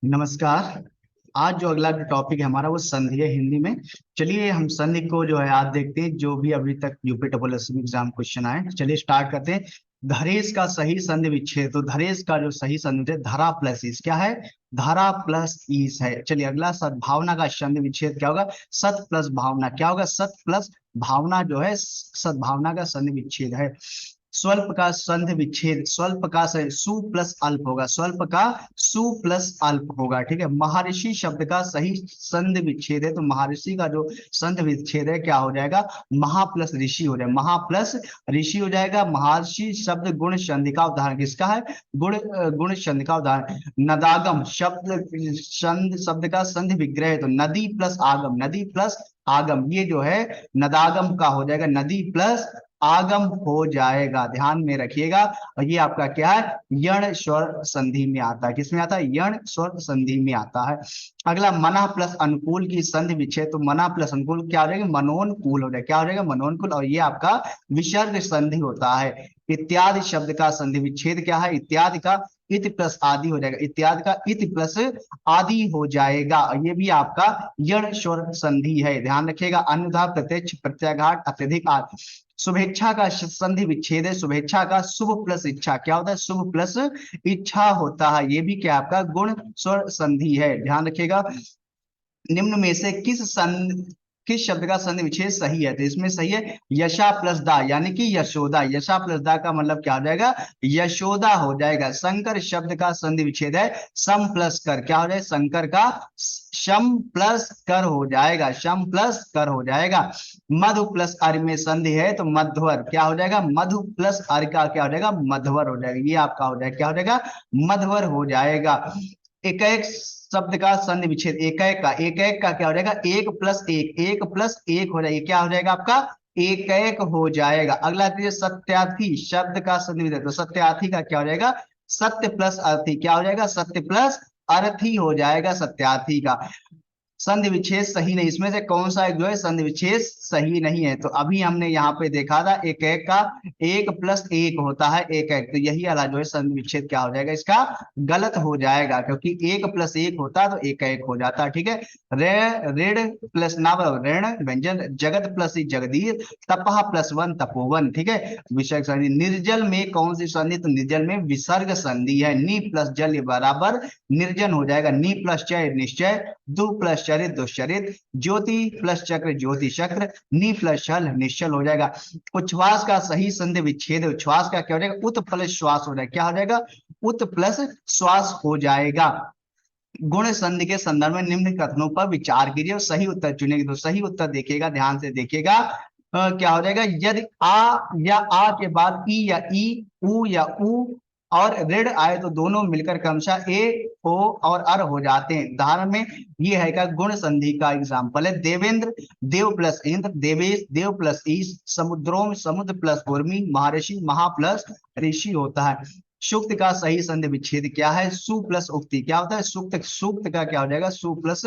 नमस्कार। आज जो अगला टॉपिक है हमारा वो संधि है हिंदी में। चलिए हम संधि को जो है आज देखते हैं, जो भी अभी तक यूपी एसएससी एग्जाम क्वेश्चन आए। चलिए स्टार्ट करते हैं। धरेश का सही संधि विच्छेद। तो धरेश का जो सही संधि है धरा प्लस ईस क्या है? धरा प्लस ईस है। चलिए अगला सद्भावना का संधि विच्छेद क्या होगा? सत प्लस भावना क्या होगा? सत प्लस भावना जो है सद्भावना का संधि विच्छेद है। स्वल्प का संधि विच्छेद, स्वल्प का सु प्लस अल्प होगा, स्वल्प का सु प्लस अल्प होगा। ठीक है। महर्षि शब्द का सही संधि विच्छेद है, तो महर्षि का जो संधि विच्छेद है क्या हो जाएगा? महा प्लस ऋषि हो जाएगा, महा प्लस ऋषि हो जाएगा। महर्षि शब्द गुण संधि का उदाहरण किसका है? गुण संधि का उदाहरण नदागम शब्द, संध शब्द का संधि विग्रह है, तो नदी प्लस आगम, नदी प्लस आगम ये जो है नदागम का हो जाएगा, नदी प्लस आगम हो जाएगा, ध्यान में रखिएगा। और ये आपका क्या है? यण स्वर संधि में आता है। किसमें आता है? यण स्वर संधि में आता है। अगला मना प्लस अनुकूल की संधि विच्छेद। तो मना प्लस अनुकूल क्या हो जाएगा? मनोनुकूल हो जाएगा। क्या हो जाएगा? मनोनुकूल। और ये आपका विसर्ग संधि होता है। इत्यादि शब्द का संधि विच्छेद क्या है? इत्यादि का इति प्लस आदि हो जाएगा, इत्यादि का इति प्लस आदि हो जाएगा। ये भी आपका यण स्वर संधि है, ध्यान रखिएगा। अनुधा प्रत्यक्ष प्रत्याघात अत्यधिक आदि। शुभेच्छा का संधि विच्छेद है। शुभेच्छा का शुभ प्लस इच्छा क्या होता है? शुभ प्लस इच्छा होता है। ये भी क्या आपका गुण स्वर संधि है, ध्यान रखिएगा। निम्न में से किस शब्द का संधि विच्छेद सही है? तो इसमें सही है यशा प्लस दा, यानी कि यशोदा। यशा प्लस दा का मतलब क्या हो जाएगा? यशोदा हो जाएगा। शंकर शब्द का संधि विच्छेद है सम प्लस कर, क्या हो जाएगा? शंकर का शम प्लस कर हो जाएगा, शम प्लस कर हो जाएगा। मधु प्लस अर् में संधि है, तो मध्वर क्या हो जाएगा? मधु प्लस अर् का क्या हो जाएगा? मध्वर हो जाएगा। ये आपका हो जाएगा, क्या हो जाएगा? मध्वर हो जाएगा। एक एक शब्द का संधि विच्छेद, एक एक का क्या हो जाएगा? एक प्लस एक, एक प्लस एक हो जाएगा, क्या हो जाएगा आपका? एक एक हो जाएगा। अगला चीज सत्यार्थी शब्द का संधि विच्छेद। तो सत्यार्थी का क्या हो जाएगा? सत्य प्लस अर्थी क्या हो जाएगा? सत्य प्लस अर्थी हो जाएगा सत्यार्थी का। संधि विच्छेद सही नहीं, इसमें से कौन सा एक जो है संधि विच्छेद सही नहीं है? तो अभी हमने यहाँ पे देखा था एक एक का एक प्लस एक होता है, एक एक, तो यही वाला जो है संधि विच्छेद क्या हो जाएगा? इसका गलत हो जाएगा, क्योंकि एक प्लस एक होता तो एक एक हो जाता। ठीक है। ऋण प्लस ना ऋण व्यंजन, जगत प्लस जगदीश, तपह प्लस वन तपोवन। ठीक है। विसर्ग संधि निर्जल में कौन सी संधि? तो निर्जल में विसर्ग संधि है। नी प्लस जल बराबर निर्जन हो जाएगा। नी प्लस चय निश्चय, दु प्लस चरित दुश्चरित, ज्योति प्लस चक्र ज्योति चक्र, नी प्लस शल निश्चल हो जाएगा। उच्छ्वास का सही संधि विच्छेद, उच्छ्वास का क्या हो जाएगा? उत प्लस श्वास हो जाएगा, क्या हो जाएगा? उत प्लस श्वास हो जाएगा। गुण संधि के संदर्भ में निम्न कथनों पर विचार कीजिए और सही उत्तर चुनेंगे। तो सही उत्तर देखिएगा, ध्यान से देखिएगा। क्या हो जाएगा? यदि आ या आ के बाद ई या ई, उ या उ और ऋण आए तो दोनों मिलकर क्रमशः ए ओ और अर हो जाते हैं। उदाहरण में ये है का गुण संधि का एग्जाम्पल है देवेंद्र देव प्लस इंद्र, देवेश देव प्लस ईश, समुद्रों समुद्र प्लस उर्मी, महर्षि महा प्लस ऋषि होता है। सूक्त का सही संधि विच्छेद क्या है? सु प्लस उक्ति क्या होता है? सूक्त, सूक्त का क्या हो जाएगा? सु प्लस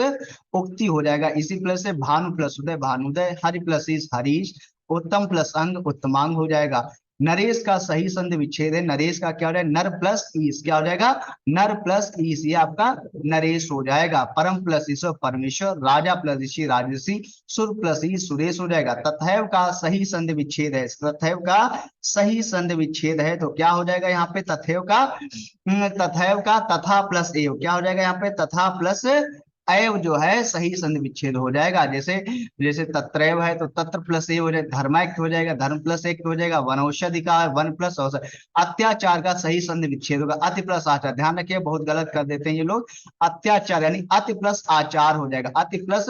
उक्ति हो जाएगा। इसी प्लस से भानु प्लस उदय भानुदय, हरि प्लस ईश हरीश, उत्तम प्लस अंग उत्तमांग हो जाएगा। नरेश का सही संधि विच्छेद है, नरेश का क्या हो जाएगा? नर प्लस ईश क्या हो जाएगा? नर प्लस ईश, ये आपका नरेश हो जाएगा। परम प्लस ईश्वर परमेश्वर, राजा प्लस ऋषि राजऋषि, सुर प्लस ईश सुरेश हो जाएगा। तथैव का सही संधि विच्छेद है, तथैव का सही संधि विच्छेद है, तो क्या हो जाएगा यहाँ पे? तथैव का तथा प्लस एव क्या हो जाएगा यहाँ पे? तथा प्लस एव जो है सही संधि विच्छेद हो जाएगा। जैसे जैसे तत्रैव है तो तत्र प्लस एव हो जाएगा, धर्माक्त हो जाएगा, धर्म प्लस एक हो जाएगा, वनौषधि का है वन प्लस औषधि। अत्याचार का सही संधि विच्छेद होगा अति प्लस आचार, ध्यान रखिए बहुत गलत कर देते हैं ये लोग। अत्याचार यानी अति प्लस आचार हो जाएगा, अति प्लस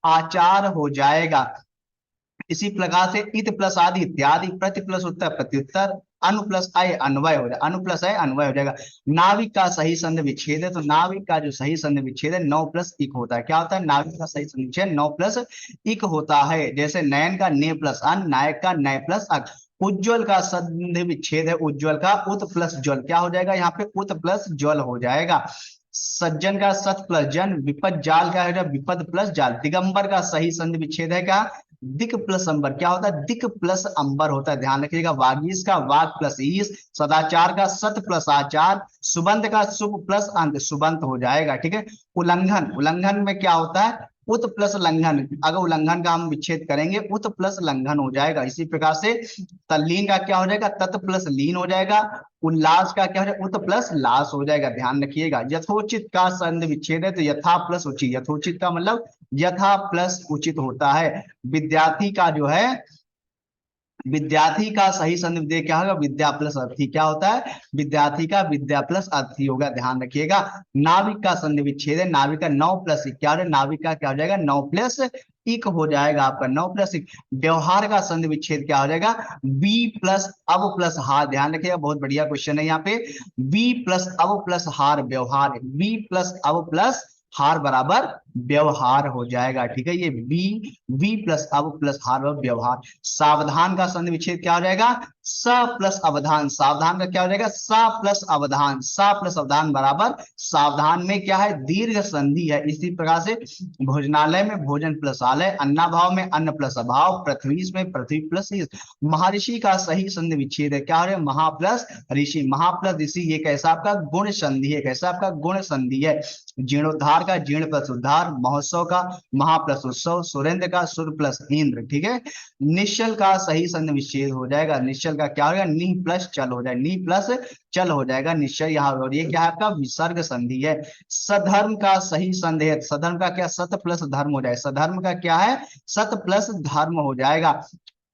आचार हो जाएगा। इसी प्रकार से इत प्लस आदि इत्यादि, प्रति प्लस उत्तर प्रत्युत्तर, अनु प्लस अय अन्वय हो जाएगा, अनु प्लस अय अन्वय हो जाएगा। नाविक का सही संधि विच्छेद है, तो नाविक का जो सही संधि विच्छेद है नौ प्लस इक होता है। क्या होता है? नाविक का सही संधि विच्छेद नौ प्लस इक होता है। जैसे नयन का ने प्लस अन, नायक का नय प्लस अक। उज्ज्वल का संधि विच्छेद है, उज्ज्वल का उत प्लस ज्वल क्या हो जाएगा? यहाँ पे उत प्लस ज्वल हो जाएगा। सज्जन का सत प्लस जन, विपद जाल का है विपद प्लस जाल। दिगंबर का सही संधि विच्छेद है क्या? दिक प्लस अंबर क्या होता है, दिक प्लस अंबर होता है, ध्यान रखिएगा। वागीश का वाग प्लस ईश, सदाचार का सत प्लस आचार, सुबंत का शुभ प्लस अंत, सुबंत हो जाएगा, ठीक है। उल्लंघन, उल्लंघन में क्या होता है, उत प्लस लंघन, अगर उल्लंघन का हम विच्छेद करेंगे उत प्लस लंघन हो जाएगा। इसी प्रकार से तल्लीन का क्या हो जाएगा, तत् प्लस लीन हो जाएगा। उल्लास का क्या हो जाएगा, उत प्लस लास हो जाएगा, ध्यान रखिएगा। यथोचित का संधि विच्छेद है तो यथा प्लस उचित, यथोचित का मतलब यथा प्लस उचित होता है। विद्यार्थी का जो है, विद्यार्थी का सही संधि विच्छेद क्या होगा, विद्या प्लस अर्थी, क्या होता है, विद्यार्थी का विद्या प्लस अर्थी होगा, ध्यान रखिएगा। नाविक का संधि विच्छेद है, नाविक का नौ प्लस इक, क्या हो जाएगा, नाविक का क्या हो जाएगा, नौ प्लस इक हो जाएगा आपका, नौ प्लस इक। व्यवहार का संधि विच्छेद क्या हो जाएगा, बी प्लस अब प्लस हार, ध्यान रखिएगा, बहुत बढ़िया क्वेश्चन है यहाँ पे। बी प्लस अब प्लस हार व्यवहार, बी प्लस अब प्लस हार बराबर व्यवहार हो जाएगा, ठीक है। ये वी प्लस अब प्लस हार और व्यवहार। सावधान का संधि विच्छेद क्या हो जाएगा, स प्लस अवधान, सावधान का क्या हो जाएगा, सा प्लस अवधान, सा प्लस अवधान बराबर सावधान में क्या है, दीर्घ संधि है। इसी प्रकार से भोजनालय में भोजन प्लस आलय, अन्नाभाव में अन्न प्लस अभाव, पृथ्वी में पृथ्वी प्लस ईश। महर्षि का सही संधि विच्छेद है, क्या हो रहा है, महा प्लस ऋषि, महा प्लस ऋषि, ये कैसा आपका गुण संधि है, कैसा आपका गुण संधि है। जीर्णोद्धार का जीर्ण प्लस उद्धार, महोत्सव का महा प्लस उत्सव, सुरेंद्र का सुर प्लस इंद्र, ठीक है। निश्चल का सही संधि विच्छेद हो जाएगा, निश्चल का क्या हो जाएगा, नी प्लस चल हो जाएगा, नी प्लस चल हो जाएगा, निश्चय यहाँ। और ये क्या है आपका विसर्ग संधि है। सधर्म का सही संधि है, सधर्म का क्या, सत प्लस धर्म हो जाएगा, सधर्म का क्या है, सत प्लस धर्म हो जाएगा।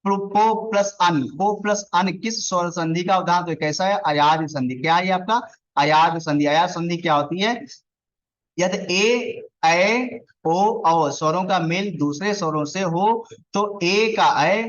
पो प्लस अन, पो प्लस अन किस स्वर संधि का उदाहरण, तो कैसा है, अयाज संधि, क्या है आपका, अयाज संधि। अयाज संधि क्या होती है, यदि ए ओ औ स्वरों का मेल दूसरे स्वरों से हो तो ए का आय,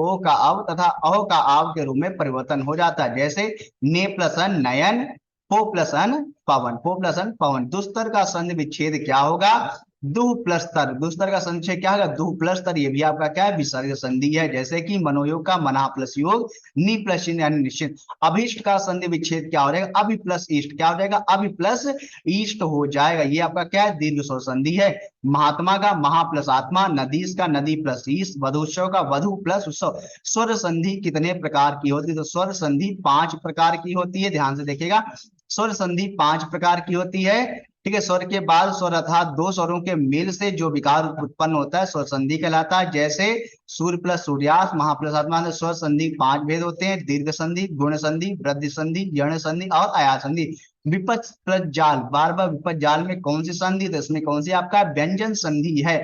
ओ का अव तथा अ का आव के रूप में परिवर्तन हो जाता है। जैसे ने प्लस अन नयन, पो प्लस अन पवन, पो प्लस अन पवन। दुस्तर का संधि विच्छेद क्या होगा, दुह प्लस तर, दुस्तर का संधि विच्छेद क्या होगा, दुह प्लस तर, ये भी आपका क्या है, विसर्ग संधि है। जैसे कि मनोयोग का मना प्लस योग, नी प्लस यानी निश्चित। अभिष्ट का संधि विच्छेद क्या हो जाएगा, अभि प्लस इष्ट, क्या हो जाएगा, अभि प्लस ईस्ट हो जाएगा, ये आपका क्या है, दीर्घ स्वर संधि है। महात्मा का महा प्लस आत्मा, नदीश का नदी प्लस ईश, वधुत्सव का वधु प्लस उत्सव। स्वर संधि कितने प्रकार की होती है, तो स्वर संधि 5 प्रकार की होती है, ध्यान से देखिएगा। स्वर संधि 5 प्रकार की होती है, ठीक है। स्वर के बाद स्वर अर्थात दो स्वरों के मेल से जो विकार उत्पन्न होता है स्वर संधि कहलाता है। जैसे सूर्य प्लस सूर्यास्त, महा प्लस आत्मा। स्वर संधि 5 भेद होते हैं, दीर्घ संधि, गुण संधि, वृद्धि संधि, यण संधि और आया संधि। विपज प्लस जाल, बार बार विपज जाल में कौन सी संधि, तो इसमें कौन सी आपका व्यंजन संधि है।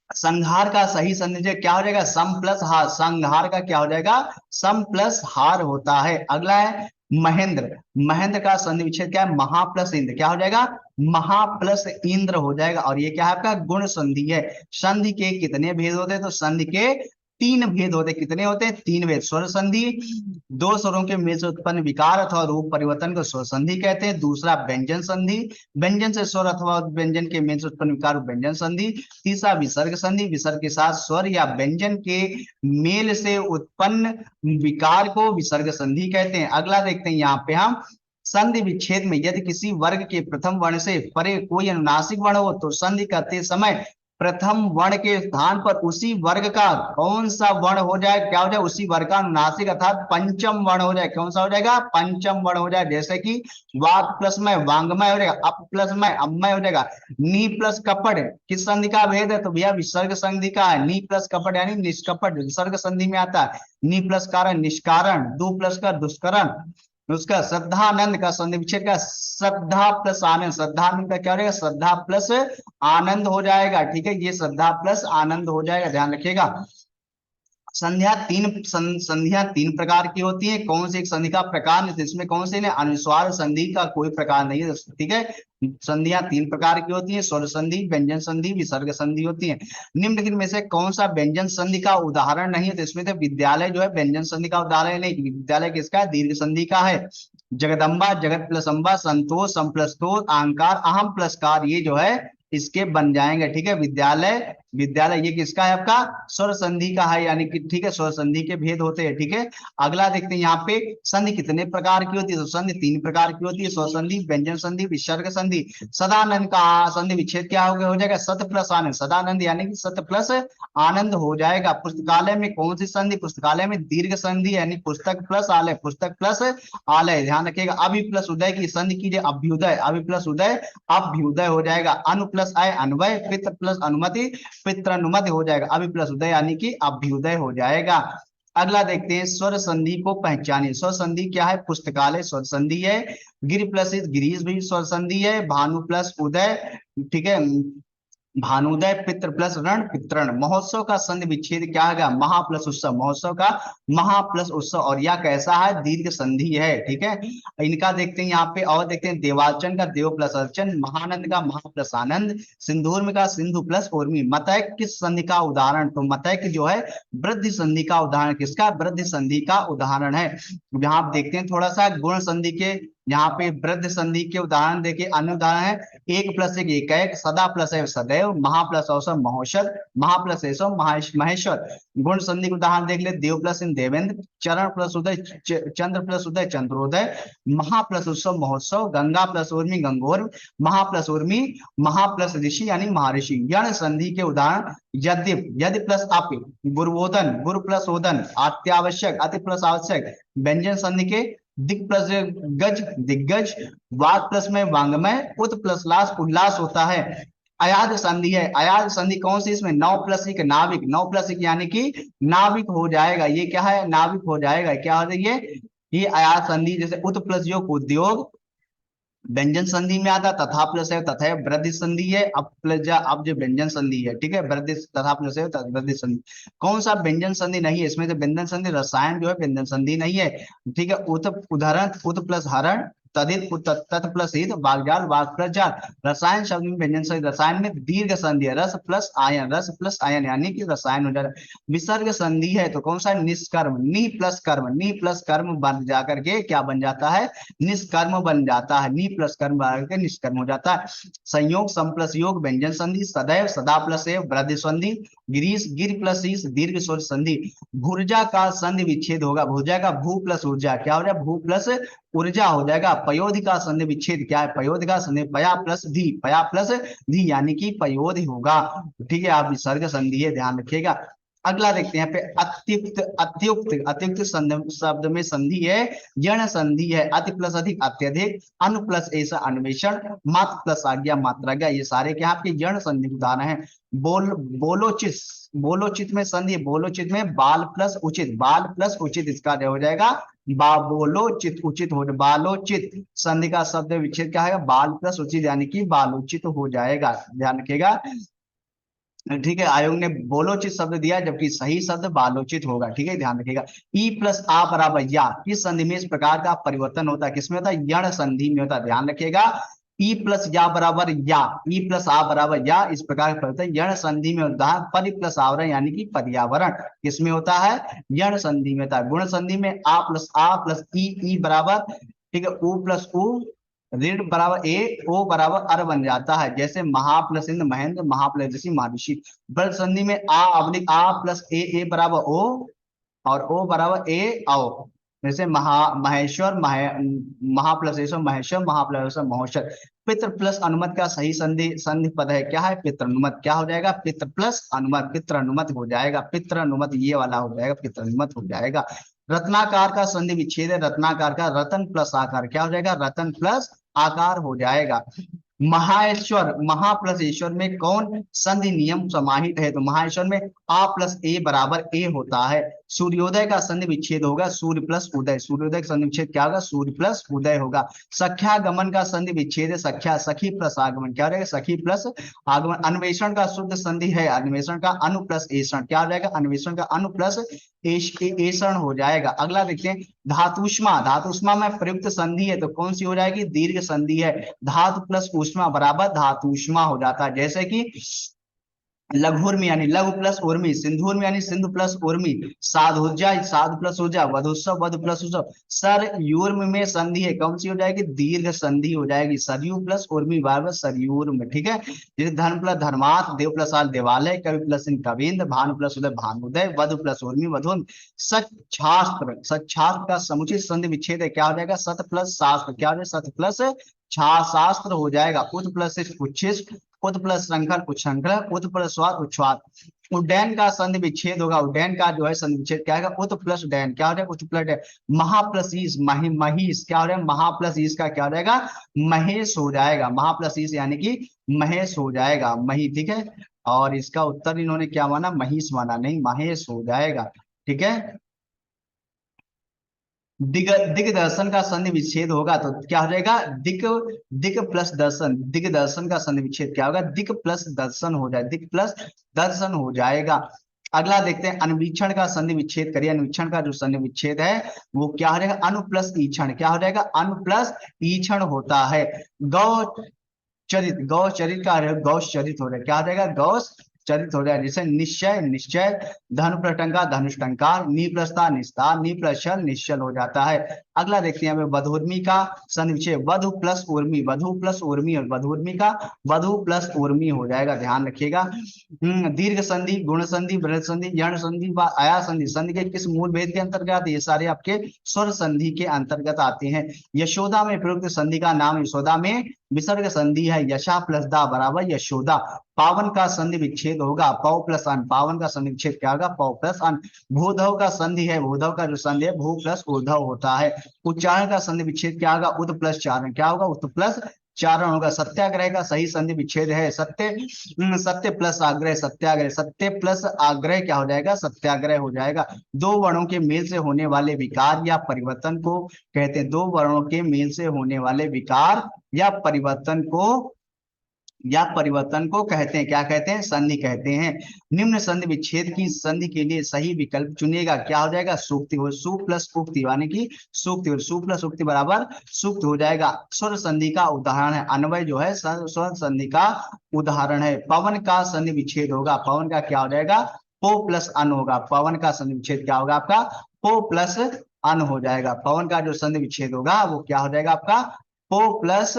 संघार का सही संधि क्या हो जाएगा, सम प्लस हार, संघार का क्या हो जाएगा, सम प्लस हार होता है। अगला है महेंद्र, महेंद्र का संधि विच्छेद क्या है, महा प्लस इंद्र, क्या हो जाएगा, महा प्लस इंद्र हो जाएगा। और ये क्या है आपका गुण संधि है। संधि के कितने भेद होते हैं, तो संधि के 3 भेद होते हैं, कितने होते हैं, 3 भेद। स्वर संधि, दो स्वरों के मेल से उत्पन्न विकार अथवा रूप परिवर्तन को स्वर संधि कहते हैं। दूसरा व्यंजन संधि, व्यंजन से स्वर अथवा व्यंजन के मेल से उत्पन्न विकार व्यंजन संधि। तीसरा विसर्ग संधि, विसर्ग के साथ स्वर या व्यंजन के मेल से उत्पन्न विकार को विसर्ग संधि कहते हैं। अगला देखते हैं यहाँ पे हम, संधि विच्छेद में यदि किसी वर्ग के प्रथम वर्ण से परे कोई अनुनासिक वर्ण हो तो संधि करते समय प्रथम वर्ण के स्थान पर उसी वर्ग का कौन सा वर्ण हो जाए, क्या हो जाए, उसी वर्ग का अनुनासिक अर्थात पंचम वर्ण हो जाए। कौन सा हो जाएगा, पंचम वर्ण हो जाए। जैसे कि वाग प्लस में वांगमय हो जाएगा, अप प्लस में अमय हो जाएगा। नी प्लस कपड़ किस संधि का भेद है, तो भैया विसर्ग संधि का है। नी प्लस कपड़ यानी निष्कपट विसर्ग संधि में आता है। नी प्लस कारण निष्कारण, दु प्लस का दुष्करण। उसका श्रद्धानंद का संधि विच्छेद का श्रद्धा प्लस आनंद, श्रद्धानंद का क्या हो जाएगा, श्रद्धा प्लस आनंद हो जाएगा, ठीक है। ये श्रद्धा प्लस आनंद हो जाएगा, ध्यान रखिएगा। संधियां तीन प्रकार की होती है। कौन सी एक संधि का प्रकार नहीं, इसमें कौन से ने अनुस्वार संधि का कोई प्रकार नहीं है, ठीक है। संधियां 3 प्रकार की होती है, स्वर संधि, व्यंजन संधि, विसर्ग संधि होती है। निम्नलिखित में से कौन सा व्यंजन संधि का उदाहरण नहीं है, तो इसमें तो विद्यालय जो है व्यंजन संधि का उदाहरण नहीं, विद्यालय किसका है, दीर्घ संधि का है। जगदम्बा, जगत प्लस अम्बा, संतोष, सम प्लस तोष, अहंकार, अहम प्लस कार, ये जो है इसके बन जाएंगे, ठीक है। विद्यालय विश्वविद्यालय। ये किसका है आपका, स्वर संधि का है, यानी कि ठीक है, स्वर संधि के भेद होते हैं। ठीक है, अगला देखते हैं यहाँ पे संधि कितने प्रकार की होती है, तो संधि 3 प्रकार की होती है, स्वर संधि, व्यंजन संधि, विसर्ग संधि। सदानंद का संधि विच्छेद क्या हो जाएगा, सत प्लस आनंद, सदानंद यानी कि सत प्लस आनंद हो जाएगा। पुस्तकालय में कौन सी संधि, पुस्तकालय में दीर्घ संधि, यानी पुस्तक प्लस आलय, पुस्तक प्लस आलय, ध्यान रखिएगा। अभि प्लस उदय की संधि कीजिए, अभ्युदय, अभि प्लस उदय अभ्युदय हो जाएगा। अनु प्लस आय अन्वय, पितृ प्लस अनुमति पितृनुमति हो जाएगा। अभि प्लस उदय यानी कि अभ्युदय हो जाएगा। अगला देखते हैं स्वर संधि को पहचानिए। स्वर संधि क्या है, पुस्तकालय स्वर संधि है, गिर प्लस गिरीश भी स्वर संधि है, भानु प्लस उदय, ठीक है, भानुदय, पितृ प्लस रण पितरण। महोत्सव का संधि विच्छेद क्या है, महा प्लस उत्सव, महोत्सव का महा प्लस उत्सव, और यह कैसा है, दीर्घ संधि है। ठीक है, इनका देखते हैं यहाँ पे, और देखते हैं देवार्चन का देव प्लस अर्चन, महानंद का महा प्लस आनंद, सिंदूर में का सिंधु प्लस उर्मी। मतैक किस संधि का उदाहरण, तो मतैक जो है वृद्धि संधि का उदाहरण, किसका, वृद्धि संधि का उदाहरण है। यहाँ आप देखते हैं थोड़ा सा गुण संधि के, यहाँ पे वृद्ध संधि के उदाहरण देखिए, अन्य उदाहरण है एक प्लस एक, सदा प्लस है सदैव, महा प्लस औसम महोषध, महा प्लस ऐसव महेश्वर। गुण संधि के उदाहरण देख ले, देव प्लस इन देवेंद्र, चरण प्लस उदय चंद्र प्लस उदय चंद्रोदय, महा प्लस उत्सव महोत्सव, गंगा प्लस उर्मी गंगोर, महा प्लस उर्मी महा प्लस ऋषि यानी महर्षि। यण संधि के उदाहरण यद्यप, यदि प्लस अपि, गुरुबोधन, गुरु प्लस ओदन, अत्यावश्यक, अति प्लस आवश्यक। व्यंजन संधि के दिक प्लस गज दिग्गज, वाग प्लस में वांगमय, उत प्लस लास उल्लास होता है। अयाद संधि है, अयाद संधि कौन सी, इसमें नौ प्लस एक नाविक, नौ प्लस एक यानी कि नाविक हो जाएगा। ये क्या है, नाविक हो जाएगा, क्या हो जाएगा ये अयाद संधि। जैसे उत प्लस योग उद्योग, व्यंजन संधि में आता तथा प्लस है तथा, वृद्धि संधि है, अब प्लस अब जो व्यंजन संधि है, ठीक है, वृद्धि तथा प्लस है वृद्धि संधि। कौन सा व्यंजन संधि नहीं है इसमें, तो व्यंजन संधि, रसायन जो है व्यंजन संधि नहीं है। ठीक है, उत उदाहरण उत प्लस हरण, तदित तत् प्लस ईद, वागजाल वाग प्लस जाल। रसायन शब्द में व्यंजन संधि, रसायन में दीर्घ संधि है, रस प्लस आयन, रस प्लस आयन यानी कि रसायन हो जाता है। विसर्ग संधि है तो कौन सा, निष्कर्म, नी प्लस कर्म, नी प्लस कर्म बन जाकर के क्या बन जाता है, निष्कर्म बन जाता है, नी प्लस कर्म बन के निष्कर्म हो जाता है। संयोग सम प्लस योग व्यंजन संधि, सदैव सदा प्लस एव वृद्धि संधि, गिरीश गिर प्लस ईस दीर्घ स्वर संधि। भुर्जा का संधि विच्छेद होगा, भुर्जा का भू प्लस ऊर्जा क्या हो जाएगा, भू प्लस ऊर्जा हो जाएगा। पयोधि का संधि विच्छेद क्या है, पयोधि का संधि पया प्लस धी, पया प्लस धी यानी कि पयोधि होगा। ठीक है, आप विसर्ग संधि है, ध्यान रखिएगा। अगला देखते हैं यहाँ पे अत्युक्त, अत्युक्त, अत्युक्त शब्द में संधि है यण संधि है, अति प्लस अधिक अत्यधिक, अनु प्लस ऐसा अन्वेषण, मात्र प्लस आज्ञा मात्राज्ञा, ये सारे क्या आपके यण संधि उदाहरण है। बोलोचित, बोलोचित में संधि, बोलोचित में बाल प्लस उचित, बाल प्लस उचित इसका हो जाएगा बोलोचित, उचित हो, बालोचित संधि का शब्द विच्छेद क्या है, बाल प्लस उचित यानी कि बालोचित हो जाएगा, ध्यान रखिएगा। ठीक है, आयोग ने बोलोचित शब्द दिया जबकि सही शब्द बालोचित होगा। ठीक है, ध्यान रखिएगा। ई प्लस आ बराबर या, किस संधि में इस प्रकार का परिवर्तन होता है, किसमें होता है, यण संधि में होता है, ध्यान रखिएगा। ई प्लस या बराबर या, ई प्लस आ बराबर या, इस प्रकार का परिवर्तन यण संधि में होता है। परि प्लस आवरण यानी कि पर्यावरण किसमें होता है, यण संधि में होता है। गुण संधि में आ प्लस ई बराबर, ठीक है, ऊ प्लस ऊ ऋण बराबर ए, ओ बराबर अर बन जाता है। जैसे महा प्लस इंद्र महेंद्र, महा प्लस ऋषि महर्षि। बल संधि में आ अवलिक आ प्लस ए बराबर ओ, और ओ बराबर ए आओ। जैसे महेश्वर महा प्लस ऐश्वर महेश्वर, महा प्लस महोश्वर। पितृ प्लस अनुमत का सही संधि संधि पद है क्या है, पितृ अनुमत, क्या हो जाएगा, पितृ प्लस अनुमत, पितृ अनुमत हो जाएगा, पितृ अनुमत ये वाला हो जाएगा, पितृ अनुमत हो जाएगा। रत्नाकार का संधि विच्छेद है, रत्नाकार का रतन प्लस आकार क्या हो जाएगा, रतन प्लस आकार हो जाएगा। महाश्वर, महा प्लस ईश्वर में कौन संधि नियम समाहित है, तो महाश्वर में आ प्लस ए बराबर ए होता है। सूर्योदय का संधि विच्छेद होगा सूर्य प्लस उदय, सूर्योदय का संधि विच्छेद क्या होगा, सूर्य प्लस उदय होगा। सख्यागमन का संधि विच्छेद है सख्या, सखी प्लस आगमन क्या हो जाएगा, सखी प्लस आगमन। अन्वेषण का शुद्ध संधि है, अन्वेषण का अनु प्लस ऐषण क्या हो जाएगा, अन्वेषण का अनु प्लस ऐषण हो जाएगा। अगला देखते हैं धातुष्मा, धातुष्मा में प्रयुक्त संधि है तो कौन सी हो जाएगी, दीर्घ संधि है। धातु प्लस ऊष्मा बराबर धातुष्मा हो जाता है। जैसे कि लघुर में यानी लघु प्लस उर्मी, सिंधुर में यानी सिंधु प्लस उर्मी, साधुजा साधु प्लस ऊर्जा, वधुस्व वधु प्लस उत्सव। सर यूर्म में संधि है, कौन सी हो जाएगी? दीर्घ संधि हो जाएगी, सरयू प्लस उर्मी बराबर सरयूर में, ठीक है। जैसे धर्म प्लस धर्मार्थ, देव प्लस आल देवालय, कवि प्लस इन कविंद, भानु प्लस उदय भानुदय, वधु प्लस उर्मी वधुन। सच्छास्त्र, सच्छास्त्र का समुचित संधि विच्छेद है, क्या हो जाएगा? सत प्लस शास्त्र, क्या हो जाएगा? सत प्लस शास्त्र हो जाएगा। उत प्लस उच्छिष्ट, उत प्लस श्रृंखल उच्छृंखल, उत प्लस स्वाद उच्छ्वाद। उड्डयन का संधि विच्छेद होगा, उड्डयन का जो है संधि विच्छेद क्या होगा? उत प्लस उड्डयन, क्या हो जाएगा? उत प्लस उड्डयन। महा प्लस ईस, महिष, क्या हो जाएगा? महा प्लस ईस का क्या हो जाएगा? महेश हो जाएगा, महा प्लस ईस यानी कि महेश हो जाएगा, मही, ठीक है। और इसका उत्तर इन्होंने क्या माना? महिष माना, नहीं महेश हो जाएगा, ठीक है। दिग्दर्शन का संधि विच्छेद होगा तो क्या हो जाएगा? दिक, दिक प्लस दर्शन, दिग्दर्शन का संधि विच्छेद क्या होगा? दिक प्लस दर्शन हो जाएगा, दिक प्लस दर्शन हो जाएगा। अगला देखते हैं, अन्वीक्षण का संधि विच्छेद करिए। अन्वीक्षण का जो संधि विच्छेद है वो क्या हो जाएगा? अनु प्लस ईक्षण, क्या हो जाएगा? अनु प्लस ईक्षण होता है। गौ चरित, गौ चरित का गौश चरित हो जाएगा, क्या हो जाएगा? गौश चरित हो जाएगा। जैसे निश्चय, निश्चय, धनु प्रटंका धनुष्टंकार, निप्रस्था निस्तार, निप्रशल निश्चल हो जाता है। अगला देखते हैं हमें वधुर्मी का संविच्छेद, वधु प्लस उर्मी, वधु प्लस उर्मी, और वधुर्मी का वधु प्लस उर्मी हो जाएगा, ध्यान रखिएगा। दीर्घ संधि, गुण संधि, वृहद संधि, यण संधि व आया संधि, संधि के किस मूल भेद के अंतर्गत? ये सारे आपके स्वर संधि के अंतर्गत आते हैं। यशोदा में प्रयुक्त संधि का नाम, यशोदा में विसर्ग संधि है, यशा प्लस दा बराबर यशोदा। पावन का संधि विच्छेद होगा, पौ प्लस अन, पावन का संधि विच्छेद क्या होगा? पौ प्लस अन। भूधव का संधि है, भूधव का जो संधि है भू प्लस ऊर्धव होता है। उच्चारण का संधि विच्छेद क्या होगा? उद प्लस चारण, क्या होगा? उद प्लस चारण होगा। सत्याग्रह का सही संधि विच्छेद है सत्य, सत्य प्लस आग्रह, सत्याग्रह, सत्य प्लस आग्रह क्या हो जाएगा? सत्याग्रह हो जाएगा। दो वर्णों के मेल से होने वाले विकार या परिवर्तन को कहते हैं, दो वर्णों के मेल से होने वाले विकार या परिवर्तन को कहते हैं, क्या कहते हैं? संधि कहते हैं। निम्न संधि विच्छेद की संधि के लिए सही विकल्प चुनिएगा, क्या हो जाएगा? सूक्ति हो, सु प्लस उक्ति यानी कि सूक्ति, और सु प्लस उक्ति बराबर सूक्त हो जाएगा। स्वर संधि का उदाहरण है, अन्वय जो है स्वर संधि का उदाहरण है। पवन का संधि विच्छेद होगा, पवन का क्या हो जाएगा? पो प्लस अन होगा, पवन का संधि विच्छेद क्या होगा आपका? पो प्लस अन हो जाएगा। पवन का जो संधि विच्छेद होगा वो क्या हो जाएगा आपका? पो प्लस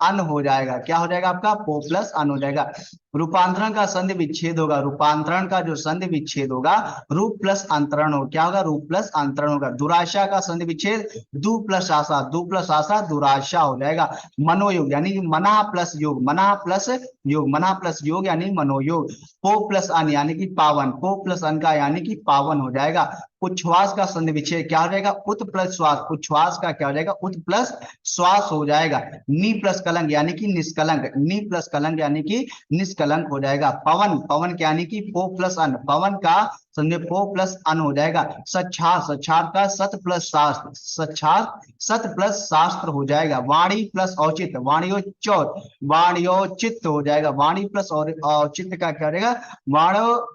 अन हो जाएगा, क्या हो जाएगा आपका? पो प्लस अन हो जाएगा। रूपांतरण का संधि विच्छेद होगा, रूपांतरण का जो संधि विच्छेद होगा रूप प्लस अंतरण हो, क्या होगा? रूप प्लस अंतरण होगा। दुराशा का संधि विच्छेद दु प्लस आशा, दु प्लस आशा दुराशा हो जाएगा। मनोयोग यानी मना प्लस योग, मना प्लस योग, मना प्लस योग यानी मनोयोग। पो प्लस अन यानी कि पावन, पो प्लस अन का यानी कि पावन हो जाएगा। उच्छ्वास का संधि विच्छेद क्या हो जाएगा? उत प्लस श्वास, उच्छ्वास का क्या हो जाएगा? उत प्लस श्वास हो जाएगा। नी प्लस कलंक यानी कि निष्कलंक, नी प्लस कलंक यानी कि निष्कलंक हो जाएगा। पवन, पवन के यानी कि पो प्लस अन, पवन का समझे पो प्लस अन हो जाएगा। सच्छार, सच्छार का सत प्लस शास्त्र, सच्छार सत प्लस शास्त्र हो जाएगा। वाणी प्लस औचित, वाणियोचौत, वाणियोचित हो जाएगा। वाणी प्लस और औचित्य का क्या हो जाएगा?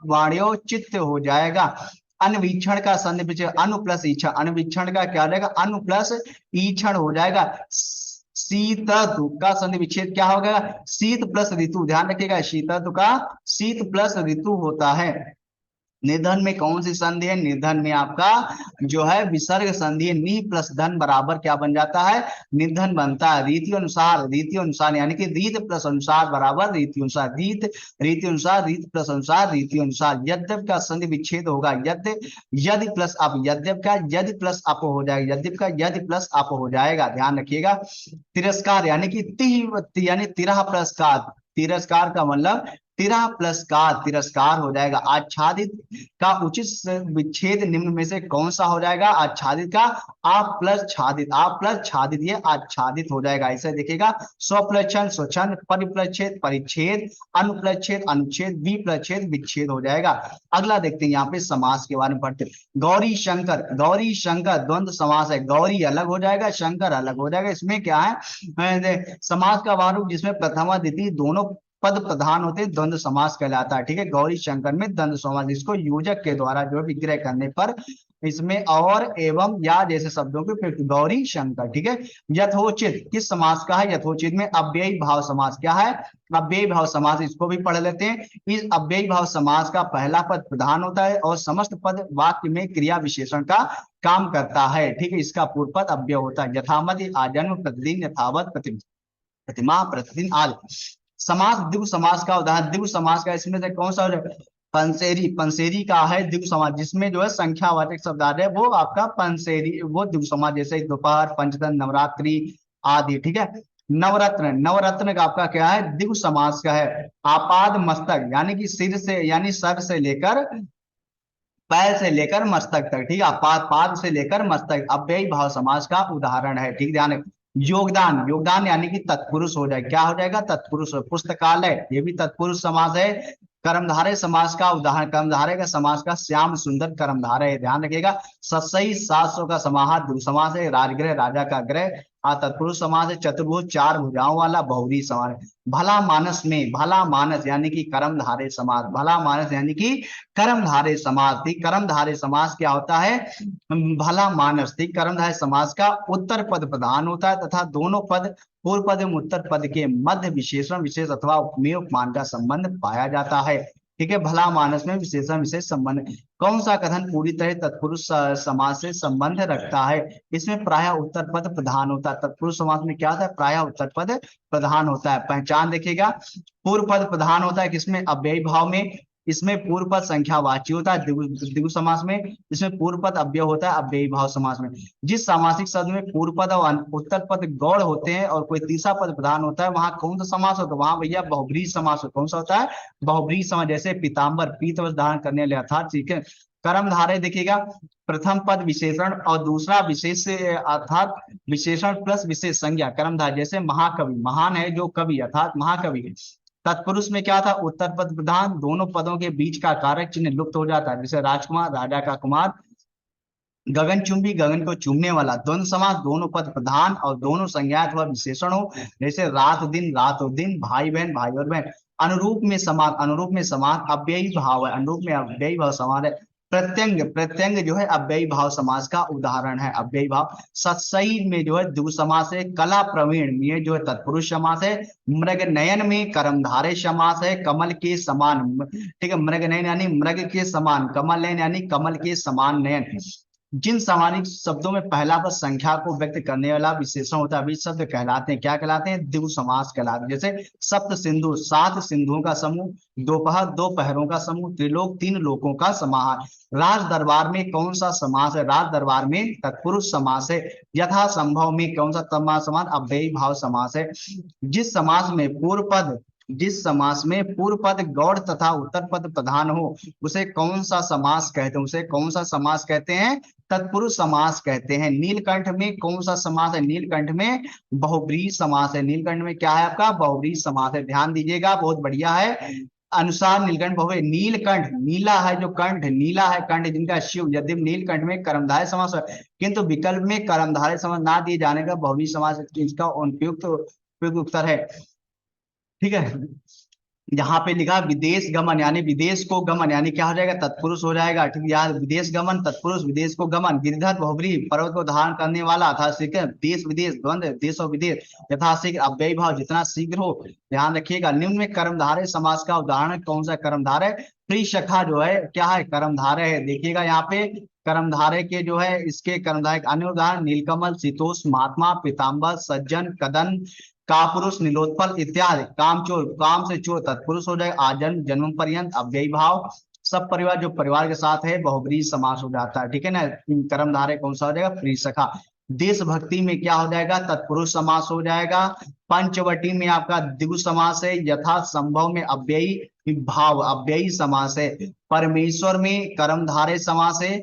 वाणियोचित हो जाएगा। अन्वीक्षण का संधि विच्छेद अनु प्लस ईक्षण, अन्वीक्षण का क्या हो जाएगा? अनु प्लस ईक्षण हो जाएगा। शीत का संधि विच्छेद क्या होगा? शीत प्लस ऋतु, ध्यान रखिएगा शीत का शीत प्लस ऋतु होता है। निर्धन में कौन सी संधि है? निर्धन में आपका जो है विसर्ग संधि है, नी प्लस धन बराबर क्या बन जाता है? निर्धन बनता है। रीति अनुसार, रीति अनुसार यानी कि रीत प्लस अनुसार बराबर रीति अनुसार, रीत रीति अनुसार, रीत प्लस अनुसार रीति अनुसार। यद्यप का संधि विच्छेद होगा यद्य, यदि प्लस अप, यद्यप का यदि प्लस अप हो जाएगा, यद्यप का यदि प्लस अप हो जाएगा, ध्यान रखिएगा। तिरस्कार यानी कि यानी तिरह प्लस का, तिरस्कार का मतलब तिरह प्लस का तिरस्कार हो जाएगा। आच्छादित का उचित विच्छेद निम्न में से कौन सा हो जाएगा? आच्छादित का आप प्लस छादित, आप प्लस छादित, ये आच्छादित हो जाएगा। ऐसे देखिएगा स्वप्लक्षण स्वच्छंद, परिप्लच्छेद परिच्छेद, अनुप्लच्छेद अनुच्छेद, विप्लच्छेद विच्छेद हो जाएगा। अगला देखते हैं यहाँ पे समास के बारे में पढ़ते। गौरी शंकर, गौरी शंकर द्वंद्व समास है, गौरी अलग हो जाएगा, शंकर अलग हो जाएगा। इसमें क्या है? समास का वारूप जिसमें प्रथमा द्वितीय दोनों पद प्रधान होते हैं, द्वंद्व समास कहलाता है, ठीक है। गौरी शंकर में द्वंद्व समास, जिसको योजक के द्वारा जो विग्रह करने पर इसमें और, एवं, या जैसे शब्दों के प्रयुक्त। गौरी शंकर, ठीक है। यथोचित किस समास का है? यथोचित में अव्ययी भाव समास क्या है? अव्ययी भाव समास, इसको भी पढ़ लेते हैं। इस अव्ययी भाव समास का पहला पद प्रधान होता है और समस्त पद वाक्य में क्रिया विशेषण का काम करता है, ठीक है। इसका पूर्व पद अव्यय होता है। यथामति आजन्म प्रतिदिन, यथावत प्रतिमा प्रतिदिन आल। समास, द्विगु समास का उदाहरण, द्विगु समास का इसमें से कौन सा? पंसेरी, पंसेरी का है द्विगु समास, जिसमें जो है संख्यावाचक शब्द आ रहे वो आपका पंसेरी, वो द्विगु समास, जैसे दोपहर, पंचतन, नवरात्रि आदि, ठीक है। नवरत्न, नवरत्न का आपका क्या है? द्विगु समास का है। आपाद मस्तक, यानी कि सिर से, यानी सर से लेकर, पैर से लेकर मस्तक तक, ठीक है। पाद, पाद से लेकर मस्तक, अव्ययी भाव समास का उदाहरण है, ठीक, ध्यान रखें। योगदान, योगदान यानी कि तत्पुरुष हो जाए, क्या हो जाएगा? तत्पुरुष। पुस्तकालय, ये भी तत्पुरुष समास है। कर्मधारय समास का उदाहरण, कर्मधारय का समास का श्याम सुंदर कर्मधारय है, ध्यान रखिएगा। ससई, 700 का समाहार द्विगु समास है। राजगृह, राजा का गृह तत्पुरुष समास है। चतुर्भुज, 4 भुजाओं वाला बहुव्रीहि समास है। भला मानस में, भला मानस यानी कि कर्मधारय समास, भला मानस यानी कि कर्मधारय समास, ठीक। कर्मधारय समास क्या होता है? भला मानस, ठीक। कर्मधारय समास का उत्तर पद प्रधान होता है तथा दोनों पद, पूर्व पद एवं उत्तर पद के मध्य विशेषण विशेष अथवा उपमेय उपमान का संबंध पाया जाता है, ठीक है। भला मानस में विशेषण विशेष संबंध। कौन सा कथन पूरी तरह तत्पुरुष समास से संबंध रखता है? इसमें प्रायः उत्तर पद प्रधान होता है। तत्पुरुष समास में क्या होता है? प्रायः उत्तर पद प्रधान होता है। पहचान देखिएगा, पूर्व पद प्रधान होता है किसमें? अव्ययी भाव में। इसमें पूर्व पद संख्यावाची होता है द्विगु समास में। इसमें पूर्व पद अव्यय होता है अव्ययी भाव समास में। जिस सामासिक शब्द में पूर्व पद और उत्तर पद गौड़ होते हैं और कोई तीसरा पद प्रधान होता है, वहां कौन सा समास होता है? वहां भैया बहुब्रीहि समास होता है। कौन सा होता है? बहुब्रीहि समास। जैसे पीताम्बर, पीत वस्त्र धारण करने वाले, अर्थात, ठीक है। कर्मधारय देखिएगा, प्रथम पद विशेषण और दूसरा विशेष, अर्थात विशेषण प्लस विशेष संज्ञा। कर्मधारय जैसे महाकवि, महान है जो कवि, अर्थात महाकवि है। तत्पुरुष में क्या था? उत्तर पद प्रधान, दोनों पदों के बीच का कारक चिन्ह लुप्त हो जाता है, जैसे राजकुमार, राजा का कुमार। गगनचुंबी, गगन को चूमने वाला। द्वंद्व समास, दोनों पद प्रधान और दोनों संज्ञा अथवा विशेषण हो, जैसे रात दिन, रात और दिन, भाई बहन, भाई और बहन। अनुरूप में समान, अनुरूप में समान अव्ययी भाव है, अनुरूप में अव्ययी भाव समान है। प्रत्यंग, प्रत्यंग जो है अव्ययी भाव समास का उदाहरण है, अव्ययी भाव। सत्सई में जो है द्विगु समास है। कला प्रवीण में जो है तत्पुरुष समास है। मृग नयन में कर्मधारय समास है, कमल के समान, ठीक है। मृग नयन यानी मृग के समान, कमल नयन यानी कमल के समान नयन। जिन सामानिक शब्दों में पहला पद संख्या को व्यक्त करने वाला विशेषण होता है, वे शब्द कहलाते हैं, क्या कहलाते हैं? द्विगु समास कहलाते हैं। जैसे सप्त सिंधु, 7 सिंधुओं का समूह। दोपहर, 2 पहरों का समूह। त्रिलोक, 3 लोकों का समाहार। राज दरबार में कौन सा समास है? राज दरबार में तत्पुरुष समास है। यथा संभव में कौन सा समास? अव्ययी भाव समास है। जिस समास में पूर्व पद, जिस समास में पूर्व पद गौड़ तथा उत्तर पद प्रधान हो, उसे कौन सा समास कहते हैं? उसे कौन सा समास कहते हैं? तत्पुरुष समास कहते हैं। नीलकंठ में कौन सा समास है? नीलकंठ में बहुब्रीहि समास है। नीलकंठ में क्या है आपका? बहुब्रीहि समास है, ध्यान दीजिएगा, बहुत बढ़िया है। अनुसार नीलकंठ बहु, नीलकंठ, नीला है जो कंठ, नीला है कंठ जिनका शिव, यदि नीलकंठ में कर्मधारय समास है, किंतु विकल्प में कर्मधारय समास ना दिए जाने का बहुब्रीहि समास, इसका उपयुक्त उपयुक्त उत्तर है, ठीक है। यहाँ पे लिखा विदेश गमन, यानी विदेश को गमन, यानी क्या हो जाएगा? तत्पुरुष हो जाएगा, ठीक है। यहाँ विदेश गमन तत्पुरुष, विदेश को गमन। गिरिधर बहुब्रीहि, पर्वत को धारण करने वाला था, ठीक है। देश विदेश द्वंद्व, देश और विदेश। यथाशीघ्र अव्ययी भाव, जितना शीघ्र हो, ध्यान रखिएगा। निम्न में कर्मधारय समास का उदाहरण कौन सा? कर्मधारय प्रियसखा जो है क्या है? कर्मधारय है। देखिएगा यहाँ पे कर्मधारय के जो है, इसके कर्मधारय अन्य उदाहरण नीलकमल, शीतोष, महात्मा, पीताम्बर, सज्जन, कदन, कापुरुष, नीलोत्पल इत्यादि। कामचोर, काम से चोर तत्पुरुष हो जाएगा। आजन्म, जन्म पर्यंत अव्ययी भाव। सब परिवार, जो परिवार के साथ है, बहुब्रीहि समास हो जाता है, ठीक है ना। कर्मधारय कौन सा हो जाएगा? प्रियसखा। देशभक्ति में क्या हो जाएगा? तत्पुरुष समास हो जाएगा। पंचवटी में आपका द्विगु समास है। यथा संभव में अव्ययी भाव, अव्ययी समास है। परमेश्वर में कर्मधारय समास है।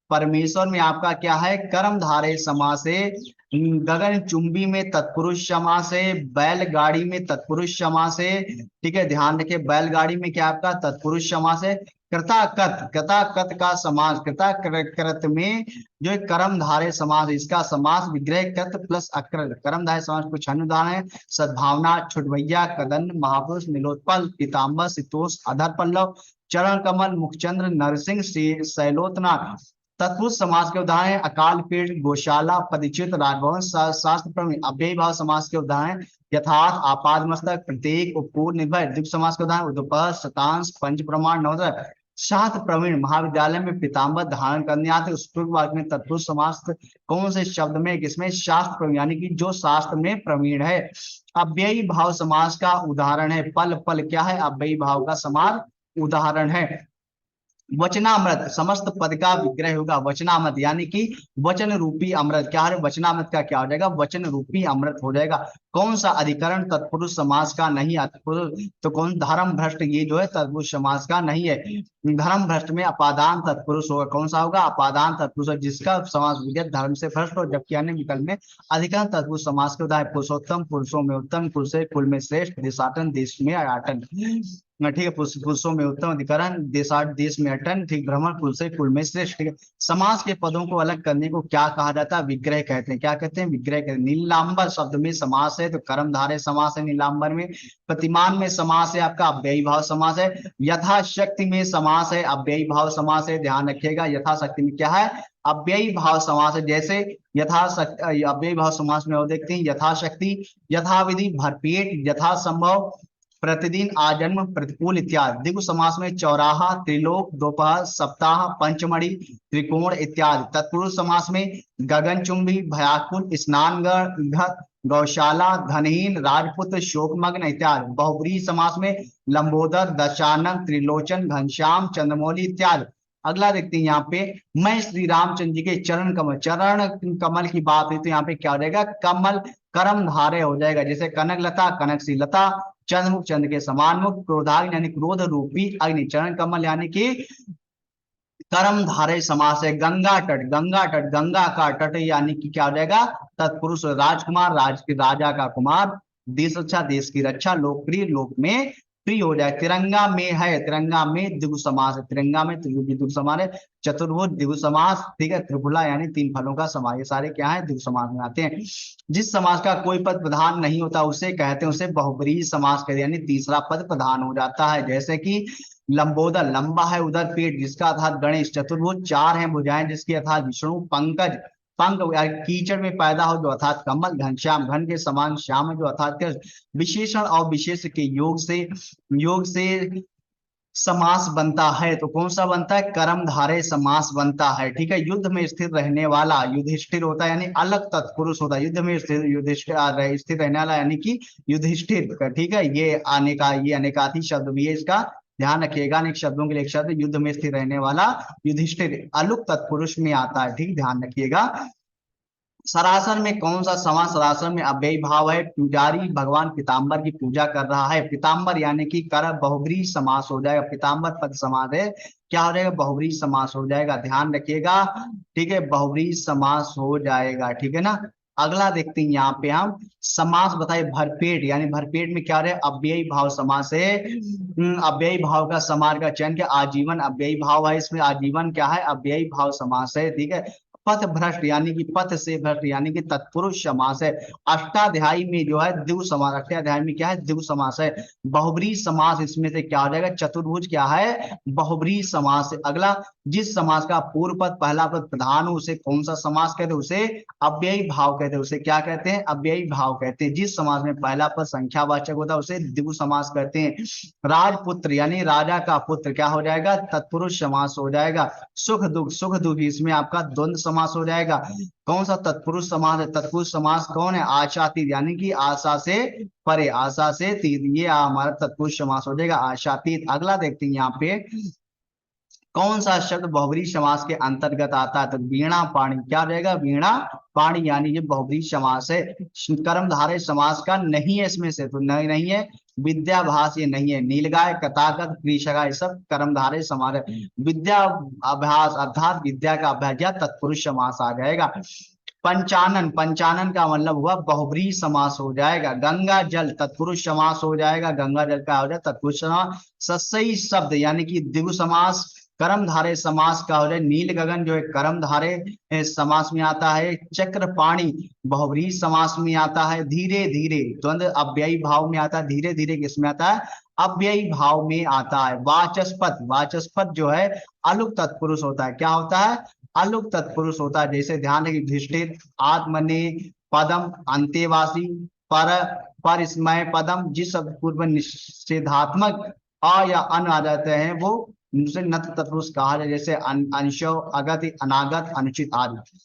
परमेश्वर में आपका क्या है? कर्मधारय समास है। गगन चुंबी में तत्पुरुष समास है। बैलगाड़ी में तत्पुरुष समास है, ठीक है, ध्यान रखिए। बैलगाड़ी में क्या आपका? तत्पुरुष समास है। कृताकृत, कृताकृत का समास, कृताकृत में जो एक कर्मधारय समास, इसका समास विग्रह कृत प्लस अकृत। कर्मधारय समास कुछ अन्य उदाहरण है। सद्भावना, छुटभैया, कदन, महापुरुष, नीलोत्पल, पीताम्बर, शीतोष, अधर पल्लव, चरण कमल, मुखचंद्र, नरसिंह, शैलोतना, तत्पुरुष समास के उदाहरण हैं अकाल पीठ, गौशाला, पदच्युत, राजभवन, शास्त्र प्रवीण। अव्ययी भाव समास के उदाहरण यथार्थ, आपादमस्तक, प्रत्येक, उपपूर्व, निर्भय। द्विगु समास के उदाहरण उद्दीपक, शतांश, पंच प्रमाण, नवोदय। शास्त्र प्रवीण महाविद्यालय में पीताम्बर धारण करने आते। उस पूर्व वाक्य में तत्पुरुष समास कौन से शब्द में, किसमें? शास्त्र प्रवीण, यानी कि जो शास्त्र में प्रवीण है। अव्ययी भाव समास का उदाहरण है पल। पल क्या है? अव्ययी भाव का समास उदाहरण है। वचनामृत, समस्त पद का विग्रह होगा वचनामृत, यानी कि वचन रूपी अमृत। क्या है? वचनामृत का क्या हो जाएगा? वचन रूपी अमृत हो जाएगा। कौन सा अधिकरण तत्पुरुष समास का नहीं आता? तो कौन? धर्म भ्रष्ट, ये जो है तत्पुरुष समास का नहीं है। धर्म भ्रष्ट में अपादान तत्पुरुष होगा। कौन सा होगा? अपादान तत्पुरुष, जिसका समास विगत धर्म से भ्रष्ट हो, जबकि अन्य विकल्प में अधिकरण तत्पुरुष समास के उदाहरण पुरुषोत्तम, पुरुषों में उत्तम, कुल से कुल में श्रेष्ठ, देशाटन, देश में आटन। ठीक है, पुरुषों में उत्तम अधिकरण, देशाट, देश में अटन, ठीक, भ्रमण, कुल से कुल में श्रेष्ठ। ठीक है, समास के पदों को अलग करने को क्या कहा जाता है? विग्रह कहते हैं। क्या कहते हैं? विग्रह कहते हैं। नीलांबर शब्द में समास है तो कर्मधारय समास है नीलांबर में। प्रतिमान में समास है आपका अव्ययी भाव समास है। यथाशक्ति में समास है अव्ययी भाव समास है, ध्यान रखिएगा। यथाशक्ति में क्या है? अव्ययी भाव समास है। जैसे यथाशक्ति, अव्ययी भाव समास में और देखते हैं यथाशक्ति, यथाविधि, भरपेट, यथासंभव, प्रतिदिन, आजन्म, प्रतिकूल इत्यादि। द्विगु समास में चौराहा, त्रिलोक, दोपहर, सप्ताह, पंचमढ़ी, त्रिकोण इत्यादि। तत्पुरुष समास में गगनचुंबी, भयाकुल, स्नानगढ़, गौशाला, धनहीन, राजपुत्र, शोकमग्न इत्यादि। बहुब्रीहि समास में लंबोदर, दशानन, त्रिलोचन, घनश्याम, चंद्रमौली इत्यादि। अगला देखते हैं यहाँ पे, मैं श्री रामचंद्र जी के चरण कमल, चरण कमल की बात है तो यहाँ पे क्या हो जाएगा? कमल कर्म धारे हो जाएगा। जैसे कनक लता, कनक सी लता, चंद्रमुख, चंद्र के समान मुख, क्रोधाग्नि यानी क्रोध रूपी अग्नि, चरण कमल यानी कि कर्म धारय समास है। गंगा तट, गंगा तट, गंगा का तट यानी कि क्या हो जाएगा? तत्पुरुष। राजकुमार, राजा का कुमार, देश रक्षा, देश की रक्षा, लोकप्रिय, लोक में प्रिय हो जाए। तिरंगा में है, तिरंगा में द्विगु समास है, तिरंगा में द्विगु समास है। चतुर्भुज द्विगु समास, ठीक है। त्रिफला यानी तीन फलों का समास, ये सारे क्या है? द्विगु समास में आते हैं। जिस समास का कोई पद प्रधान नहीं होता उसे कहते हैं, उसे बहुब्रीहि समास कहते हैं, यानी तीसरा पद प्रधान हो जाता है। जैसे कि लंबोदर, लंबा है उदर पेट जिसका अर्थात गणेश, चतुर्भुज, चार है भुजाएं जिसकी अर्थात विष्णु, पंकज, पंख कीचड़ में पैदा हो जो अर्थात कमल, घनश्याम, घन के समान श्याम जो अर्थात विशेषण और विशेष के योग से समास बनता है। तो कौन सा बनता है? कर्मधारय समास बनता है। ठीक है, युद्ध में स्थिर रहने वाला युधिष्ठिर होता है, यानी अलग तत्पुरुष होता है। युद्ध में स्थिर युधिष्ठिर स्थिर रहने वाला यानी कि युधिष्ठिर। ठीक है, ये अनेकार्थी शब्द भी है, इसका ध्यान रखिएगा। अनेक शब्दों के लिए एक शब्द, युद्ध में स्थिर रहने वाला युधिष्ठिर अलुक तत्पुरुष में आता है। ठीक, ध्यान रखिएगा। सरासन में कौन सा समास? सरासन में अव्ययी भाव है। पुजारी भगवान पीताम्बर की पूजा कर रहा है। पीताम्बर यानी कि कर, बहुब्रीहि समास हो जाएगा। पीताम्बर पद समास है, क्या हो जाएगा? बहुब्रीहि समास हो जाएगा, ध्यान रखिएगा। ठीक है, बहुब्रीहि समास हो जाएगा। ठीक है ना। अगला देखते हैं यहाँ पे हम समास बताइए भरपेट, यानी भरपेट में क्या रहे? अव्ययी भाव समास है। अव्ययी भाव का समास का चयन किया। आजीवन अव्ययी भाव है, इसमें आजीवन क्या है? अव्ययी भाव समास है। ठीक है, पथ भ्रष्ट यानी कि पथ से भ्रष्ट यानी कि तत्पुरुष समास है। अष्टाध्यायी में जो है द्विगु समास, अष्टाध्यायी में क्या है? द्विगु समास है। बहुब्रीहि समास इसमें से क्या हो जाएगा? चतुर्भुज क्या है? बहुब्रीहि समास है। अगला, जिस समास का पूर्व पद पहला पद प्रधान हो उसे कौन सा समास कहते हैं? उसे अव्ययी भाव कहते हैं। उसे क्या कहते हैं? अव्ययी भाव कहते हैं। जिस समास में पहला पद संख्यावाचक होता है उसे द्विगु समास कहते हैं। राजपुत्र यानी राजा का पुत्र क्या हो जाएगा? तत्पुरुष समास हो जाएगा। सुख दुख इसमें आपका द्वंद्व समास हो जाएगा। कौन सा तत्पुरुष समास है? तत्पुरुष समास कौन है? आशातीत यानी कि आशा से परे, आशा से तीत, ये हमारा तत्पुरुष समास हो जाएगा, आशातीत। अगला देखते हैं यहाँ पे कौन सा शब्द बहुब्रीहि समास के अंतर्गत आता है? तो वीणा पाणी, क्या रहेगा? वीणा पाणी यानी ये बहुब्रीहि समास है। कर्मधारय समास का नहीं है इसमें से, तो नहीं है। विद्याभास ये नहीं है। नीलगाय, कथागत, कृषगाय सब कर्मधारय समास है। विद्याभ्यास अर्थात विद्या का अभ्यास या तत्पुरुष समास आ जाएगा। पंचानन, पंचानन का मतलब हुआ बहुब्रीहि समास हो जाएगा। गंगा जल तत्पुरुष समास हो जाएगा, गंगा जल का हो जाए तत्पुरुष समास। सस्यई शब्द यानी कि द्विगु समास कर्मधारय समास का हो जाए। नील गगन जो है कर्मधारय समास में आता है। चक्रपाणी बहुब्रीहि समास में आता है। धीरे धीरे द्वंद्व अव्ययी भाव में आता है। धीरे धीरे किसमें आता है? अव्ययी भाव में आता है। वाचस्पत, वाचस्पत जो है अलुक तत्पुरुष होता है। क्या होता है? अलुक तत्पुरुष होता है। जैसे ध्यान रखिए, युधिष्ठिर, आत्मने पदम, अंतेवासी, पर परिस्मय पदम, जिस शब्द पूर्व निषेधात्मक अ या अन आ जाते हैं वो उनसे नत तत्पुरुष कहा जाए। जैसे अंशो, अगति, अनागत, अनुचित आदि।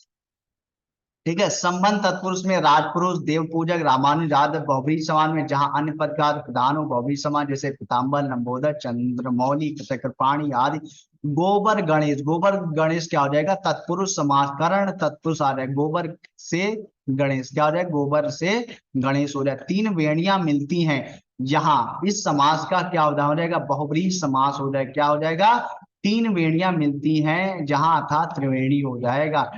ठीक है। संबंध तत्पुरुष में राजपुरुष, देव पूजक, रामानुज आदि। बहुब्रीहि समाज में जहां अन्य पद का प्रधान हो, बहुब्रीहि समाज जैसे पीताम्बर, लंबोदर, चंद्रमौली, कृपाणी आदि। गोबर गणेश, गोबर गणेश क्या हो जाएगा? तत्पुरुष समास, करण तत्पुरुष आ जाएगा। गोबर से गणेश क्या हो जाएगा? गोबर से गणेश हो जाएगा। तीन वेणियां मिलती हैं यहाँ, इस समास का क्या उदाहरण हो जाएगा? बहुब्रीहि समास हो जाएगा। क्या हो जाएगा? तीन वेणियां मिलती हैं जहां, अर्थात त्रिवेणी हो जाएगा।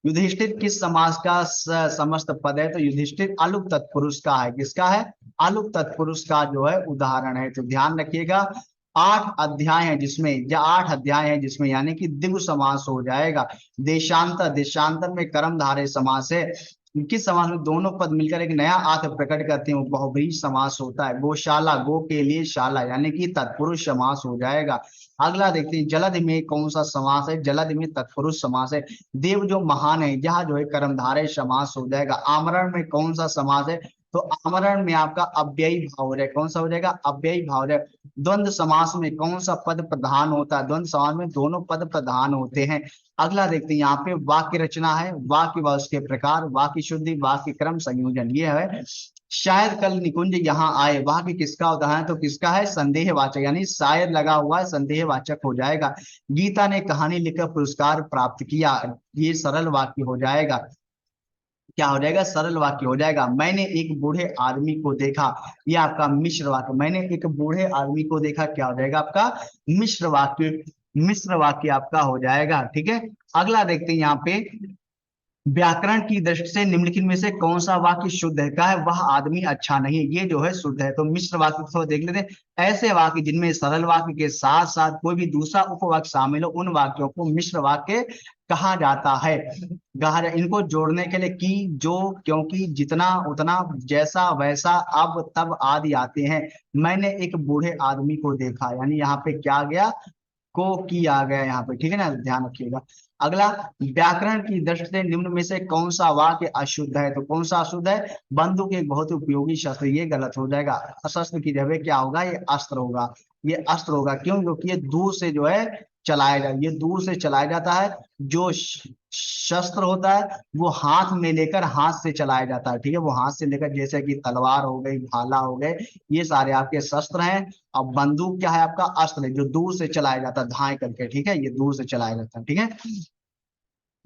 युधिष्ठिर किस समास का समस्त पद है? तो युधिष्ठिर अलुक तत्पुरुष का है। किसका है? अलुक तत्पुरुष का जो है उदाहरण है। तो ध्यान रखिएगा, 8 अध्याय है जिसमें, या 8 अध्याय है जिसमें, यानी कि द्विगु समास हो जाएगा। देशांतर, देशांतर में कर्मधारय समास है। किस समास में? दोनों पद मिलकर एक नया अर्थ प्रकट करते हैं, वो बहुब्रीहि समास होता है। गौशाला, गो के लिए शाला, यानी कि तत्पुरुष समास हो जाएगा। अगला देखते हैं, जलद में कौन सा समास है? जलद में तत्पुरुष समास है। देव जो महान है, यह जो है कर्मधारय समास हो जाएगा। आमरण में कौन सा समास है? तो आमरण में आपका अव्ययी भाव हो जाएगा। कौन सा हो जाएगा? अव्ययी भाव हो जाएगा। द्वंद्व समास में कौन सा पद प्रधान होता है? द्वंद्व समास में दोनों पद प्रधान होते हैं। अगला देखते हैं, यहाँ पे वाक्य रचना है, वाक्य व उसके प्रकार, वाक्य शुद्धि, वाक्य क्रम, संयोजन, ये है। शायद कल निकुंज यहाँ आए, वाक्य किसका उदाहरण? तो किसका है? संदेहवाचक, यानी शायद लगा हुआ है, संदेहवाचक हो जाएगा। गीता ने कहानी लिखकर पुरस्कार प्राप्त किया, ये सरल वाक्य हो जाएगा। क्या हो जाएगा? सरल वाक्य हो जाएगा। मैंने एक बूढ़े आदमी को देखा, ये आपका मिश्र वाक्य। मैंने एक बूढ़े आदमी को देखा, क्या हो जाएगा? आपका मिश्र वाक्य, मिश्र वाक्य आपका हो जाएगा। ठीक है। अगला देखते हैं, यहाँ पे व्याकरण की दृष्टि से निम्नलिखित में से कौन सा वाक्य शुद्ध है? क्या है? वह आदमी अच्छा नहीं, ये जो है शुद्ध है। तो मिश्र वाक्य को देख लेते हैं। ऐसे वाक्य जिनमें सरल वाक्य के साथ साथ कोई भी दूसरा उपवाक्य शामिल हो, उन वाक्यों को मिश्र वाक्य कहा जाता है। इनको जोड़ने के लिए की, जो, क्योंकि, जितना, उतना, जैसा, वैसा, अब, तब आदि आते हैं। मैंने एक बूढ़े आदमी को देखा, यानी यहाँ पे क्या आ गया? को की आ गया यहाँ पे। ठीक है ना, ध्यान रखिएगा। अगला, व्याकरण की दृष्टि से निम्न में से कौन सा वाक्य अशुद्ध है? तो कौन सा अशुद्ध है? बंदूक एक बहुत ही उपयोगी शस्त्र, ये गलत हो जाएगा। शस्त्र की जगह क्या होगा? ये अस्त्र होगा। ये अस्त्र होगा, क्यों? क्योंकि ये दूर से जो है चलाया जाए, ये दूर से चलाया जाता है। जो शस्त्र होता है वो हाथ में लेकर हाथ से चलाया जाता है। ठीक है, वो हाथ से लेकर, जैसे कि तलवार हो गई, भाला हो गए, ये सारे आपके शस्त्र हैं। अब बंदूक क्या है? आपका अस्त्र है, जो दूर से चलाया जाता है, धाए करके। ठीक है, ये दूर से चलाया जाता है। ठीक है।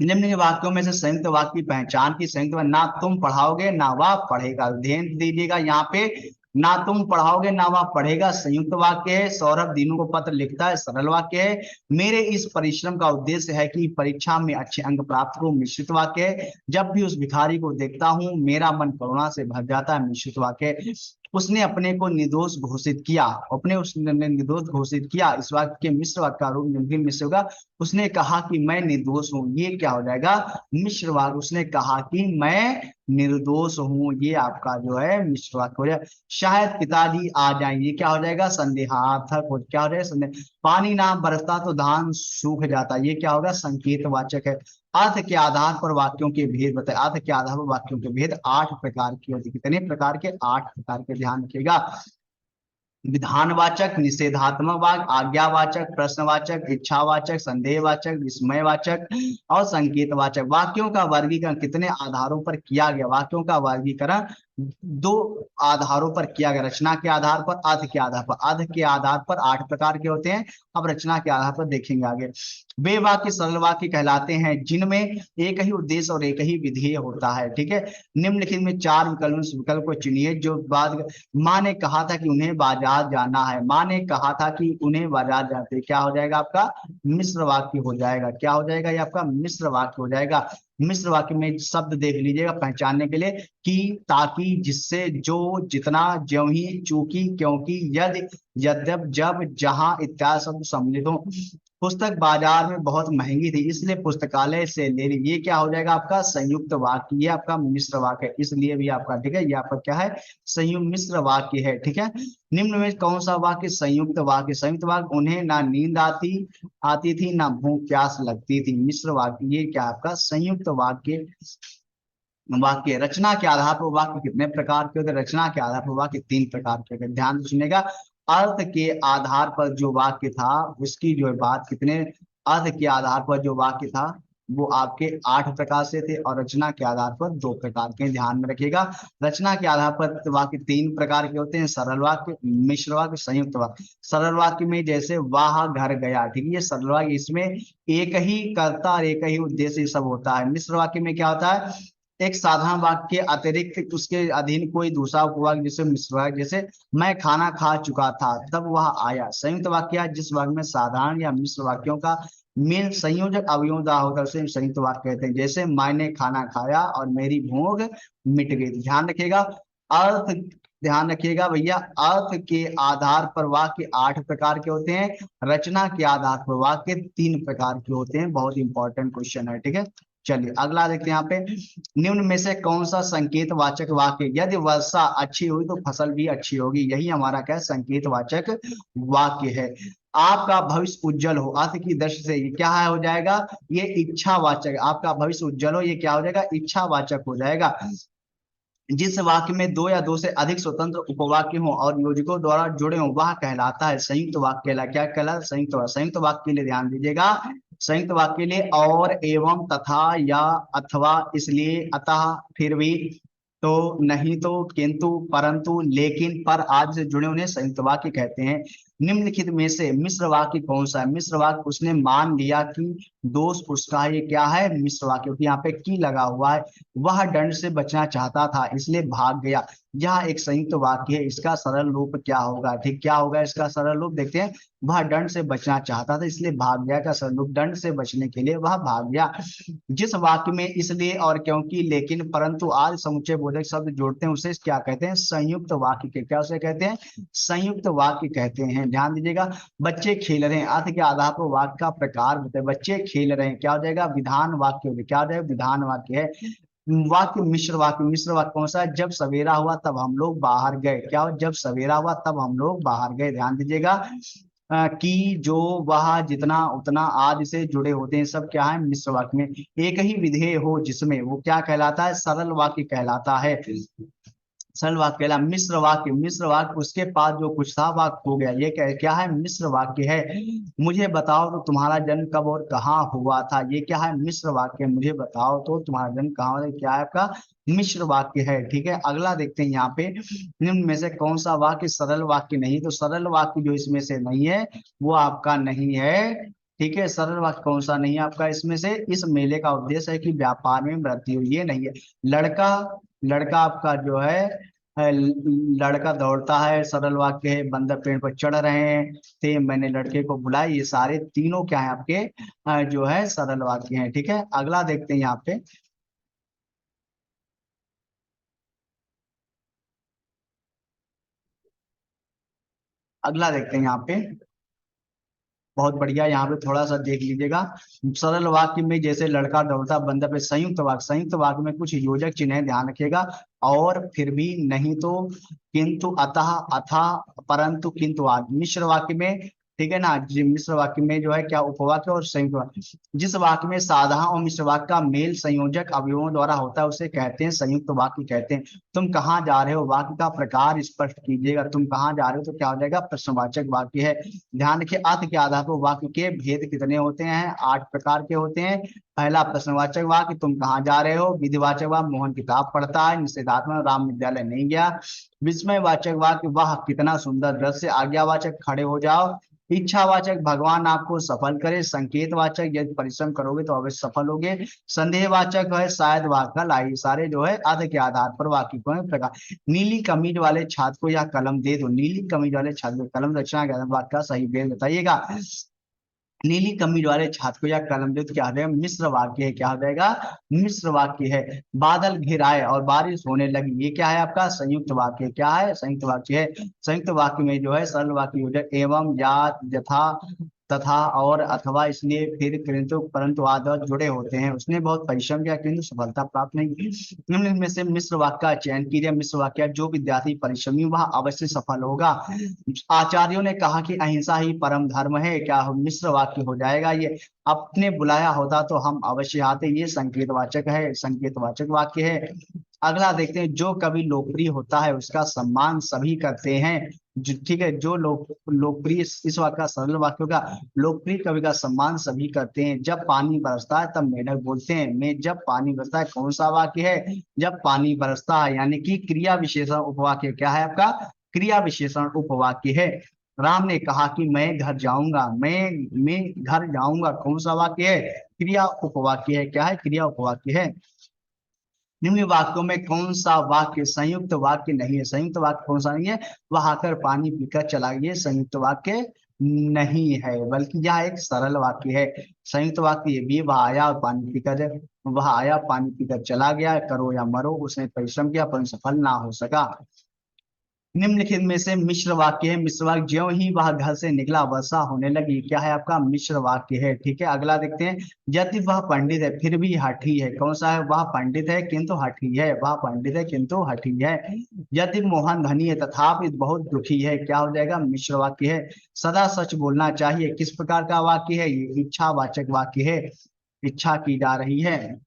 निम्न के वाक्यों में से संयुक्त वाक्य की पहचान की। संयुक्त में, ना तुम पढ़ाओगे ना वह पढ़ेगा। ध्यान दीजिएगा यहाँ पे, ना तुम पढ़ाओगे ना वह पढ़ेगा संयुक्त वाक्य है। सौरभ दीनू को पत्र लिखता है, सरल वाक्य है। मेरे इस परिश्रम का उद्देश्य है कि परीक्षा में अच्छे अंक प्राप्त करूं, मिश्रित वाक्य है। जब भी उस भिखारी को देखता हूं मेरा मन करुणा से भर जाता है, मिश्रित वाक्य है। उसने अपने को निर्दोष घोषित किया, अपने उसने निर्दोष घोषित किया, इस वाक्य के मिश्र वाक्य का रूप निम्नलिखित में से होगा। उसने कहा कि मैं निर्दोष हूं, ये क्या हो जाएगा? मिश्र वाक्य। उसने कहा कि मैं निर्दोष हूं, ये आपका जो है मिश्र वाक्य हो जाएगा। शायद पिताजी आ जाएं, ये क्या हो जाएगा? संदेहार्थक हो, क्या हो जाएगा? संदेह। पानी ना बरसता तो धान सूख जाता, ये क्या होगा? संकेत वाचक है। अर्थ के आधार पर वाक्यों के भेद बताए। अर्थ के आधार पर वाक्यों के भेद 8 प्रकार के होते। कितने प्रकार के? 8 प्रकार के, ध्यान रखिएगा। विधानवाचक, निषेधात्मक वाक्य, आज्ञावाचक, प्रश्नवाचक, इच्छावाचक, संदेहवाचक, विस्मयवाचक और संकेतवाचक। वाक्यों का वर्गीकरण कितने आधारों पर किया गया? वाक्यों का वर्गीकरण 2 आधारों पर किया गया। रचना के आधार पर, अर्थ के आधार पर। अर्थ के आधार पर 8 प्रकार के होते हैं, अब रचना के आधार पर देखेंगे आगे। वे वाक्य सरल वाक्य कहलाते हैं जिनमें एक ही उद्देश्य और एक ही विधेय होता है। ठीक है। निम्नलिखित में 4 विकल्प को चुनिए। जो बाद, माँ ने कहा था कि उन्हें बाजार जाना है, माँ ने कहा था कि उन्हें बाजार जाते, क्या हो जाएगा? आपका मिश्र वाक्य हो जाएगा। क्या हो जाएगा? ये आपका मिश्र वाक्य हो जाएगा। मिश्र वाक्य में शब्द देख लीजिएगा पहचानने के लिए, कि, ताकि, जिससे, जो, जितना, ज्यों ही, चूंकि, क्योंकि, यदि, यद्यप, जब, जहां इत्यादि शब्द सम्मिलित हो। पुस्तक बाजार में बहुत महंगी थी इसलिए पुस्तकालय से ले ली। ये क्या हो जाएगा आपका संयुक्त वाक्य, ये आपका मिश्र वाक्य है, इसलिए भी आपका ठीक है, ये आपका क्या है संयुक्त मिश्र वाक्य है। ठीक है, निम्न में कौन सा वाक्य संयुक्त वाक्य? संयुक्त वाक्य, उन्हें ना नींद आती आती थी ना भूख प्यास लगती थी। मिश्र वाक्य ये क्या आपका संयुक्त वाक्य वाक्य। रचना के आधार पर वाक्य कितने प्रकार के होते हैं? रचना के आधार पर वाक्य 3 प्रकार के होते हैं। ध्यान से सुनिएगा, अर्थ के आधार पर जो वाक्य था उसकी जो है बात कितने, अर्थ के आधार पर जो वाक्य था वो आपके 8 प्रकार से थे, और रचना के आधार पर 2 प्रकार के। ध्यान में रखिएगा, रचना के आधार पर वाक्य 3 प्रकार के होते हैं, सरल वाक्य, मिश्र वाक्य, संयुक्त वाक्य। सरल वाक्य में जैसे वाह घर गया, ठीक है, ये सरल वाक्य, इसमें एक ही कर्ता और एक ही उद्देश्य सब होता है। मिश्र वाक्य में क्या होता है, एक साधारण वाक्य के अतिरिक्त उसके अधीन कोई दूसरा उपवाक्य जैसे मिश्र वाक्य, जैसे मैं खाना खा चुका था तब वह आया। संयुक्त वाक्य है जिस वाक्य में साधारण या मिश्र वाक्यों का मेल संयोजक अवयव होता है उसे संयुक्त वाक्य कहते हैं। जैसे मैंने खाना खाया और मेरी भूख मिट गई। ध्यान रखिएगा, अर्थ, ध्यान रखिएगा भैया, अर्थ के आधार पर वाक्य 8 प्रकार के होते हैं, रचना के आधार पर वाक्य 3 प्रकार के होते हैं। बहुत इंपॉर्टेंट क्वेश्चन है। ठीक है, चलिए अगला देखते हैं यहाँ पे, निम्न में से कौन सा संकेत वाचक वाक्य, यदि वर्षा अच्छी हुई तो फसल भी अच्छी होगी। यही हमारा क्या संकेत वाचक वाक्य है। आपका भविष्य उज्जवल हो, अर्थ की दृष्टि से ये क्या है हो जाएगा, ये इच्छावाचक। आपका भविष्य उज्जवल हो ये क्या हो जाएगा, इच्छावाचक हो जाएगा। जिस वाक्य में 2 या 2 से अधिक स्वतंत्र उपवाक्य हो और योजकों द्वारा जुड़े हो वह कहलाता है संयुक्त वाक्य। क्या कहलाता है, संयुक्त वाक्य। संयुक्त वाक्य के लिए ध्यान दीजिएगा, संयुक्त वाक्य के लिए और, एवं, तथा, या, अथवा, इसलिए, अतः, फिर भी, तो, नहीं तो, किंतु, परंतु, लेकिन, पर आदि से जुड़े उन्हें संयुक्त वाक्य कहते हैं। निम्नलिखित में से मिश्र वाक्य कौन सा है? मिश्र वाक्य, उसने मान लिया कि दोष उसका है, ये क्या है मिश्र वाक्य, क्योंकि यहाँ पे की लगा हुआ है। वह दंड से बचना चाहता था इसलिए भाग गया, यह एक संयुक्त वाक्य है। इसका सरल रूप क्या होगा, ठीक, क्या होगा इसका सरल रूप, देखते हैं। वह दंड से बचना चाहता था इसलिए भाग गया का सरल रूप, दंड से बचने के लिए वह भाग गया। जिस वाक्य में इसलिए और क्योंकि लेकिन परंतु आदि समुच्चय बोधक शब्द जोड़ते हैं उसे क्या कहते हैं, संयुक्त वाक्य के, क्या उसे कहते हैं, संयुक्त वाक्य कहते हैं। ध्यान दीजिएगा, बच्चे खेल रहे हैं, अर्थ के आधार पर वाक्य का प्रकार बताए। बच्चे खेल रहे हैं क्या हो जाएगा, विधान वाक्य हो गया, क्या हो जाएगा, विधान वाक्य है। वाक्य मिश्र वाक्य, मिश्र वाक्य कौन सा है, जब सवेरा हुआ तब हम लोग बाहर गए, क्या हो, जब सवेरा हुआ तब हम लोग बाहर गए। ध्यान दीजिएगा, कि, जो, वह, जितना, उतना आदि से जुड़े होते हैं सब क्या है मिश्र वाक्य में। एक ही विधेय हो जिसमें, वो क्या कहलाता है, सरल वाक्य कहलाता है। सरल वाक्य कहला। मिश्र वाक्य, मिश्र वाक्य उसके पास जो कुछ था वह खो गया, ये क्या है मिश्र वाक्य है। मुझे बताओ तो तुम्हारा जन्म कब और कहाँ हुआ था, ये क्या है मिश्र वाक्य। मुझे बताओ तो तुम्हारा जन्म कहाँ हुआ था, क्या है आपका मिश्र वाक्य है। ठीक है, अगला देखते हैं यहाँ पे, निम्न में से कौन सा वाक्य सरल वाक्य नहीं, तो सरल वाक्य जो इसमें से नहीं है वो आपका नहीं है। ठीक है, सरल वाक्य कौन सा नहीं है आपका इसमें से, इस मेले का उद्देश्य है कि व्यापार में वृद्धि हो, ये नहीं है। लड़का, लड़का आपका जो है लड़का दौड़ता है, सरल वाक्य है। बंदर पेड़ पर चढ़ रहे हैं थे, मैंने लड़के को बुलाया, ये सारे तीनों क्या है आपके जो है सरल वाक्य हैं। ठीक है, अगला देखते हैं यहाँ पे, अगला देखते हैं यहाँ पे, बहुत बढ़िया, यहाँ पे थोड़ा सा देख लीजिएगा। सरल वाक्य में जैसे लड़का दौड़ता बंदर पे, संयुक्त वाक्य, संयुक्त वाक्य में कुछ योजक चिन्ह है, ध्यान रखिएगा। और, फिर भी, नहीं तो, किंतु, अतः, अथा, परंतु, किंतु आदि। मिश्र वाक्य में, ठीक है ना जी, मिश्र वाक्य में जो है क्या उपवाक्य और संयुक्त वाक्य। जिस वाक्य में साधारण और मिश्र वाक्य का मेल संयोजक अवयवों द्वारा होता है उसे कहते हैं संयुक्त वाक्य कहते हैं। तुम कहाँ जा रहे हो, वाक्य का प्रकार स्पष्ट कीजिएगा। तुम कहाँ जा रहे हो तो क्या हो जाएगा, प्रश्नवाचक वाक्य है। ध्यान रखिए, अर्थ के आधार पर वाक्य के भेद कितने होते हैं, 8 प्रकार के होते हैं। पहला प्रश्नवाचक वाक्य, तुम कहाँ जा रहे हो। विधिवाचक वाक्य, मोहन किताब पढ़ता है। निषेधात्मक, राम विद्यालय नहीं गया। विस्मयवाचक वाक्य, वाह कितना सुंदर दृश्य। आज्ञावाचक, खड़े हो जाओ। इच्छावाचक, भगवान आपको सफल करे। संकेतवाचक, यदि परिश्रम करोगे तो अवश्य सफल होगे। संदेहवाचक है, शायद वह कल आई। सारे जो है अर्थ के आधार पर वाक्य को प्रकार। नीली कमीज वाले छात्र को यह कलम दे दो। नीली कमीज वाले छात्र को कलम, रचना के आधार पर वाक्य का सही भेद बताइएगा। नीली कमीज वाले छात्र को या कलम दे तो क्या हो जाएगा, मिश्र वाक्य है, क्या हो जाएगा मिश्र वाक्य है। बादल घिर आए और बारिश होने लगी, ये क्या है आपका संयुक्त वाक्य, क्या है संयुक्त वाक्य है। संयुक्त वाक्य में जो है सरल वाक्य हो जाए एवं, या, यथा, तथा और अथवा इसलिए फिर किंतु परंतु आदि जुड़े होते हैं। उसने बहुत परिश्रम किया किंतु सफलता प्राप्त नहीं की। निम्न में से मिश्र वाक्य का चयन कीजिए। मिश्र वाक्य, जो विद्यार्थी परिश्रमी वह अवश्य सफल होगा। आचार्यों ने कहा कि अहिंसा ही परम धर्म है, क्या मिश्र वाक्य हो जाएगा ये। अपने बुलाया होता तो हम अवश्य आते, ये संकेतवाचक है, संकेतवाचक वाक्य है। अगला देखते हैं, जो कवि लोकप्रिय होता है उसका सम्मान सभी करते हैं। ठीक है, जो लोकप्रिय, इस वाक्य का सरल वाक्य होगा, लोकप्रिय कवि का सम्मान सभी करते हैं। जब पानी बरसता है तब मेढक बोलते हैं। मैं जब पानी बरसता है कौन सा वाक्य है, जब पानी बरसता है, यानी कि क्रिया विशेषण उपवाक्य क्या है आपका, क्रिया विशेषण उपवाक्य है। राम ने कहा कि मैं घर जाऊंगा, मैं घर जाऊंगा कौन सा वाक्य है, क्रिया उपवाक्य है। क्या है, क्रिया उपवाक्य है। निम्न वाक्यों में कौन सा वाक्य संयुक्त वाक्य नहीं है, संयुक्त वाक्य कौन सा नहीं है, वह आकर पानी पीकर चला गया, संयुक्त वाक्य नहीं है, बल्कि यह एक सरल वाक्य है। संयुक्त वाक्य ये भी, वह आया और पानी पीकर, वह आया पानी पीकर चला गया, करो या मरो, उसने परिश्रम किया पर सफल ना हो सका। निम्नलिखित में से मिश्र वाक्य है। मिश्र वाक्य, ज्यों ही वह घर से निकला वर्षा होने लगी, क्या है आपका, मिश्र वाक्य है। ठीक है, अगला देखते हैं, यदि वह पंडित है फिर भी हठी है, कौन सा है, वह पंडित है किंतु हठी है, वह पंडित है किंतु हठी है। यदि मोहन धनी है तथापि बहुत दुखी है, क्या हो जाएगा, मिश्र वाक्य है। सदा सच बोलना चाहिए, किस प्रकार का वाक्य है, ये इच्छावाचक वाक्य है, इच्छा की जा रही है।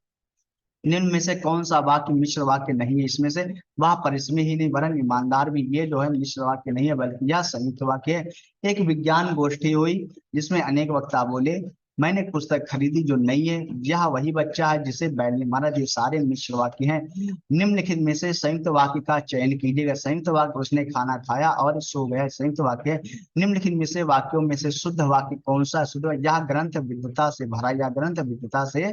निम्न में से कौन सा वाक्य मिश्र वाक्य नहीं है, इसमें से, वह परिश्रमी ही नहीं वरन ईमानदार भी, ये जो है मिश्र वाक्य नहीं है बल्कि यह संयुक्त वाक्य है। एक विज्ञान गोष्ठी हुई जिसमें अनेक वक्ता बोले, मैंने एक पुस्तक खरीदी जो नई है, यह वही बच्चा है जिसे बैल ने मारा, ये सारे मिश्र वाक्य हैं। निम्नलिखित में से संयुक्त वाक्य का चयन कीजिएगा। संयुक्त वाक्य, उसने खाना खाया और सो गया, संयुक्त वाक्य है। निम्नलिखित में से वाक्यों में से शुद्ध वाक्य कौन सा, शुद्ध, यह ग्रंथ विद्वता से भरा, यह ग्रंथ विद्वता से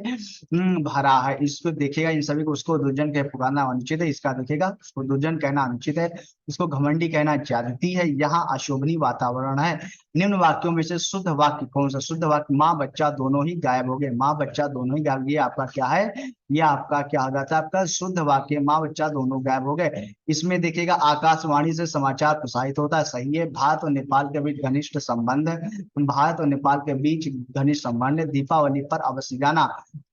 भरा है। इसको देखेगा, इन सभी को, उसको दुर्जन कह पुकारना अनुचित है, इसका देखेगा, उसको दुर्जन कहना अनुचित है, इसको घमंडी कहना ज्यादती है, यहाँ अशोभनीय वातावरण है। निम्न वाक्यों में से शुद्ध वाक्य कौन सा, शुद्ध वाक्य, माँ बच्चा दोनों ही गायब हो गए, माँ बच्चा दोनों ही गायब, ये आपका क्या है, ये आपका क्या हो जाता है, आपका शुद्ध वाक्य, माँ बच्चा दोनों गायब हो गए। इसमें देखिएगा, आकाशवाणी से समाचार प्रसारित होता है, सही है। भारत और नेपाल के बीच घनिष्ठ संबंध, भारत और नेपाल के बीच घनिष्ठ संबंध, दीपावली पर अवश्य जाना,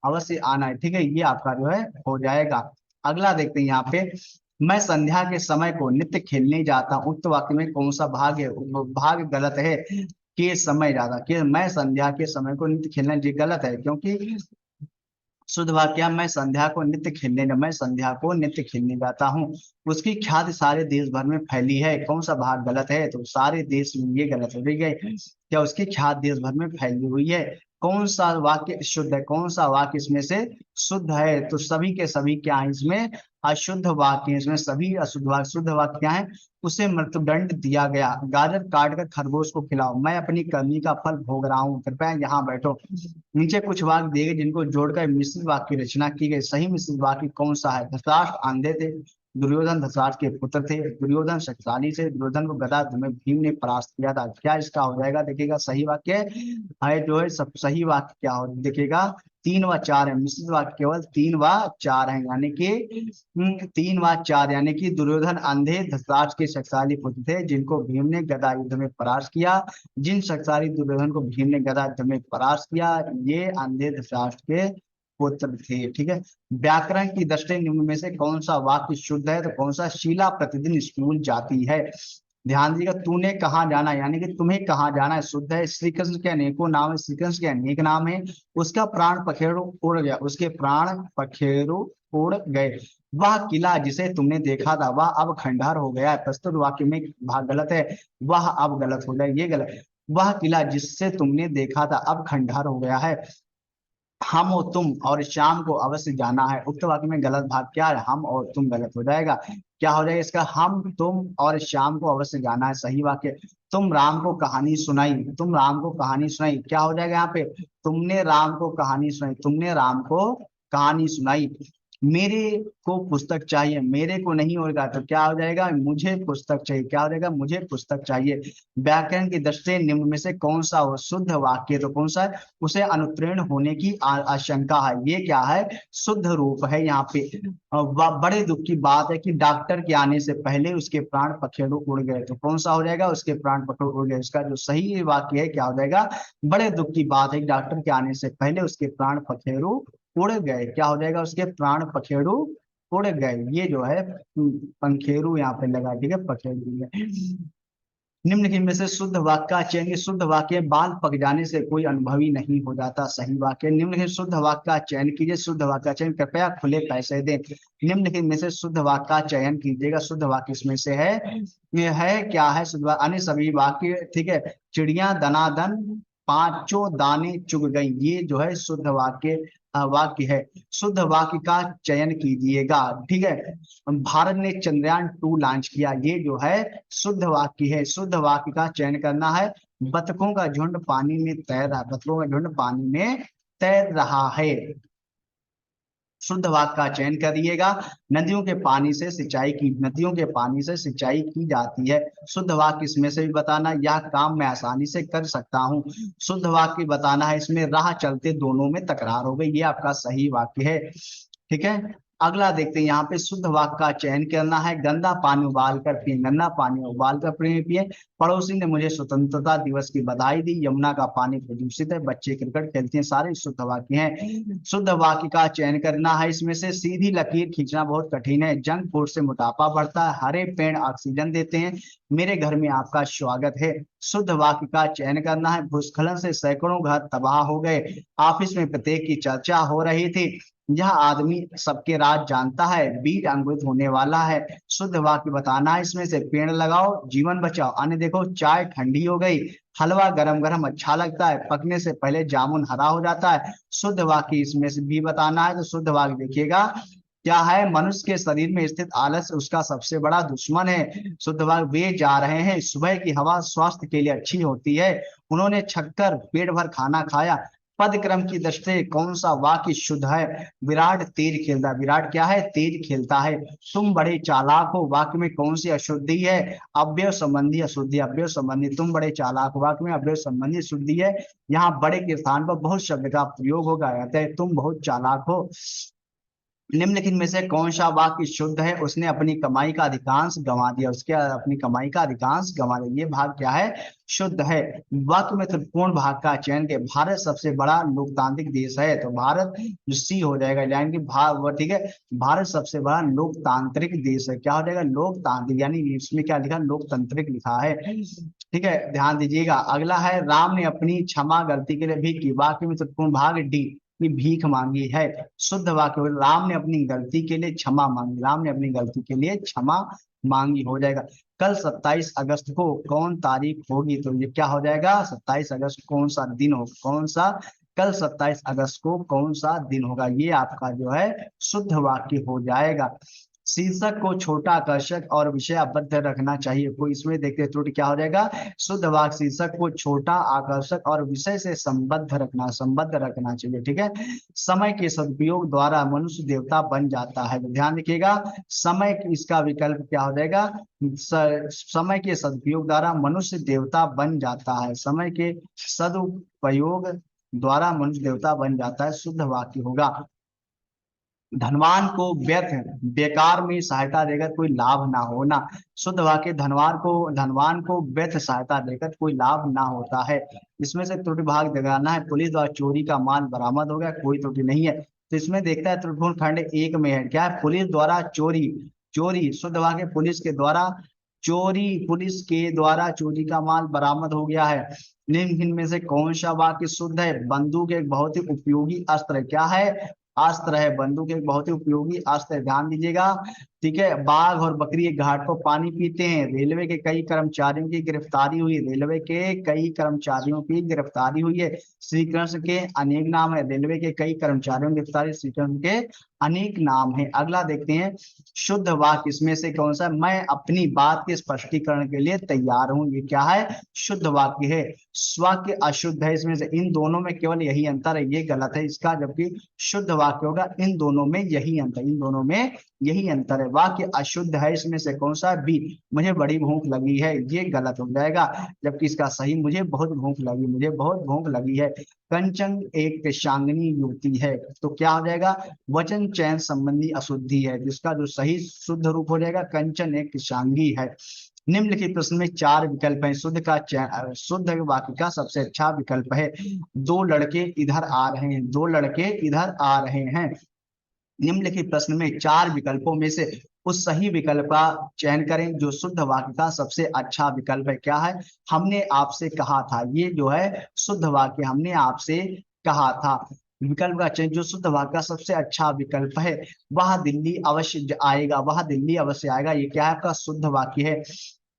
अवश्य आना है। ठीक है, ये आपका जो है हो जाएगा। अगला देखते हैं यहाँ पे, मैं संध्या के समय को नित्य खेलने जाता हूँ, उक्त वाक्य में कौन सा भाग है, भाग गलत है, के समय ज्यादा, कि मैं संध्या के समय को नित्य खेलने, ये गलत है, क्योंकि शुद्ध वाक्य, मैं संध्या को नित्य खेलने, मैं संध्या को नित्य खेलने जाता हूँ, उसकी ख्याति सारे देश भर में फैली है, कौन सा भाग गलत है, तो सारे देश में, ये गलत है, ठीक है, क्या उसकी ख्याति देश भर में फैली हुई है। कौन सा वाक्य शुद्ध है, कौन सा वाक्य इसमें से शुद्ध है, तो सभी के सभी क्या है इसमें अशुद्ध वाक्य है, इसमें सभी अशुद्ध वाक्य। शुद्ध वाक्य क्या है, उसे मृत्युदंड दिया गया, गाजर काट कर खरगोश को खिलाओ, मैं अपनी करनी का फल भोग रहा हूँ, कृपया यहाँ बैठो। नीचे कुछ वाक्य दिए गए जिनको जोड़कर मिश्रित वाक्य की रचना की गई, सही मिश्रित वाक्य कौन सा है, धृतराष्ट्र अंधे थे, दुर्योधन धृतराष्ट्र के पुत्र थे, दुर्योधन शक्तिशाली से, दुर्योधन को गदा में भीम ने परास्त किया था, क्या इसका हो जाएगा, देखिएगा सही वाक्य है जो है, सब सही वाक्य क्या हो, देखिएगा 3 व 4 है, मिश्रित वाक्य केवल 3 व 4 है, यानी कि 3 व 4, यानी कि दुर्योधन अंधे धृतराष्ट्र के शक्तिशाली पुत्र थे जिनको भीम ने गदा युद्ध में परास्त किया, जिन शक्तिशाली दुर्योधन को भीम ने गदा युद्ध में परास्त किया, ये अंधे धृतराष्ट्र के पुत्र थे। ठीक है, व्याकरण की दृष्टि निम्न में से कौन सा वाक्य शुद्ध है, तो कौन सा, शीला प्रतिदिन स्कूल जाती है, ध्यान दीजिएगा, तूने कहाँ जाना है, यानी कि तुम्हें कहाँ जाना है, शुद्ध है। श्री कृष्ण के अनेकों नाम है, श्री कृष्ण के अनेक नाम है, उसका प्राण पखेरु उड़ गया, उसके प्राण पखेरु उड़ गए। वह किला जिसे तुमने देखा था वह अब खंडहर हो गया है, प्रस्तुत वाक्य में भाग गलत है, वह अब गलत हो जाए, ये गलत है। वह किला जिससे तुमने देखा था अब खंडहर हो गया है। हम और तुम और शाम को अवश्य जाना है, उक्त वाक्य में गलत भाग क्या है, हम और तुम, गलत हो जाएगा, क्या हो जाएगा इसका, हम तुम और शाम को अवश्य जाना है, सही वाक्य। तुम राम को कहानी सुनाई, तुम राम को कहानी सुनाई, क्या हो जाएगा यहाँ पे, तुमने राम को कहानी सुनाई, तुमने राम को कहानी सुनाई। मेरे को पुस्तक चाहिए, मेरे को नहीं होगा तो क्या हो जाएगा, मुझे पुस्तक चाहिए, क्या हो जाएगा, मुझे पुस्तक चाहिए। व्याकरण की दृष्टि से निम्न में से कौन सा हो शुद्ध वाक्य, तो कौन सा है, उसे अनुत्तीर्ण होने की आशंका है, ये क्या है, शुद्ध रूप है यहाँ पे। बड़े दुख की बात है कि डॉक्टर के आने से पहले उसके प्राण पखेरु उड़ गए, तो कौन सा हो जाएगा, उसके प्राण पखेरु उड़ गए। इसका जो सही वाक्य है क्या हो जाएगा, बड़े दुख की बात है कि डॉक्टर के आने से पहले उसके प्राण पखेरु उड़ गए, क्या हो जाएगा, उसके प्राण पखेरु उड़ गए। ये जो है पंखेरु यहाँ पे लगा, ठीक है, पखेरु है। निम्नलिखित में से शुद्ध वाक्य का चयन, ये शुद्ध वाक्य बाल पक जाने से कोई अनुभवी नहीं हो जाता, सही वाक्य। निम्नलिखित शुद्ध वाक्य का चयन कीजिए, शुद्ध वाक्य का चयन, कृपया खुले पैसे दें। निम्नलिखित में से शुद्ध वाक्य का चयन कीजिएगा, शुद्ध वाक्य इसमें से है, ये है क्या है, शुद्ध वाक्य अन्य सभी वाक्य, ठीक है। चिड़िया दनादन पांचों दाने चुग गई, ये जो है शुद्ध वाक्य वाक्य है। शुद्ध वाक्य का चयन कीजिएगा, ठीक है। भारत ने चंद्रयान 2 लॉन्च किया, ये जो है शुद्ध वाक्य है। शुद्ध वाक्य का चयन करना है, बतखों का झुंड पानी में तैर रहा, बतखों का झुंड पानी में तैर रहा है। शुद्ध वाक्य का चयन करिएगा, नदियों के पानी से सिंचाई की, नदियों के पानी से सिंचाई की जाती है। शुद्ध वाक्य इसमें से भी बताना, यह काम मैं आसानी से कर सकता हूँ। शुद्ध वाक्य बताना है, इसमें राह चलते दोनों में तकरार हो गई, ये आपका सही वाक्य है, ठीक है। अगला देखते हैं, यहाँ पे शुद्ध वाक्य का चयन करना है, गंदा पानी उबाल कर पिए, गंदा पानी उबाल कर पिए। पड़ोसी ने मुझे स्वतंत्रता दिवस की बधाई दी, यमुना का पानी प्रदूषित है, बच्चे क्रिकेट खेलते हैं, सारे शुद्ध वाक्य हैं। शुद्ध वाक्य का चयन करना है, इसमें से सीधी लकीर खींचना बहुत कठिन है। जंक फूड से मोटापा बढ़ता है, हरे पेड़ ऑक्सीजन देते हैं, मेरे घर में आपका स्वागत है। शुद्ध वाक्य का चयन करना है, भूस्खलन से सैकड़ों घर तबाह हो गए, ऑफिस में प्रत्येक की चर्चा हो रही थी, यह आदमी सबके राज जानता है, बीज अंकुरित होने वाला है। शुद्ध वाक्य बताना है, इसमें से पेड़ लगाओ जीवन बचाओ, अन्य देखो चाय ठंडी हो गई, हलवा गरम गरम अच्छा लगता है, पकने से पहले जामुन हरा हो जाता है। शुद्ध वाक्य इसमें से भी बताना है, तो शुद्ध वाक्य देखिएगा क्या है, मनुष्य के शरीर में स्थित आलस उसका सबसे बड़ा दुश्मन है। शुद्ध वाक्य वे जा रहे हैं, सुबह की हवा स्वास्थ्य के लिए अच्छी होती है, उन्होंने छक्कर पेट भर खाना खाया। पद क्रम की दृष्टि से कौन सा वाक्य शुद्ध है, विराट तेज खेलता, विराट क्या है, तेज खेलता है। तुम बड़े चालाक हो, वाक्य में कौन सी अशुद्धि है, अव्यय संबंधी अशुद्धि, अव्यय संबंधी। तुम बड़े चालाक हो, वाक्य में अव्यय संबंधी अशुद्धि है, यहाँ बड़े के स्थान पर बहुत शब्द का प्रयोग होगा, कहते हैं तुम बहुत चालाक हो। निम्नलिखित में से कौन सा वाक्य शुद्ध है, उसने अपनी कमाई का अधिकांश गंवा दिया, उसके अपनी कमाई का अधिकांश गंवा दिया, ये भाग क्या है, शुद्ध है। वाक्य में त्रुटिपूर्ण भाग का चयन के, भारत सबसे बड़ा लोकतांत्रिक देश है, तो भारत जो सी हो जाएगा, यानी कि ठीक है, भारत सबसे बड़ा लोकतांत्रिक देश है, क्या हो जाएगा, लोकतांत्रिक, यानी इसमें क्या लिखा, लोकतांत्रिक लिखा है, ठीक है, ध्यान दीजिएगा। अगला है, राम ने अपनी क्षमा गलती के लिए भीख की, वाक्य में त्रुटिपूर्ण भाग डी की भीख मांगी है। शुद्ध वाक्य, राम ने अपनी गलती के लिए क्षमा मांगी, राम ने अपनी गलती के लिए क्षमा मांगी, हो जाएगा। कल 27 अगस्त को कौन तारीख होगी, तो ये क्या हो जाएगा, 27 अगस्त कौन सा दिन हो, कौन सा, कल 27 अगस्त को कौन सा दिन होगा, ये आपका जो है शुद्ध वाक्य हो जाएगा। शीर्षक को छोटा आकर्षक और विषयाबद्ध रखना चाहिए, कोई इसमें देखते त्रुटि क्या हो जाएगा, शुद्ध वाक्य शीर्षक को छोटा आकर्षक और विषय से संबद्ध रखना चाहिए, ठीक है। समय के सदुपयोग द्वारा मनुष्य देवता बन जाता है, तो ध्यान रखिएगा, समय इसका विकल्प क्या हो जाएगा, समय के सदुपयोग द्वारा मनुष्य देवता बन जाता है, समय के सदुपयोग द्वारा मनुष्य देवता बन जाता है, शुद्ध वाक्य होगा। धनवान को व्यर्थ बेकार में सहायता देकर कोई लाभ ना होना, शुद्ध वाक्य धनवान को व्यर्थ सहायता देकर कोई लाभ ना होता है। इसमें से त्रुटि भाग दिखाना है, पुलिस द्वारा चोरी का माल बरामद हो गया, कोई त्रुटि नहीं है, तो इसमें देखता है त्रुटिपूर्ण खंड 1 में है, क्या है, पुलिस द्वारा चोरी, चोरी शुद्ध वाक्य पुलिस के द्वारा चोरी का माल बरामद हो गया है। निम्न में से कौन सा वाक्य शुद्ध है, बंदूक एक बहुत ही उपयोगी अस्त्र, क्या है, अस्त्र है, बंदूक एक बहुत ही उपयोगी अस्त्र है, ध्यान दीजिएगा। ठीक है, बाघ और बकरी एक घाट पर पानी पीते हैं, रेलवे के कई कर्मचारियों की गिरफ्तारी हुई, रेलवे के कई कर्मचारियों की गिरफ्तारी हुई है, श्री कृष्ण के अनेक नाम है, रेलवे के कई कर्मचारियों की गिरफ्तारी, श्री कृष्ण के अनेक नाम है। अगला देखते हैं, शुद्ध वाक्य इसमें से कौन सा है? मैं अपनी बात के स्पष्टीकरण के लिए तैयार हूं, ये क्या है? शुद्ध वाक्य है। वाक्य अशुद्ध है, इसमें से इन दोनों में केवल यही अंतर है, ये गलत है इसका, जबकि शुद्ध वाक्य होगा इन दोनों में यही अंतर, इन दोनों में यही अंतर है। वाक्य अशुद्ध है, इसमें से कौन सा? बी, मुझे बड़ी भूख लगी है, ये गलत हो जाएगा, जबकि इसका सही मुझे बहुत भूख लगी, मुझे बहुत भूख लगी है। कंचन एक कृष्णांगिनी युवती है, तो क्या हो जाएगा? वचन चयन संबंधी अशुद्धि है, जिसका जो सही शुद्ध रूप हो जाएगा कंचन एक कृष्णांगी है। निम्नलिखित प्रश्न में 4 विकल्प हैं, शुद्ध का चयन, शुद्ध वाक्य का सबसे अच्छा विकल्प है, दो लड़के इधर आ रहे हैं, दो लड़के इधर आ रहे हैं। निम्नलिखित प्रश्न में 4 विकल्पों में से उस सही विकल्प का चयन करें जो शुद्ध वाक्य का सबसे अच्छा विकल्प है। क्या है? हमने आपसे कहा था, ये जो है शुद्ध वाक्य हमने आपसे कहा था। विकल्प का चयन, जो शुद्ध वाक्य का सबसे अच्छा विकल्प है, वह दिल्ली अवश्य आएगा, वह दिल्ली अवश्य आएगा, ये क्या है? आपका शुद्ध वाक्य है।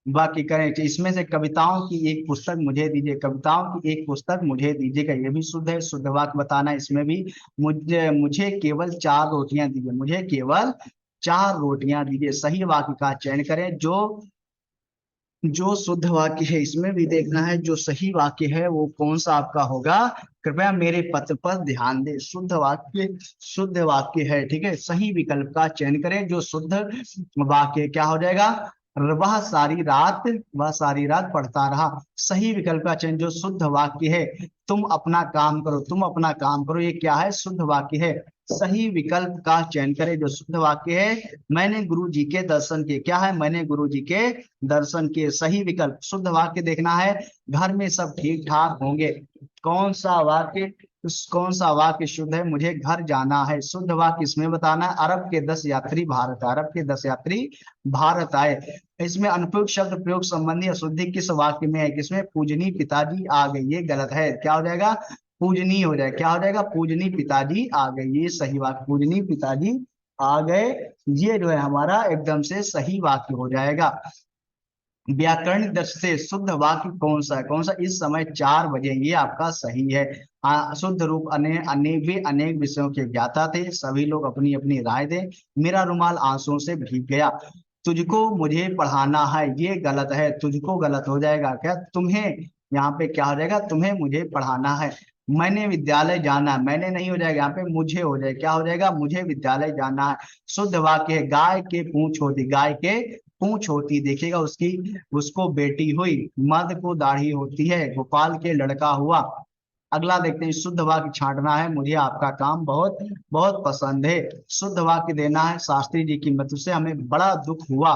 बाकी करें तो इसमें से कविताओं की एक पुस्तक मुझे दीजिए, कविताओं की एक पुस्तक मुझे दीजिएगा, ये भी शुद्ध है, शुद्ध वाक्य बताना इसमें भी। मुझे मुझे केवल 4 रोटियां दीजिए, मुझे केवल 4 रोटियां दीजिए, सही वाक्य का चयन करें। जो जो शुद्ध वाक्य है इसमें भी देखना है, जो सही वाक्य है वो कौन सा आपका होगा। कृपया मेरे पत्र पर ध्यान दें, शुद्ध वाक्य शुद्ध वाक्य है, ठीक है, सही विकल्प का चयन करें। जो शुद्ध वाक्य क्या हो जाएगा? वह सारी रात, वह सारी रात पढ़ता रहा, सही विकल्प का चयन। जो शुद्ध वाक्य है, तुम अपना काम करो, तुम अपना काम करो, ये क्या है? शुद्ध वाक्य है, सही विकल्प का चयन करें। जो शुद्ध वाक्य है, मैंने गुरु जी के दर्शन किए, क्या है? मैंने गुरु जी के दर्शन किए, सही विकल्प। शुद्ध वाक्य देखना है, घर में सब ठीक ठाक होंगे, कौन सा वाक्य, कौन सा वाक्य शुद्ध है? मुझे घर जाना है, शुद्ध वाक्य इसमें बताना है। अरब के 10 यात्री भारत, अरब के 10 यात्री भारत आए। इसमें अनुपयुक्त शब्द प्रयोग संबंधी अशुद्धि किस वाक्य में है? किसमें? पूजनी पिताजी आ गए, ये गलत है, क्या हो जाएगा? पूजनी हो जाएगा, क्या हो जाएगा? पूजनी पिताजी आ गए, ये सही वाक्य, पूजनी पिताजी आ गए, ये जो है हमारा एकदम से सही वाक्य हो जाएगा। व्याकरणिक दृष्टि से शुद्ध वाक्य कौन सा है? कौन सा? इस समय 4 बजे, ये आपका सही है। शुद्ध रूप, अनेक वे अनेक विषयों के ज्ञाता थे, सभी लोग अपनी अपनी राय दें, मेरा रुमाल आंसुओं से भीग गया, तुझको मुझे पढ़ाना है, ये गलत है, तुझको गलत हो जाएगा, क्या? तुम्हें, यहाँ पे क्या हो जाएगा? तुम्हें मुझे पढ़ाना है। मैंने विद्यालय जाना है, मैंने नहीं हो जाएगा, यहाँ पे मुझे हो जाएगा, क्या हो जाएगा? मुझे विद्यालय जाना है। शुद्ध वाक्य है, गाय के पूंछ होती, गाय के पूंछ होती, देखिएगा उसकी, उसको बेटी हुई, मर्द को दाढ़ी होती है, गोपाल के लड़का हुआ। अगला देखते हैं, शुद्ध वाक्य छांटना है, मुझे आपका काम बहुत बहुत पसंद है, शुद्ध वाक्य देना है, शास्त्री जी की मृत्यु से हमें बड़ा दुख हुआ,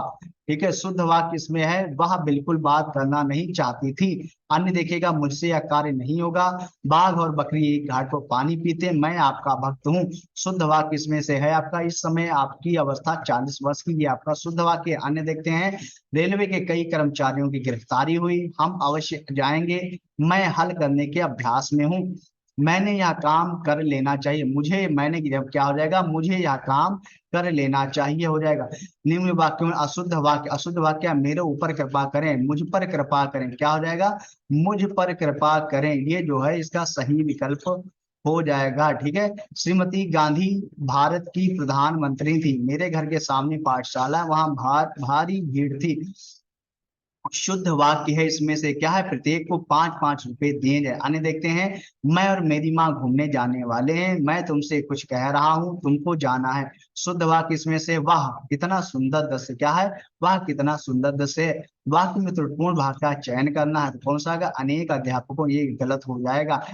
ठीक है, शुद्ध वाक्य इसमें है, वह बिल्कुल बात करना नहीं चाहती थी। अन्य देखिएगा, मुझसे यह कार्य नहीं होगा, बाघ और बकरी एक घाट पर पानी पीते, मैं आपका भक्त हूँ, शुद्ध वाक्य इसमें से है आपका, इस समय आपकी अवस्था 40 वर्ष की, ये आपका शुद्ध वाक्य। अन्य देखते हैं, रेलवे के कई कर्मचारियों की गिरफ्तारी हुई, हम अवश्य जाएंगे, मैं हल करने के अभ्यास में हूँ, मैंने यह काम कर लेना चाहिए, मुझे, मैंने जब क्या हो जाएगा? मुझे यह काम कर लेना चाहिए हो जाएगा। निम्न वाक्यों में अशुद्ध वाक्य, अशुद्ध वाक्य, मेरे ऊपर कृपा करें, मुझ पर कृपा करें, क्या हो जाएगा? मुझ पर कृपा करें, ये जो है इसका सही विकल्प हो जाएगा, ठीक है। श्रीमती गांधी भारत की प्रधानमंत्री थी, मेरे घर के सामने पाठशाला, वहां भारी भीड़ थी, शुद्ध वाक्य है, इसमें से क्या है? प्रत्येक को 5-5 रुपए दिए जाए। अन्य देखते हैं, मैं और मेरी माँ घूमने जाने वाले हैं, मैं तुमसे कुछ कह रहा हूँ, तुमको जाना है, शुद्ध वाक्य इसमें से, वाह कितना सुंदर दृश्य, क्या है? वाह कितना सुंदर दृश्य है। वाक्य में त्रुटिपूर्ण भाग का चयन करना है, तो कौन सा होगा? अनेक अध्यापकों, ये गलत हो जाएगा,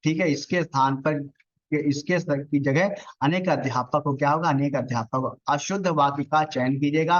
ठीक है, इसके स्थान पर, इसके की जगह अनेक अध्यापक हो, क्या होगा? अनेक अध्यापक हो। अशुद्ध वाक्य का चयन कीजिएगा,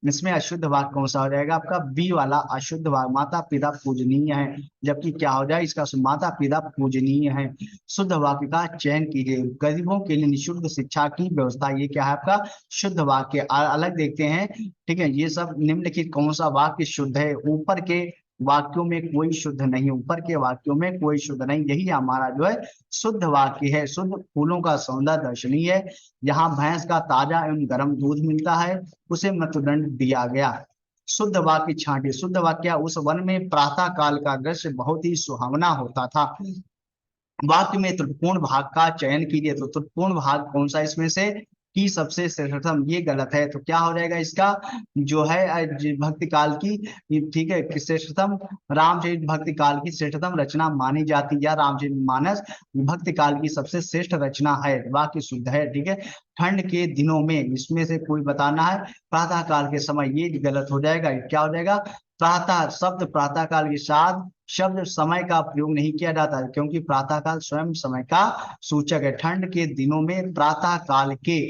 इसमें अशुद्ध वाक्य कौन सा हो जाएगा? आपका बी वाला अशुद्ध वाक्य, माता पिता पूजनीय है, जबकि क्या हो जाए इसका? माता पिता पूजनीय है। शुद्ध वाक्य का चयन कीजिए, गरीबों के लिए निःशुल्क शिक्षा की व्यवस्था, ये क्या है आपका? शुद्ध वाक्य। अलग देखते हैं, ठीक है, ये सब निम्नलिखित कौन सा वाक्य शुद्ध है? ऊपर के वाक्यों में कोई शुद्ध नहीं, ऊपर के वाक्यों में कोई शुद्ध नहीं, यही हमारा जो है शुद्ध वाक्य है। शुद्ध फूलों का सौंदर्य दर्शनीय है, यहाँ भैंस का ताजा एवं गर्म दूध मिलता है, उसे मृत्युदंड दिया गया। शुद्ध वाक्य छांटे, शुद्ध वाक्य, उस वन में प्रातः काल का दृश्य बहुत ही सुहावना होता था। वाक्य में त्रुटिपूर्ण भाग का चयन कीजिए, तो त्रुटिपूर्ण भाग कौन सा इसमें से, कि सबसे श्रेष्ठतम, ये गलत है, तो क्या हो जाएगा इसका जो है भक्ति काल की, ठीक है, कि श्रेष्ठतम रामचरित भक्ति काल की श्रेष्ठतम रचना मानी जाती, या रामचरित मानस भक्ति काल की सबसे श्रेष्ठ रचना है, वाक्य शुद्ध है, ठीक है। ठंड के दिनों में, इसमें से कोई बताना है, प्रातः काल के समय, ये गलत हो जाएगा, क्या हो जाएगा, प्रातः शब्द प्रातः काल के साथ शब्द समय का प्रयोग नहीं किया जाता है, क्योंकि प्रातः काल स्वयं समय का सूचक है। ठंड के दिनों में प्रातः काल के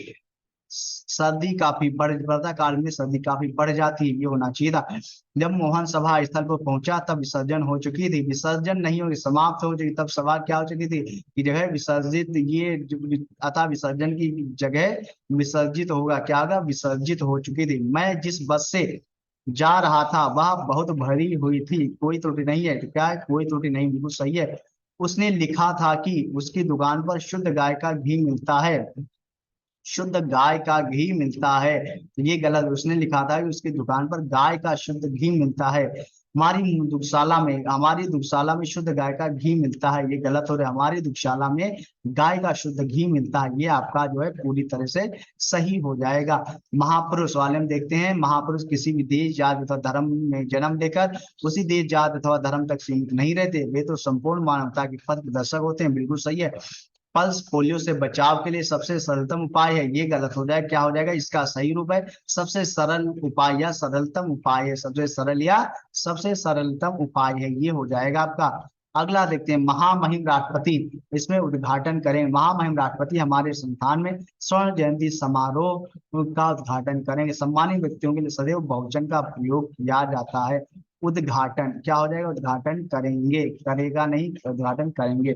सर्दी काफी बढ़, प्रातः काल में सर्दी काफी बढ़ जाती है, ये होना चाहिए था। जब मोहन सभा स्थल पर पहुंचा तब विसर्जन हो चुकी थी, विसर्जन नहीं होगी, समाप्त हो चुकी, तब सभा क्या हो चुकी थी, कि जगह विसर्जित, ये अतः विसर्जन की जगह विसर्जित होगा, क्या होगा, विसर्जित हो चुकी थी। मैं जिस बस से जा रहा था वह बहुत भरी हुई थी, कोई त्रुटि नहीं है, तो क्या है, कोई त्रुटि नहीं, बिल्कुल सही है। उसने लिखा था कि उसकी दुकान पर शुद्ध गाय का घी मिलता है, शुद्ध गाय का घी मिलता है, तो ये गलत, उसने लिखा था कि उसकी दुकान पर गाय का शुद्ध घी मिलता है। हमारी दुग्धशाला में शुद्ध गाय का घी मिलता है, ये गलत हो रहा है, हमारी दुग्धशाला में गाय का शुद्ध घी मिलता है, ये आपका जो है पूरी तरह से सही हो जाएगा। महापुरुष वाले में देखते हैं, महापुरुष किसी भी देश जात अथवा धर्म में जन्म लेकर उसी देश जात अथवा धर्म तक सीमित नहीं रहते, वे तो संपूर्ण मानवता के पथ प्रदर्शक होते हैं, बिल्कुल सही है। पल्स पोलियो से बचाव के लिए सबसे सरलतम उपाय है, ये गलत हो जाएगा, क्या हो जाएगा, इसका सही रूप है सबसे सरल उपाय या सरलतम उपाय है, सबसे सरल या सबसे सरलतम उपाय है, ये हो जाएगा आपका। अगला देखते हैं, महामहिम राष्ट्रपति, इसमें उद्घाटन करें, महामहिम राष्ट्रपति हमारे संस्थान में स्वर्ण जयंती समारोह का उद्घाटन करेंगे। सम्मानित व्यक्तियों के लिए सदैव बहुवचन का प्रयोग किया जाता है। उद्घाटन क्या हो जाएगा, उद्घाटन करेंगे, करेगा नहीं, उद्घाटन करेंगे।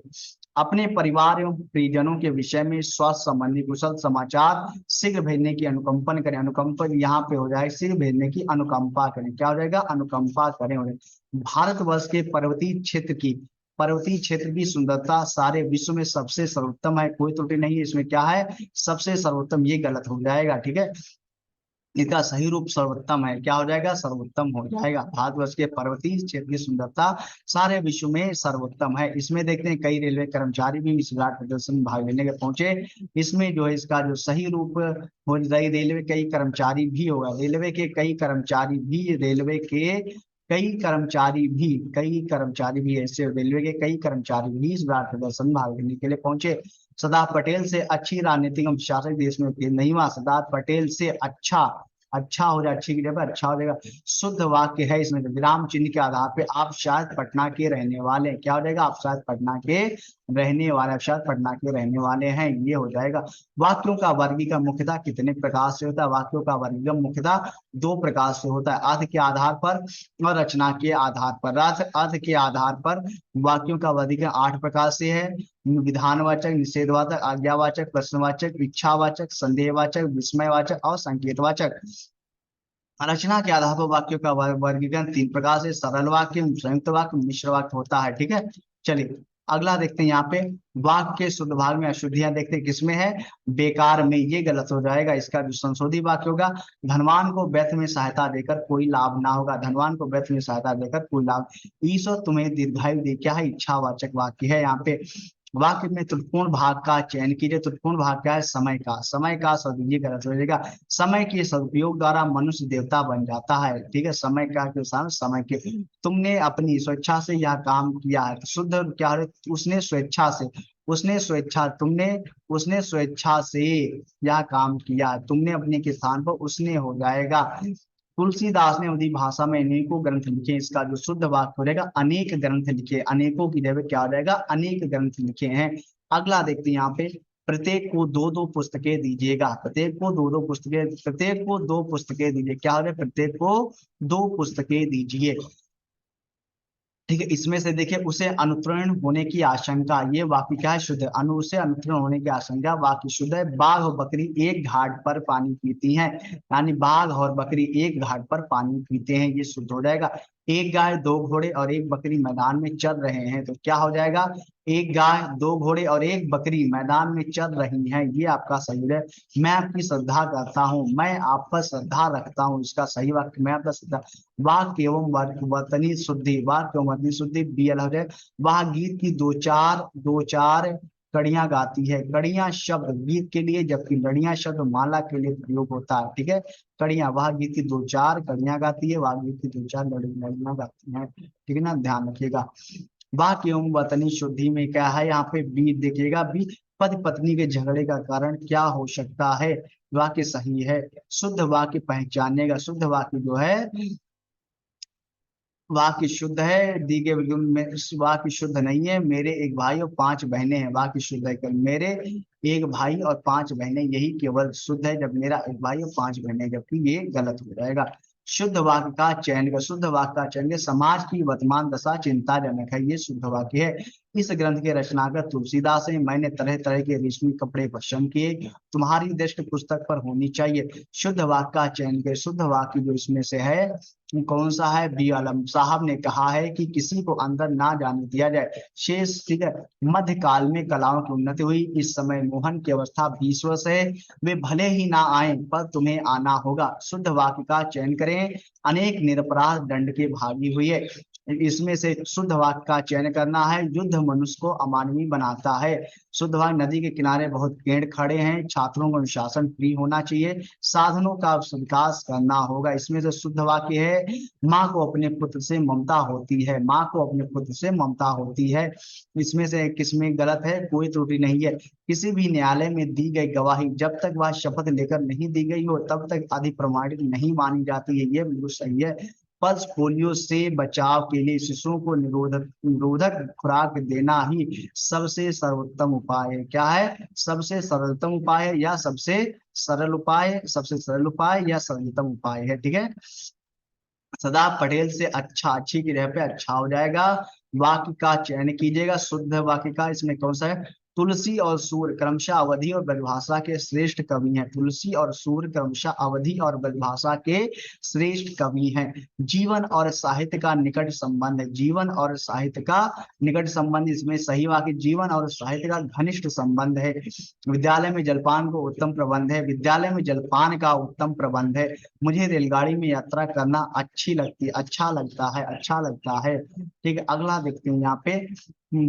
अपने परिवार एवं परिजनों के विषय में स्वास्थ्य संबंधी कुशल समाचार शीघ्र भेजने की अनुकंपन करें, अनुकंपन यहाँ पे हो जाएगा, शीघ्र भेजने की अनुकंपा करें, क्या हो जाएगा, अनुकंपा करें हो जाएगा। भारतवर्ष के पर्वतीय क्षेत्र की सुंदरता सारे विश्व में सबसे सर्वोत्तम है, कोई त्रुटि नहीं है, इसमें क्या है, सबसे सर्वोत्तम, ये गलत हो जाएगा, ठीक है। इसका सही रूप सर्वोत्तम है, क्या हो जाएगा, सर्वोत्तम हो जाएगा। भारतवर्ष के पर्वतीय क्षेत्र की सुंदरता सारे विश्व में सर्वोत्तम है। इसमें देखते हैं कई रेलवे कर्मचारी भी इस विराट प्रदर्शन में भाग लेने के पहुंचे, इसमें जो है इसका जो सही रूप हो जाए, रेलवे कई कर्मचारी भी होगा, रेलवे के कई कर्मचारी भी, रेलवे के कई कर्मचारी भी ऐसे, रेलवे के कई कर्मचारी भी इस विराट प्रदर्शन में भाग लेने के लिए पहुंचे। सरदार पटेल से अच्छी राजनीतिक एवं प्रशासनिक देश में नहीं हुआ, सरदार पटेल से अच्छा, अच्छा हो जाए, अच्छी की जगह अच्छा हो जाएगा। शुद्ध वाक्य है इसमें, विराम चिन्ह के आधार पे, आप शायद पटना के रहने वाले, क्या हो जाएगा, आप शायद पटना के रहने वाले, आप शायद पटना के रहने वाले हैं, ये हो जाएगा। वाक्यों का वर्गीकरण मुख्यतः कितने प्रकार से होता है, वाक्यों का वर्गीकरण मुख्यतः दो प्रकार से होता है, अर्थ के आधार पर और रचना के आधार पर। अर्थ के आधार पर वाक्यों का वर्गीकरण 8 प्रकार से है, विधानवाचक, निषेधवाचक, आज्ञावाचक, प्रश्नवाचक, इच्छावाचक, संदेहवाचक, विस्मयवाचक और संकेतवाचक। रचना के आधार पर वाक्यों का वर्गीकरण 3 प्रकार से, सरल वाक्य, संयुक्त वाक्य, मिश्र वाक्य होता है, ठीक है। चलिए अगला देखते हैं, यहाँ पे वाक्य के शुद्ध भाग में अशुद्धियां देखते हैं, किसमें है, बेकार में, ये गलत हो जाएगा। इसका जो संशोधित वाक्य होगा, धनवान को व्यर्थ में सहायता देकर कोई लाभ ना होगा, धनवान को व्यर्थ में सहायता देकर कोई लाभ। ईश्वर तुम्हें दीर्घायु दे, क्या है, इच्छावाचक वाक्य है। यहाँ पे वाक्य में त्रुटिपूर्ण भाग का चयन कीजिए, त्रुटिपूर्ण भाग क्या है, समय का सदुपयोग गलत हो जाएगा। समय के सदुपयोग द्वारा मनुष्य देवता बन जाता है, ठीक है, समय का के साथ समय के, तुमने अपनी स्वेच्छा से यह काम किया है, शुद्ध क्या है, उसने स्वेच्छा से, उसने स्वेच्छा से यह काम किया, तुमने अपने के स्थान पर उसने हो जाएगा। तुलसीदास ने अवधी भाषा में अनेकों ग्रंथ लिखे, इसका जो शुद्ध वाक्य हो जाएगा, अनेक ग्रंथ लिखे, अनेकों की जगह क्या हो जाएगा, अनेक ग्रंथ लिखे हैं। अगला देखते हैं यहाँ पे, प्रत्येक को 2-2 पुस्तकें दीजिएगा, प्रत्येक को 2 पुस्तकें दीजिए, क्या हो जाए, प्रत्येक को 2 पुस्तकें दीजिए, ठीक है। इसमें से देखिए, उसे अनुत्तीर्ण होने की आशंका, ये वाक्य क्या है, शुद्ध, उसे अनुत्तीर्ण होने की आशंका, वाक्य शुद्ध है। बाघ और बकरी एक घाट पर पानी पीती हैं, यानी बाघ और बकरी एक घाट पर पानी पीते हैं, ये शुद्ध हो जाएगा। एक गाय दो घोड़े और एक बकरी मैदान में चल रहे हैं, तो क्या हो जाएगा, एक गाय दो घोड़े और एक बकरी मैदान में चल रही हैं, ये आपका सही है। मैं आपकी श्रद्धा करता हूँ, मैं आप पर श्रद्धा रखता हूँ, इसका सही वाक्य मैं आपका श्रद्धा। वाक्य एवं वतनी शुद्धि, वाक्य एवं वतनी शुद्धि बी हो जाए। वह गीत की दो चार कड़ियां गाती है, कड़ियां शब्द गीत के लिए जबकि लड़ियां शब्द माला के लिए प्रयोग होता है, ठीक है। कड़ियां, वह गीत की दो चार कड़ियां गाती है, वह गीत की दो चार लड़ियां गाती हैं, ठीक है ना, ध्यान रखिएगा। वाक्य एवं वतनी शुद्धि में क्या है, यहाँ पे बी देखिएगा, बी पति पत्नी के झगड़े का कारण क्या हो सकता है, वाक्य सही है। शुद्ध वाक्य पहचानने का, शुद्ध वाक्य जो है वाक्य शुद्ध है, दी गए विज्ञान में वाक्य शुद्ध नहीं है। मेरे एक भाई और पांच बहनें हैं, वाक्य शुद्ध है, केवल मेरे एक भाई और पांच बहनें, यही केवल शुद्ध है जब मेरा एक भाई और पांच बहनें, जबकि ये गलत हो जाएगा। शुद्ध वाक्य का चयन कर, शुद्ध वाक्य का चयन कर, समाज की वर्तमान दशा चिंताजनक है, ये शुद्ध वाक्य है। इस ग्रंथ के रचनाकार तुलसीदास है, मैंने तरह तरह के रेशमी कपड़े पसंद किए, तुम्हारी दृष्टि पुस्तक पर होनी चाहिए। शुद्ध वाक्य का चयन कर, शुद्ध वाक्य जो इसमें से है कौन सा है, बी आलम साहब ने कहा है कि किसी को अंदर ना जाने दिया जाए। शेष, ठीक है। मध्यकाल में कलाओं की उन्नति हुई, इस समय मोहन की अवस्था 20 वर्ष है, वे भले ही ना आए पर तुम्हें आना होगा। शुद्ध वाक्य का चयन करें, अनेक निरपराध दंड के भागी हुए, इसमें से शुद्ध वाक्य का चयन करना है। युद्ध मनुष्य को अमानवीय बनाता है। शुद्ध वाक्य, नदी के किनारे बहुत पेड़ खड़े हैं, छात्रों को अनुशासन प्रिय होना चाहिए, साधनों का विकास करना होगा, इसमें से शुद्ध वाक्य है। माँ को अपने पुत्र से ममता होती है, माँ को अपने पुत्र से ममता होती है, इसमें से किसमें गलत है, कोई त्रुटि नहीं है। किसी भी न्यायालय में दी गई गवाही जब तक वह शपथ लेकर नहीं दी गई हो तब तक अधि प्रमाणित नहीं मानी जाती है, ये बिल्कुल सही है। पल्स पोलियो से बचाव के लिए शिशुओं को निरोधक निरोधक खुराक देना ही सबसे सर्वोत्तम उपाय है। क्या है, सबसे सरलतम उपाय है या सबसे सरल उपाय, सबसे सरल उपाय या सरलतम उपाय है, ठीक है। सदा पटेल से अच्छा, अच्छी की जगह पे अच्छा हो जाएगा। वाक्य का चयन कीजिएगा, शुद्ध वाक्य का, इसमें कौन सा है, तुलसी और सूर्य क्रमशः अवधि और ब्रजभाषा के श्रेष्ठ कवि हैं, तुलसी और सूर्य क्रमशः अवधि और ब्रजभाषा के श्रेष्ठ कवि हैं। जीवन और साहित्य का निकट संबंध है, जीवन और साहित्य का निकट संबंध, इसमें सही वाक्य, जीवन और साहित्य का घनिष्ठ संबंध है। विद्यालय में जलपान को उत्तम प्रबंध है, विद्यालय में जलपान का उत्तम प्रबंध है। मुझे रेलगाड़ी में यात्रा करना अच्छी लगती है, अच्छा लगता है, अच्छा लगता है, ठीक है। अगला देखते हैं यहाँ पे,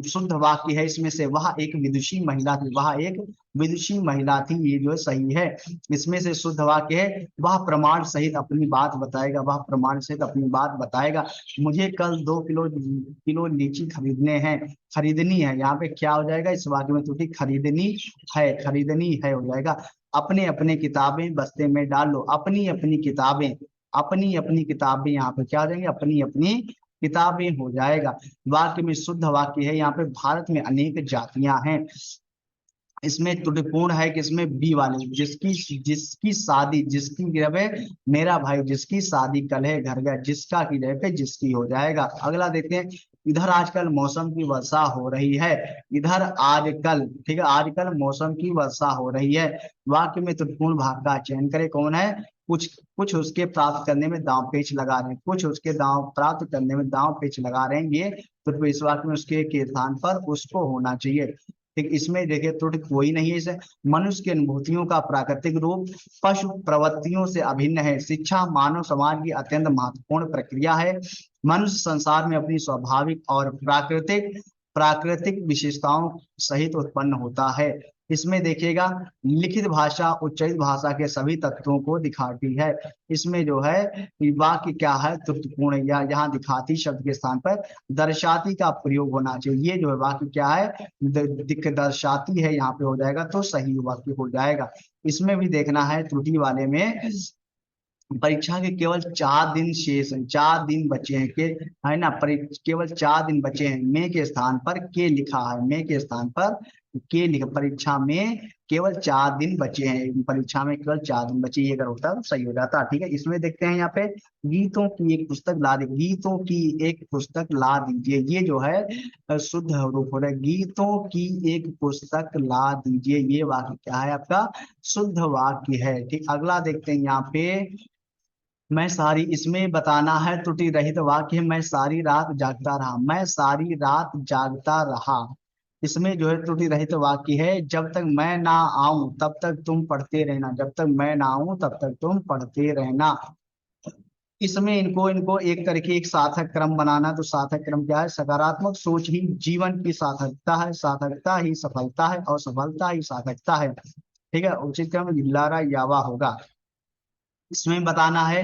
शुद्ध वाक्य है, इसमें से वह एक विदुषी महिला थी, वह एक विदुषी महिला थी, ये जो है सही है। इसमें से शुद्ध वाक्य है, वह प्रमाण सहित अपनी बात बताएगा, वह प्रमाण सहित अपनी बात बताएगा। मुझे कल 2 किलो लीची खरीदने हैं, खरीदनी है, यहाँ पे क्या हो जाएगा, इस वाक्य में त्रुटि, खरीदनी है, खरीदनी है हो जाएगा। अपने अपने किताबें बस्ते में डाल लो, अपनी अपनी किताबें, अपनी अपनी किताबें, यहाँ पे क्या हो जाएंगे, अपनी अपनी किताबें हो जाएगा। वाक्य में शुद्ध वाक्य है, यहाँ पे भारत में अनेक जातियां हैं, इसमें त्रुटिपूर्ण है कि इसमें बी वाले, जिसकी जिसकी शादी, जिसकी की जगह पे मेरा भाई जिसकी शादी कल है घर गया, जिसका की जगह पे जिसकी हो जाएगा। अगला देखते हैं, इधर आजकल मौसम की वर्षा हो रही है, इधर आजकल, ठीक है, आजकल मौसम की वर्षा हो रही है। वाक्य में त्रुटिपूर्ण भाग का चयन करें, कौन है, कुछ कुछ उसके प्राप्त करने में दांव पेच लगा रहे हैं, कुछ उसके दांव प्राप्त करने में दांव पेच लगा रहे हैं, ये तो इस वाक्य में उसके के स्थान पर उसको होना चाहिए, ठीक। इसमें देखिए त्रुटि कोई नहीं है, इसे मनुष्य की अनुभूतियों का प्राकृतिक रूप पशु प्रवृत्तियों से अभिन्न है। शिक्षा मानव समाज की अत्यंत महत्वपूर्ण प्रक्रिया है। मनुष्य संसार में अपनी स्वाभाविक और प्राकृतिक प्राकृतिक विशेषताओं सहित उत्पन्न होता है। इसमें देखिएगा, लिखित भाषा उच्चारित भाषा के सभी तत्वों को दिखाती है। इसमें जो है वाक्य क्या है, त्रुटिपूर्ण, या यहाँ दिखाती शब्द के स्थान पर दर्शाती का प्रयोग होना चाहिए, ये जो है वाक्य क्या है, दिख दर्शाती है, यहाँ पे हो जाएगा तो सही वाक्य हो जाएगा। इसमें भी देखना है त्रुटि वाले में, परीक्षा के केवल 4 दिन शेष हैं, 4 दिन बचे हैं के, है ना, केवल 4 दिन बचे हैं, मे के स्थान पर के लिखा है, मे के स्थान पर के लिखा, परीक्षा में केवल 4 दिन बचे हैं, परीक्षा में केवल 4 दिन बचे, ये अगर होता तो सही हो जाता, ठीक है। इसमें देखते हैं यहाँ पे, गीतों की एक पुस्तक ला दीजिए, गीतों की एक पुस्तक ला दीजिए, ये जो है शुद्ध रूप हो रहा है, गीतों की एक पुस्तक ला दीजिए, ये वाक्य क्या है आपका, शुद्ध वाक्य है, ठीक। अगला देखते हैं यहाँ पे, मैं सारी, इसमें बताना है त्रुटि रहित वाक्य, मैं सारी रात जागता रहा, मैं सारी रात जागता रहा। इसमें जो है त्रुटि रहित वाक्य है, जब तक मैं ना आऊं तब तक तुम पढ़ते रहना, जब तक मैं ना आऊं तब तक तुम पढ़ते रहना। इसमें इनको इनको एक करके एक सार्थक क्रम बनाना। तो सार्थक क्रम क्या है? सकारात्मक सोच ही जीवन की सार्थकता है, सार्थकता ही सफलता है, और सफलता ही सार्थकता है। ठीक है, उचित क्रम लारा यावा होगा। इसमें बताना है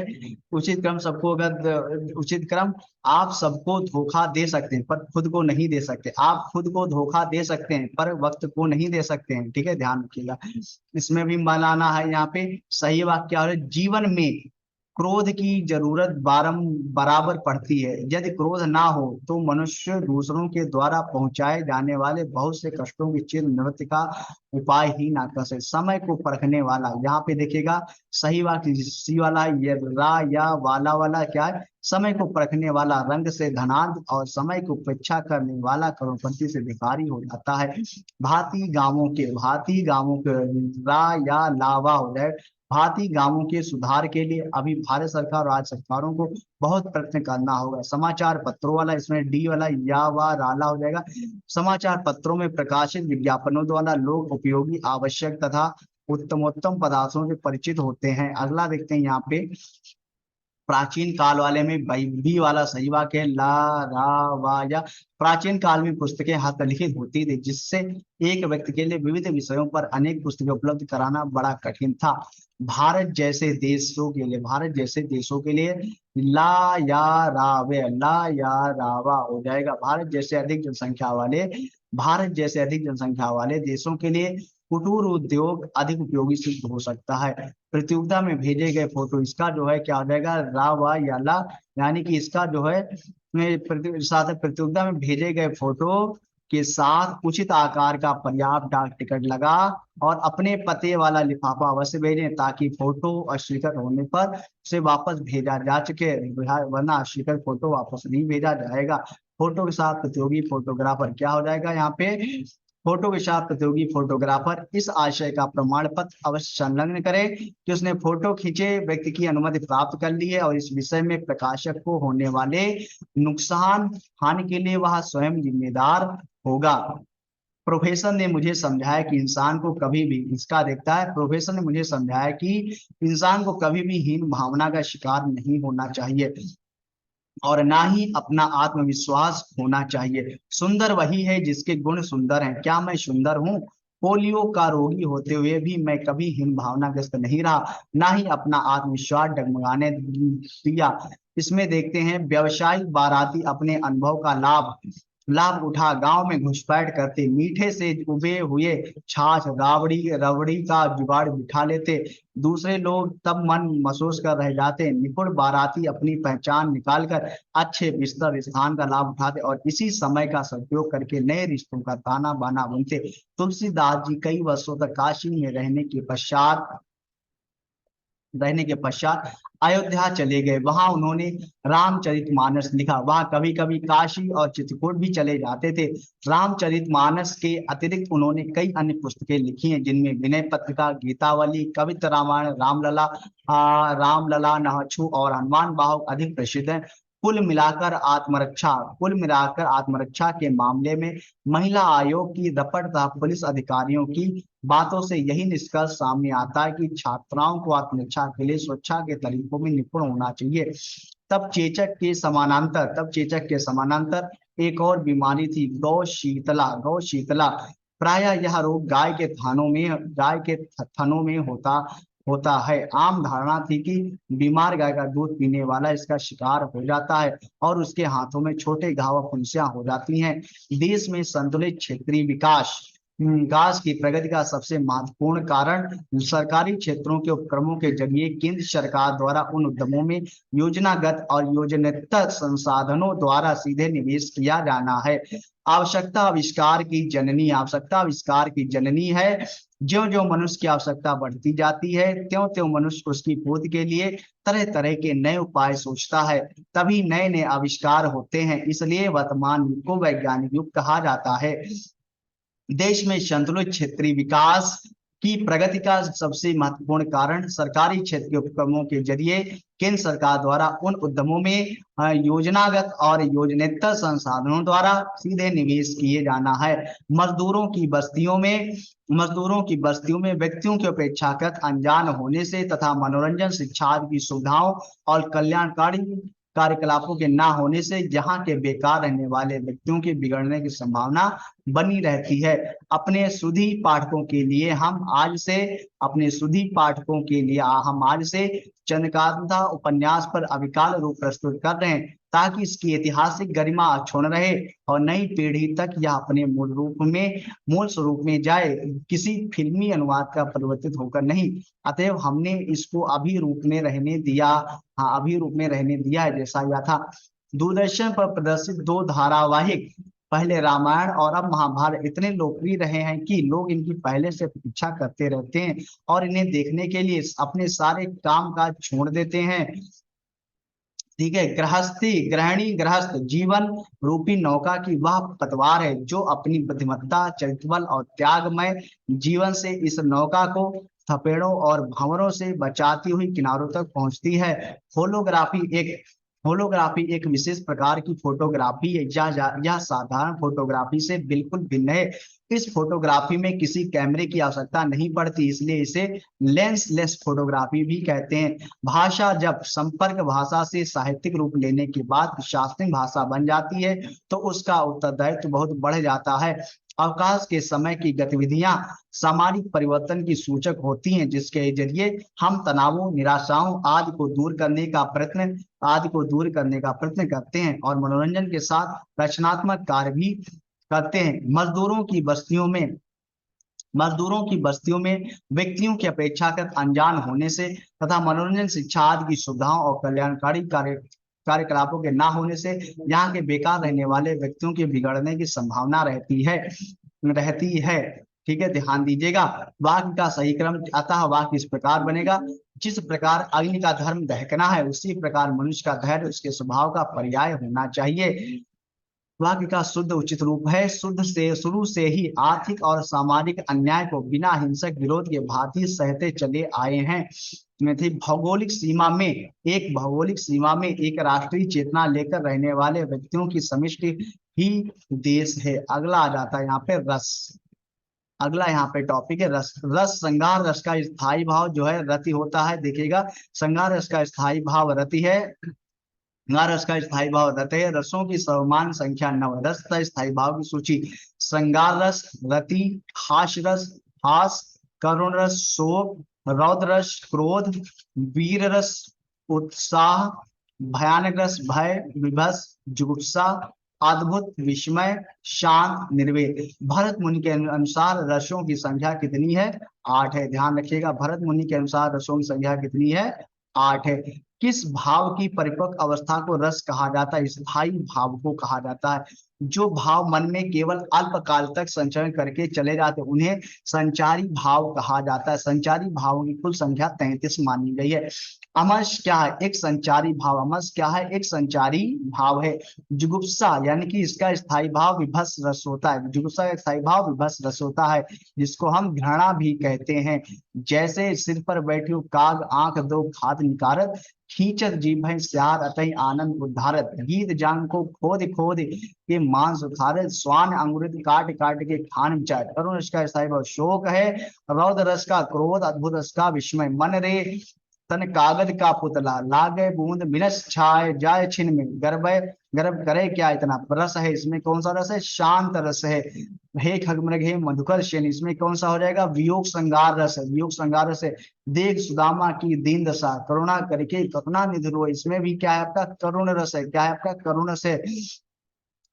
उचित क्रम सबको, अगर उचित क्रम, आप सबको धोखा दे सकते हैं पर खुद को नहीं दे सकते, आप खुद को धोखा दे सकते हैं पर वक्त को नहीं दे सकते हैं। ठीक है, ध्यान रखिएगा। इसमें भी बनाना है यहाँ पे सही वाक्य क्या है? जीवन में क्रोध की जरूरत बराबर पड़ती है, यदि क्रोध ना हो तो मनुष्य दूसरों के द्वारा पहुंचाए जाने वाले बहुत से कष्टों की चिर निवृत्ति का उपाय ही ना कर सके। समय को परखने वाला, यहाँ पे देखिएगा सही वाक्य सी वाला है, ये रा या वाला वाला क्या है? समय को परखने वाला रंग से धनाढ्य और समय को उपेक्षा करने वाला करोड़पति से भिखारी हो जाता है। भांति गांवों के रा या लावा हो जाए। भांति गांवों के सुधार के लिए अभी भारत सरकार और राज्य सरकारों को बहुत प्रयत्न करना होगा। समाचार पत्रों वाला, इसमें डी वाला या वा राला हो जाएगा। समाचार पत्रों में प्रकाशित विज्ञापनों द्वारा लोग उपयोगी, आवश्यक तथा उत्तमोत्तम पदार्थों से परिचित होते हैं। अगला देखते हैं यहाँ पे प्राचीन काल वाले में बी वाला सही वाक्य है, ला रा वा या। प्राचीन काल में पुस्तकें हस्तलिखित होती थी, जिससे एक व्यक्ति के लिए विविध विषयों पर अनेक पुस्तकें उपलब्ध कराना बड़ा कठिन था। भारत जैसे देशों के लिए, भारत जैसे देशों के लिए ला या रावे, ला या रावा हो जाएगा। भारत जैसे अधिक जनसंख्या वाले देशों के लिए कुटीर उद्योग अधिक उपयोगी सिद्ध हो सकता है। प्रतियोगिता में भेजे गए फोटो, इसका जो है क्या हो जाएगा? रा वा या ला, यानी कि इसका जो है साथ प्रतियोगिता में भेजे गए फोटो के साथ उचित आकार का पर्याप्त डाक टिकट लगा और अपने पते वाला लिफाफा अवश्य भेजें, ताकि फोटो अस्वीकृत होने पर उसे वापस भेजा जा सके, वरना अस्वीकृत फोटो वापस नहीं भेजा जाएगा। फोटो के साथ प्रतियोगी फोटोग्राफर क्या हो जाएगा यहाँ पे? फोटो के साथ प्रतियोगी फोटोग्राफर इस आशय का प्रमाण पत्र अवश्य संलग्न करे कि उसने फोटो खींचे व्यक्ति की अनुमति प्राप्त कर ली है और इस विषय में प्रकाशक को होने वाले नुकसान हानि के लिए वह स्वयं जिम्मेदार होगा। प्रोफेसर ने मुझे समझाया कि इंसान को कभी भी, इसका देखता है, प्रोफेसर ने मुझे समझाया कि इंसान को कभी भी हीन भावना का शिकार नहीं होना चाहिए और ना ही अपना आत्मविश्वास होना चाहिए। सुंदर वही है जिसके गुण सुंदर हैं। क्या मैं सुंदर हूँ? पोलियो का रोगी होते हुए भी मैं कभी हीन भावनाग्रस्त नहीं रहा, ना ही अपना आत्मविश्वास डगमगाने दिया। इसमें देखते हैं व्यवसायिक बाराती अपने अनुभव का लाभ लाभ उठा गांव में घुसपैठ करते, मीठे से उबे हुए छाछ राबड़ी रबड़ी का जुगाड़ बिठा लेते, दूसरे लोग तब मन महसूस कर रह जाते। निपुण बाराती अपनी पहचान निकालकर अच्छे बिस्तर स्थान का लाभ उठाते और इसी समय का सदुपयोग करके नए रिश्तों का ताना बाना बुनते। तुलसीदास जी कई वर्षों तक काशी में रहने के पश्चात अयोध्या चले गए। वहां उन्होंने रामचरितमानस लिखा। वहां कभी कभी काशी और चित्रकूट भी चले जाते थे। रामचरितमानस के अतिरिक्त उन्होंने कई अन्य पुस्तकें लिखी हैं, जिनमें विनय पत्रिका, गीतावली, कविता रामायण, रामलला, नहछु और हनुमान बाहु अधिक प्रसिद्ध है। कुल मिलाकर आत्मरक्षा के मामले में महिला आयोग की रपट तथा पुलिस अधिकारियों की बातों से यही निष्कर्ष सामने आता है कि छात्राओं को आत्मरक्षा के लिए सुरक्षा के तरीकों में निपुण होना चाहिए। तब चेचक के समानांतर एक और बीमारी थी, गौ शीतला। प्रायः यह रोग गाय के थनों में होता है। आम धारणा थी कि बीमार गाय का दूध पीने वाला इसका शिकार हो जाता है और उसके हाथों में छोटे घाव फुंसियां हो जाती हैं। देश में संतुलित क्षेत्रीय विकास की प्रगति का सबसे महत्वपूर्ण कारण सरकारी क्षेत्रों के उपक्रमों के जरिए केंद्र सरकार द्वारा उन उद्यमों में योजनागत और योजनाबद्ध संसाधनों द्वारा सीधे निवेश किया जाना है। आवश्यकता आविष्कार की जननी है। ज्यो ज्यो मनुष्य की आवश्यकता बढ़ती जाती है, त्यों त्यों मनुष्य उसकी पूर्ति के लिए तरह तरह के नए उपाय सोचता है। तभी नए नए आविष्कार होते हैं। इसलिए वर्तमान युग को वैज्ञानिक युग कहा जाता है। देश में संतुलित क्षेत्रीय विकास की प्रगति का सबसे महत्वपूर्ण कारण सरकारी क्षेत्र के उपक्रमों के जरिए केंद्र सरकार द्वारा उन उद्यमों में योजनागत और योजनेतर संसाधनों द्वारा सीधे निवेश किए जाना है। मजदूरों की बस्तियों में व्यक्तियों के अपेक्षाकृत अनजान होने से तथा मनोरंजन, शिक्षा आदि की सुविधाओं और कल्याणकारी कार्यकलापों के ना होने से यहाँ के बेकार रहने वाले व्यक्तियों के बिगड़ने की संभावना बनी रहती है। अपने सुधी पाठकों के लिए हम आज से चंद्रकांता उपन्यास पर अविकाल रूप प्रस्तुत कर रहे हैं, ताकि इसकी ऐतिहासिक गरिमा अक्षुण्ण रहे और नई पीढ़ी तक यह अपने मूल स्वरूप में जाए, किसी फिल्मी अनुवाद का परिवर्तित होकर नहीं। अतएव हमने इसको अभी रूप में रहने दिया। हाँ, अभी रूप में रहने दिया है जैसा यह था। दूरदर्शन पर प्रदर्शित दो धारावाहिक, पहले रामायण और अब महाभारत, इतने लोकप्रिय रहे हैं कि लोग इनकी पहले से प्रतीक्षा करते रहते हैं और इन्हें देखने के लिए अपने सारे काम काज छोड़ देते हैं। ठीक है, गृहस्थ जीवन रूपी नौका की वह पतवार है जो अपनी बुद्धिमत्ता, चरित्रबल और त्यागमय जीवन से इस नौका को थपेड़ों और भंवरों से बचाती हुई किनारों तक पहुंचती है। होलोग्राफी एक विशेष प्रकार की फोटोग्राफी है। यह साधारण फोटोग्राफी से बिल्कुल भिन्न है। इस फोटोग्राफी में किसी कैमरे की आवश्यकता नहीं पड़ती, इसलिए इसे लेंसलेस फोटोग्राफी भी कहते हैं। भाषा जब संपर्क भाषा से साहित्यिक रूप लेने के बाद शास्त्रीय भाषा बन जाती है तो उसका उत्तरदायित्व बहुत बढ़ जाता है। अवकाश के समय की गतिविधियां सामाजिक परिवर्तन की सूचक होती हैं, जिसके जरिए हम तनावों, निराशाओं आदि को दूर करने का प्रयत्न करते हैं और मनोरंजन के साथ रचनात्मक कार्य भी करते हैं। मजदूरों की बस्तियों में व्यक्तियों की अपेक्षाकृत अनजान होने से तथा मनोरंजन, शिक्षा आदि की सुविधाओं और कल्याणकारी कार्यकलापों के ना होने से यहाँ के बेकार रहने वाले व्यक्तियों के बिगड़ने की संभावना रहती है। ठीक है, ध्यान दीजिएगा। वाक्य का सही क्रम, अतः वाक्य इस प्रकार बनेगा, जिस प्रकार अग्नि का धर्म दहकना है उसी प्रकार मनुष्य का धैर्य उसके स्वभाव का पर्याय होना चाहिए। वाक्य का शुद्ध उचित रूप है, शुरू से ही आर्थिक और सामाजिक अन्याय को बिना हिंसक विरोध के भांति सहते चले आए हैं। भौगोलिक सीमा में एक राष्ट्रीय चेतना लेकर रहने वाले व्यक्तियों की समष्टि ही देश है। अगला आ जाता है यहाँ पे रस। अगला यहाँ पे टॉपिक है रस। श्रृंगार रस का स्थायी भाव जो है रति होता है। देखिएगा, श्रृंगार रस का स्थायी भाव रति है। रस का स्थायी भाव रत है। रसों की सर्वमान संख्या 9। रस का स्थायी भाव की सूची: श्रृंगार रस, रति, हास्य रस, हास, करुण रस, शोक, रौद्र रस, क्रोध, वीर रस, उत्साह, भयानक रस, भय, विभस, जुगुप्सा, अद्भुत, विस्मय, शांत, निर्वेद। भरत मुनि के अनुसार रसों की संख्या कितनी है? 8 है। ध्यान रखिएगा, भरत मुनि के अनुसार रसों की संख्या कितनी है? 8 है। किस भाव की परिपक्व अवस्था को रस कहा जाता है? स्थायी भाव को कहा जाता है। जो भाव मन में केवल अल्पकाल तक संचरण करके चले जाते उन्हें संचारी भाव कहा जाता है। संचारी भावों की कुल संख्या 33 मानी गई है। अमर्ष क्या है? एक संचारी भाव। अमर्ष क्या है? एक संचारी भाव है। जुगुप्सा यानी कि इसका स्थायी भाव विभस रस होता है। जुगुप्सा का स्थायी भाव विभस रस होता है, जिसको हम घृणा भी कहते हैं। जैसे सिर पर बैठे काग आंख दो खाद निकारत, खींचत जीभ स्यार अतई आनंद उद्धारत। गीत जांग को खोद खोद के मांस उखारत, स्वान अंगुरित काट काट के खान विचार। करुण रस का स्थायी भाव शोक है। रौद्र रस का क्रोध, अद्भुत रस का विस्मय। मन रे तन कागज का पुतला, लागे बूंद मिनस छाए जाए छिन में, गर्भ करे क्या इतना। रस है इसमें कौन सा रस है? शांत रस है। हे खगमृग हे मधुकर शेन, इसमें कौन सा हो जाएगा? वियोग श्रृंगार रस है। वियोग श्रृंगार रस है। देख सुदामा की दीन दशा, करुणा करके करुणा निधि रो, इसमें भी क्या है आपका? करुण रस है। क्या है आपका? करुण रस है।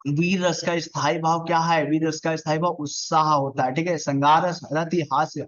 वीर रस का स्थायी भाव क्या है? वीर रस का स्थायी भाव उत्साह होता है। ठीक है, श्रृंगार रस, रति, हास्य,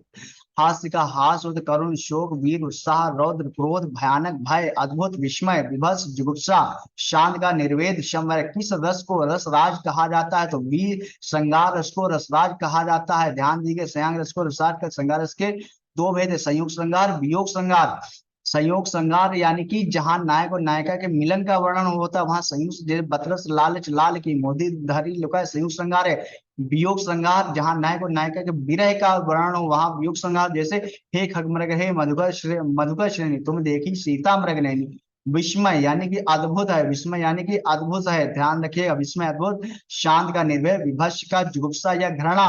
हास्य का हास होता, करुण शोक, वीर उत्साह, रौद्र क्रोध, भयानक भय, अद्भुत विस्मय, विभत्स जुगुप्सा, शांत का निर्वेद, संवर। किस रस को रसराज कहा जाता है? तो वीर श्रृंगार रस को रसराज कहा जाता है। ध्यान दीजिए, संयोग रस को रसराज का, श्रृंगार रस के दो भेद है, संयुक्त श्रृंगार, वियोग श्रृंगार। संयोग श्रृंगार यानी कि जहां नायक और नायिका के मिलन का वर्णन होता है वहां संयोग, जैसे बतरस लालच लाल की मोदी धारी लुका है, संयोग श्रृंगार है। वियोग श्रृंगार जहां नायक और नायिका के विरह का वर्णन हो वहां वियोग श्रृंगार, जैसे हे खगमृग हे मधुकर श्रेणी तुम देखी सीता मृग नैनी। विस्मय यानी कि अद्भुत है, विस्मय यानी कि अद्भुत है, ध्यान रखिएगा, विस्मय अद्भुत। शांत का निर्भय, विभत्स का जुगुप्सा या घृणा,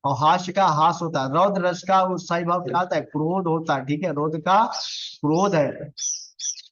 और हास्य का हास होता है। रौद्र रस का उत्साही भाव क्या होता है, क्रोध होता है, ठीक है, रौद्र का क्रोध है।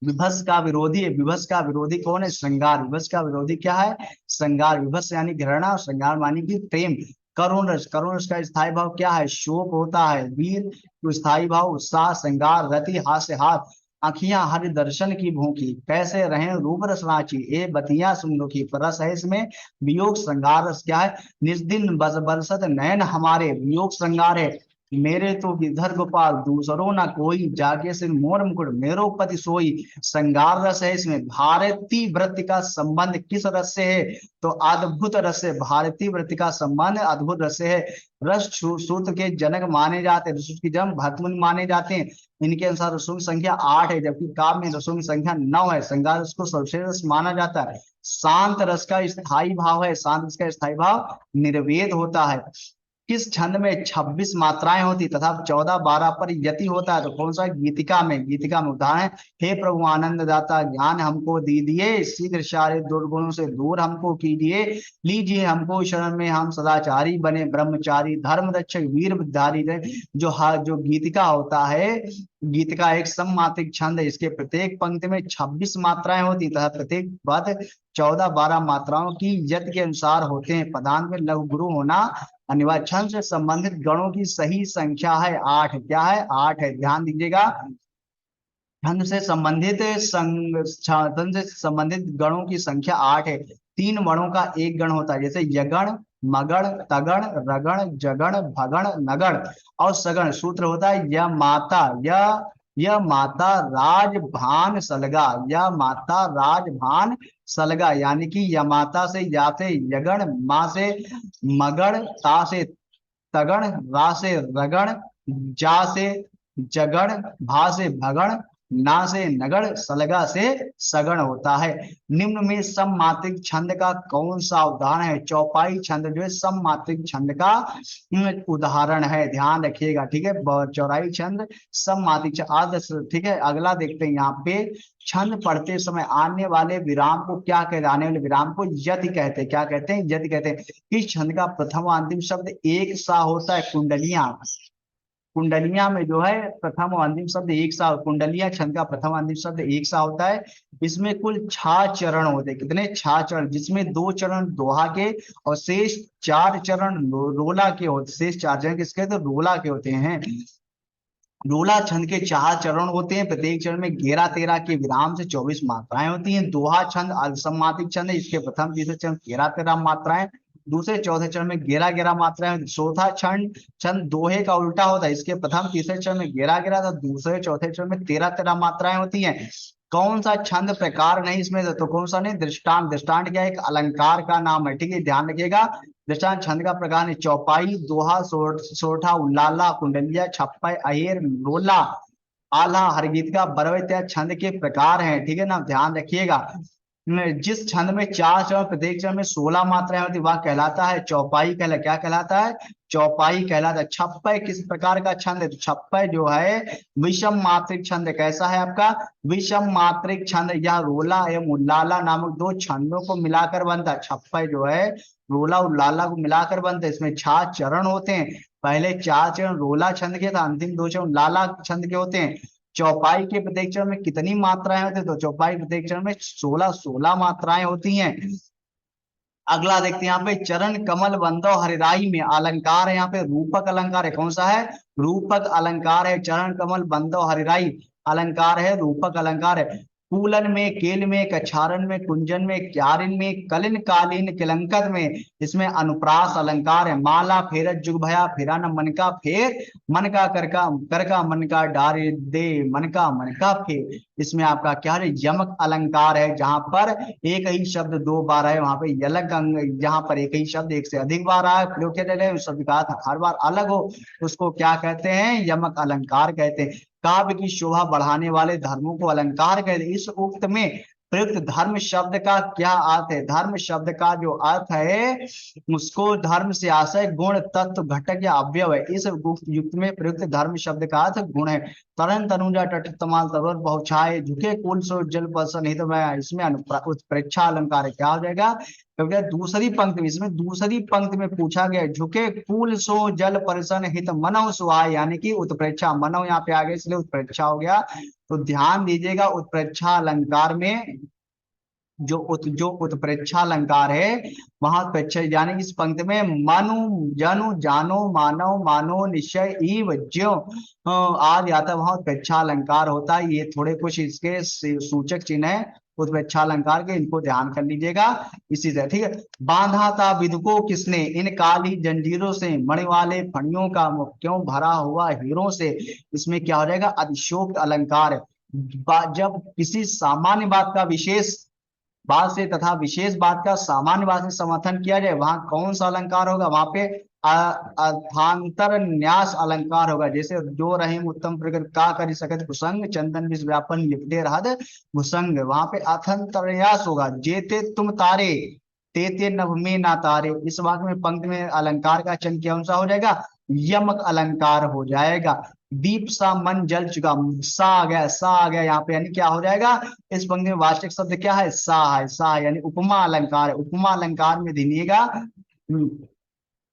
विभस का विरोधी है, विभस का विरोधी कौन है, श्रृंगार, विभस का विरोधी क्या है, श्रृंगार। विभस यानी घृणा और श्रृंगार मानी कि प्रेम। करुण रस, करुण रस का स्थायी भाव क्या है, शोक होता है। वीर स्थायी भाव उत्साह, श्रृंगार, रति, हास्य हाथ। आखियां हरि दर्शन की भूखी, कैसे रहे रूप रस रांची, ए बतियां सुमनुखी। पर रस है इसमें वियोग श्रृंगार रस क्या है, निस्दिन बस बरसत नयन हमारे, वियोग श्रृंगार है। मेरे तो गिरधर गोपाल दूसरो ना कोई, जागे सिर मोर मुकुट मेरो पति सोई। श्रृंगार रस है इसमें। भारतीय वृत्ति का संबंध किस रस से है, तो अद्भुत रस से। भारतीय वृत्ति का संबंध अद्भुत रस से है। रस सूत्र के जनक माने जाते हैं, रसूत्र के जन्म भरतमुनि माने जाते हैं। इनके अनुसार रसों की संख्या 8 है, जबकि काव्य में रसों की संख्या 9 है। श्रृंगार रस को सर्वश्रेष्ठ रस माना जाता है। शांत रस का स्थायी भाव है, शांत रस का स्थायी भाव निर्वेद होता है। किस छंद में 26 मात्राएं होती तथा 14-12 पर यति होता है, तो कौन सा, गीतिका में। गीतिका में उदाहरण है, हे प्रभु आनंद दाता ज्ञान हमको दीजिए, शीघ्र सारे दुर्गुणों से दूर हमको कीजिए, लीजिए हमको शरण में, हम सदाचारी बने ब्रह्मचारी, धर्म रक्षक वीर विद्यारी रहे। जो गीतिका होता है, गीतिका एक सममात्रिक छंद है। इसके प्रत्येक पंक्ति में 26 मात्राएं होती तथा प्रत्येक पद 14-12 मात्राओं की यत के अनुसार होते हैं। पदांत में लघु गुरु होना अनिवार्य। छंद से संबंधित गणों की सही संख्या है 8, क्या है, 8 है, ध्यान दीजिएगा। छंद से संबंधित छंद से संबंधित गणों की संख्या 8 है। 3 वर्णों का एक गण होता है, जैसे यगण, मगण, तगण, रगण, जगण, भगण, नगण और सगण। सूत्र होता है यह माता राज भान सलगा, यह माता राज भान सलगा, यानी कि यमाता से या से यगण, माँ से मगण, ता से तगण, रा से रगण, जा से जगण, भा से भगण, ना से नगण, सलगा से सगण होता है। निम्न में सममात्रिक छंद का कौन सा उदाहरण है, चौपाई छंद जो है सममात्रिक छंद का उदाहरण है, ध्यान रखिएगा, ठीक है। चौराई छंद सममात्रिक आदर्श, ठीक है। अगला देखते हैं यहाँ पे, छंद पढ़ते समय आने वाले विराम को क्या कहते हैं, आने वाले विराम को यति कहते हैं, क्या कहते हैं, यति कहते हैं। इस छंद का प्रथम और अंतिम शब्द एक सा होता है, कुंडलियां। कुंडलियां में जो है प्रथम और अंतिम शब्द एक सा, कुंडलियां छंद का प्रथम और अंतिम शब्द एक सा होता है। इसमें कुल 6 चरण होते हैं, कितने, 6 चरण, जिसमें 2 चरण दोहा के और शेष 4 चरण रोला के होते, शेष 4 चरण किसके, तो रोला के होते हैं। रोला छंद के 4 चरण होते हैं, प्रत्येक चरण में 11-13 के विराम से 24 मात्राएं होती हैं। दोहा छंद असम्मातिक छंद है, इसके प्रथम तीसरे चरण 13-13 मात्राएं, दूसरे चौथे चरण में 11-11 मात्राएं। चौथा छंद छंद दोहे का उल्टा होता है, इसके प्रथम तीसरे चरण में 11-11 तो दूसरे चौथे चरण में 13-13 मात्राएं होती हैं। कौन सा छंद प्रकार नहीं इसमें, तो कौन सा नहीं, दृष्टांत। दृष्टांत क्या है, एक अलंकार का नाम है, ठीक है, ध्यान रखिएगा। दृष्टांत छंद का प्रकार है चौपाई, दोहा, सोठा, उल्लाला, कुंडलिया, छप्पा, अहेर, रोला, आल्हा, हरगीतिका, बरव इत्यादि छंद के प्रकार हैं, ठीक है ना, ध्यान रखिएगा। जिस छंद में 4 चरण, प्रत्येक चरण में 16 मात्राएं होती, वह कहलाता है चौपाई, क्या कहलाता है, चौपाई कहलाता है। छप्पय किस प्रकार का छंद है, तो छप्पय जो है विषम मात्रिक छंद, कैसा है आपका, विषम मात्रिक छंद। यह रोला एवं उल्लाला नामक 2 छंदों को मिलाकर बनता है। छप्पय जो है रोला उल्लाला को मिलाकर बनता है। इसमें 4 चरण होते हैं, पहले 4 चरण रोला छंद के, था अंतिम 2 चरण लाला छंद के होते हैं। चौपाई के प्रत्येक चरण में कितनी मात्राएं होती है, तो चौपाई प्रत्येक चरण में 16 मात्राएं होती हैं। अगला देखते हैं यहाँ पे, चरण कमल बंदो हरिराई में अलंकार है, यहाँ पे रूपक अलंकार है, कौन सा है, रूपक अलंकार है। चरण कमल बंदो हरिराई अलंकार है, रूपक अलंकार है। कूलन में, केल में, कछारन में, कुंजन में, क्यारिन में, कलिन कालीन किलंकत में, इसमें अनुप्रास अलंकार है। माला फेरत जुग भया, फेरा न मन का फेर, मन का कर का मन का डारे दे, मन का फेर। इसमें आपका क्या है, यमक अलंकार है, जहां पर एक ही शब्द 2 बार है, वहां पे यलक जहां पर एक ही शब्द 1 से अधिक बार आए, प्रयोग किया जाए, उस शब्द का अर्थ हर बार अलग हो, उसको क्या कहते हैं, यमक अलंकार कहते हैं। काव्य की शोभा बढ़ाने वाले धर्मों को अलंकार कहते हैं। इस उक्त में प्रयुक्त धर्म शब्द का क्या अर्थ है? धर्म शब्द का जो अर्थ है उसको धर्म से आशय गुण तत्व घटक या अवयव है। इस युक्त में प्रयुक्त धर्म शब्द का अर्थ गुण है। तरन तनुजा तट तमाल तरोर बहुछाए झुके कुल सो जल बसन हित में, इसमें उत्प्रेक्षा अलंकार है। क्या हो जाएगा? क्योंकि दूसरी पंक्ति में, इसमें दूसरी पंक्ति में पूछा गया झुके कुल सो जल परसन हित मनव सुहाय, यानी कि उत्प्रेक्षा मनव यहाँ पे आ गया इसलिए उत्प्रेक्षा हो गया। तो ध्यान दीजिएगा उत्प्रेक्षा अलंकार में जो उत्प्रेक्षा अलंकार है वहां उत्प्रेक्षा यानी इस पंक्ति में मनु जनु जानो मानव मानो निश्चय इव ज्यो आदि आता है, वहां उत्प्रेक्षा अलंकार होता है। ये थोड़े कुछ इसके सूचक चिन्ह है उत्प्रेक्षा अलंकार के, इनको ध्यान कर लीजिएगा। इसी तरह ठीक है। बांधा था विदुको किसने इन काली जंजीरों से, मणि वाले फणियों का मुख क्यों भरा हुआ हीरों से, इसमें क्या हो जाएगा? अधिशोक्त अलंकार है। जब किसी सामान्य बात का विशेष बात से तथा विशेष बात का सामान्य बात से समर्थन किया जाए वहां कौन सा अलंकार होगा? वहां पे अर्थांतर न्यास अलंकार होगा। जैसे जो रहीम उत्तम प्रकृति का करी सकत कुसंग चंदन विष व्यापन लिपटे रहत भुसंग, वहां पे अर्थांतर न्यास होगा। जेते तुम तारे तेते नभ में ना तारे, इस वाक्य में पंक्ति में अलंकार का चयन कौन सा हो जाएगा? यमक अलंकार हो जाएगा। दीप सा मन जल चुका, सा आ गया, सा आ गया यहाँ पे, यानी क्या हो जाएगा? इस पंक्ति में वाचक शब्द क्या है? सा है, सा है, यानी उपमा अलंकार है। उपमा अलंकार में ध्यानिएगा,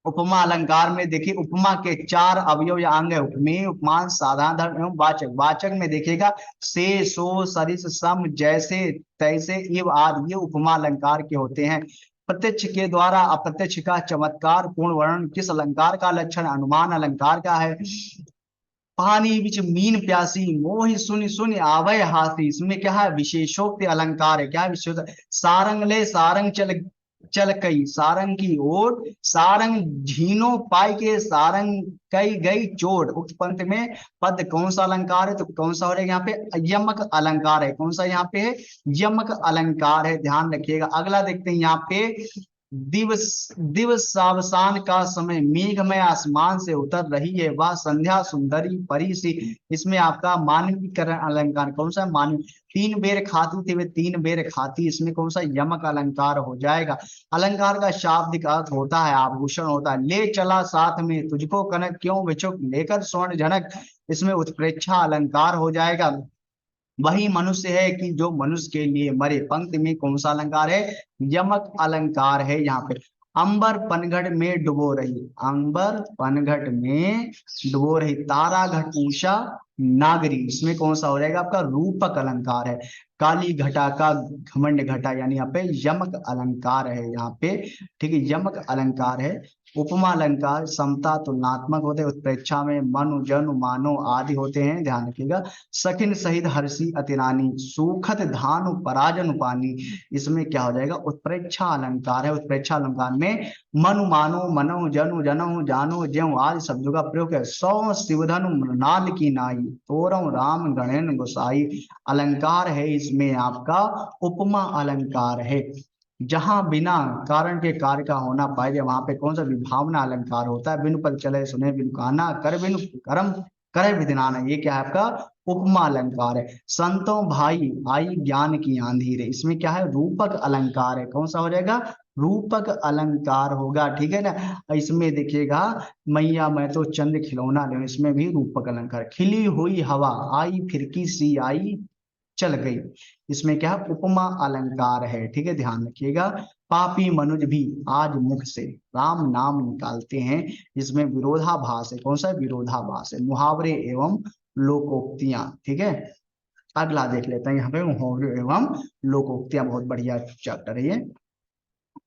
उपमा अलंकार में देखिए उपमा के चार अवयव या अंग है, उपमेय उपमान साधारण धर्म एवं वाचक। वाचक में देखिएगा से सो सरिस सम जैसे तैसे इव आदि, ये उपमा अलंकार के होते हैं। प्रत्यक्ष के द्वारा अप्रत्यक्ष का चमत्कार पूर्ण वर्णन किस अलंकार का लक्षण? अनुमान अलंकार का है। पानी बिच मीन प्यासी मोहि सुनि सुनि आवय हाथी, इसमें क्या है? विशेषोक्त अलंकार है। क्या है विशेष? सारंग ले सारंग चल चल कई सारंग की ओर, सारंग झीनो पाई के सारंग कई गई चोट। उक्त पंक्ति में पद कौन सा अलंकार है? तो कौन सा हो रहा है यहाँ पे? यमक अलंकार है। कौन सा यहाँ पे है? यमक अलंकार है, ध्यान रखिएगा। अगला देखते हैं यहाँ पे दिवस दिवस सावसान का समय मेघमय आसमान से उतर रही है वह संध्या सुंदरी परी सी, इसमें आपका मानवीकरण अलंकार कौन सा? मानव। तीन बेर खाती थी वे तीन बेर खाती, इसमें कौन सा? यमक अलंकार हो जाएगा। अलंकार का शाब्दिक अर्थ होता है आभूषण होता है। ले चला साथ में तुझको कनक क्यों विचुक लेकर स्वर्ण जनक, इसमें उत्प्रेक्षा अलंकार हो जाएगा। वही मनुष्य है कि जो मनुष्य के लिए मरे, पंक्ति में कौन सा अलंकार है? यमक अलंकार है यहाँ पे। अंबर पनघट में डुबो रही, अंबर पनघट में डुबो रही तारा घट ऊषा नागरी, इसमें कौन सा हो जाएगा? आपका रूपक अलंकार है। काली घटा का घमंड घटा, यानी यहाँ पे यमक अलंकार है यहाँ पे, ठीक है, यमक अलंकार है। उपमा अलंकार समता तुलनात्मक होते हैं। उत्प्रेक्षा में मनु जनु मानो आदि होते हैं, ध्यान रखिएगा। सखिन सहित हर्षी अतिरानी सूखत धानु पराजन पानी, इसमें क्या हो जाएगा? उत्प्रेक्षा अलंकार है। उत्प्रेक्षा अलंकार में मनु मानो मनो जनु जनो जानो ज्यों आदि शब्दों का प्रयोग है। सौ शिवधनु मृणाल की नाई तोरम राम गणेन गोसाई, अलंकार है इसमें आपका उपमा अलंकार है। जहां बिना कारण के कार्य का होना पाए जाए वहां पे कौन सा? विभावना अलंकार होता है। बिनु पद चले सुने बिनु काना कर बिनु कर्म करे विधिनाना, ये क्या है? आपका उपमा अलंकार है। संतों भाई आई ज्ञान की आंधी रे, इसमें क्या है? रूपक अलंकार है। कौन सा हो जाएगा? रूपक अलंकार होगा, ठीक है ना। इसमें देखिएगा मैया मैं तो चंद्र खिलौना ले, इसमें भी रूपक अलंकार। खिली हुई हवा आई फिरकी सी आई चल गई, इसमें क्या है? उपमा अलंकार है, ठीक है, ध्यान रखिएगा। पापी मनुज भी आज मुख से राम नाम निकालते हैं, इसमें विरोधाभास है। कौन सा? विरोधाभास है। मुहावरे एवं लोकोक्तियां, ठीक है। अगला देख लेते हैं यहाँ पे मुहावरे एवं लोकोक्तियां, बहुत बढ़िया चैप्टर है ये।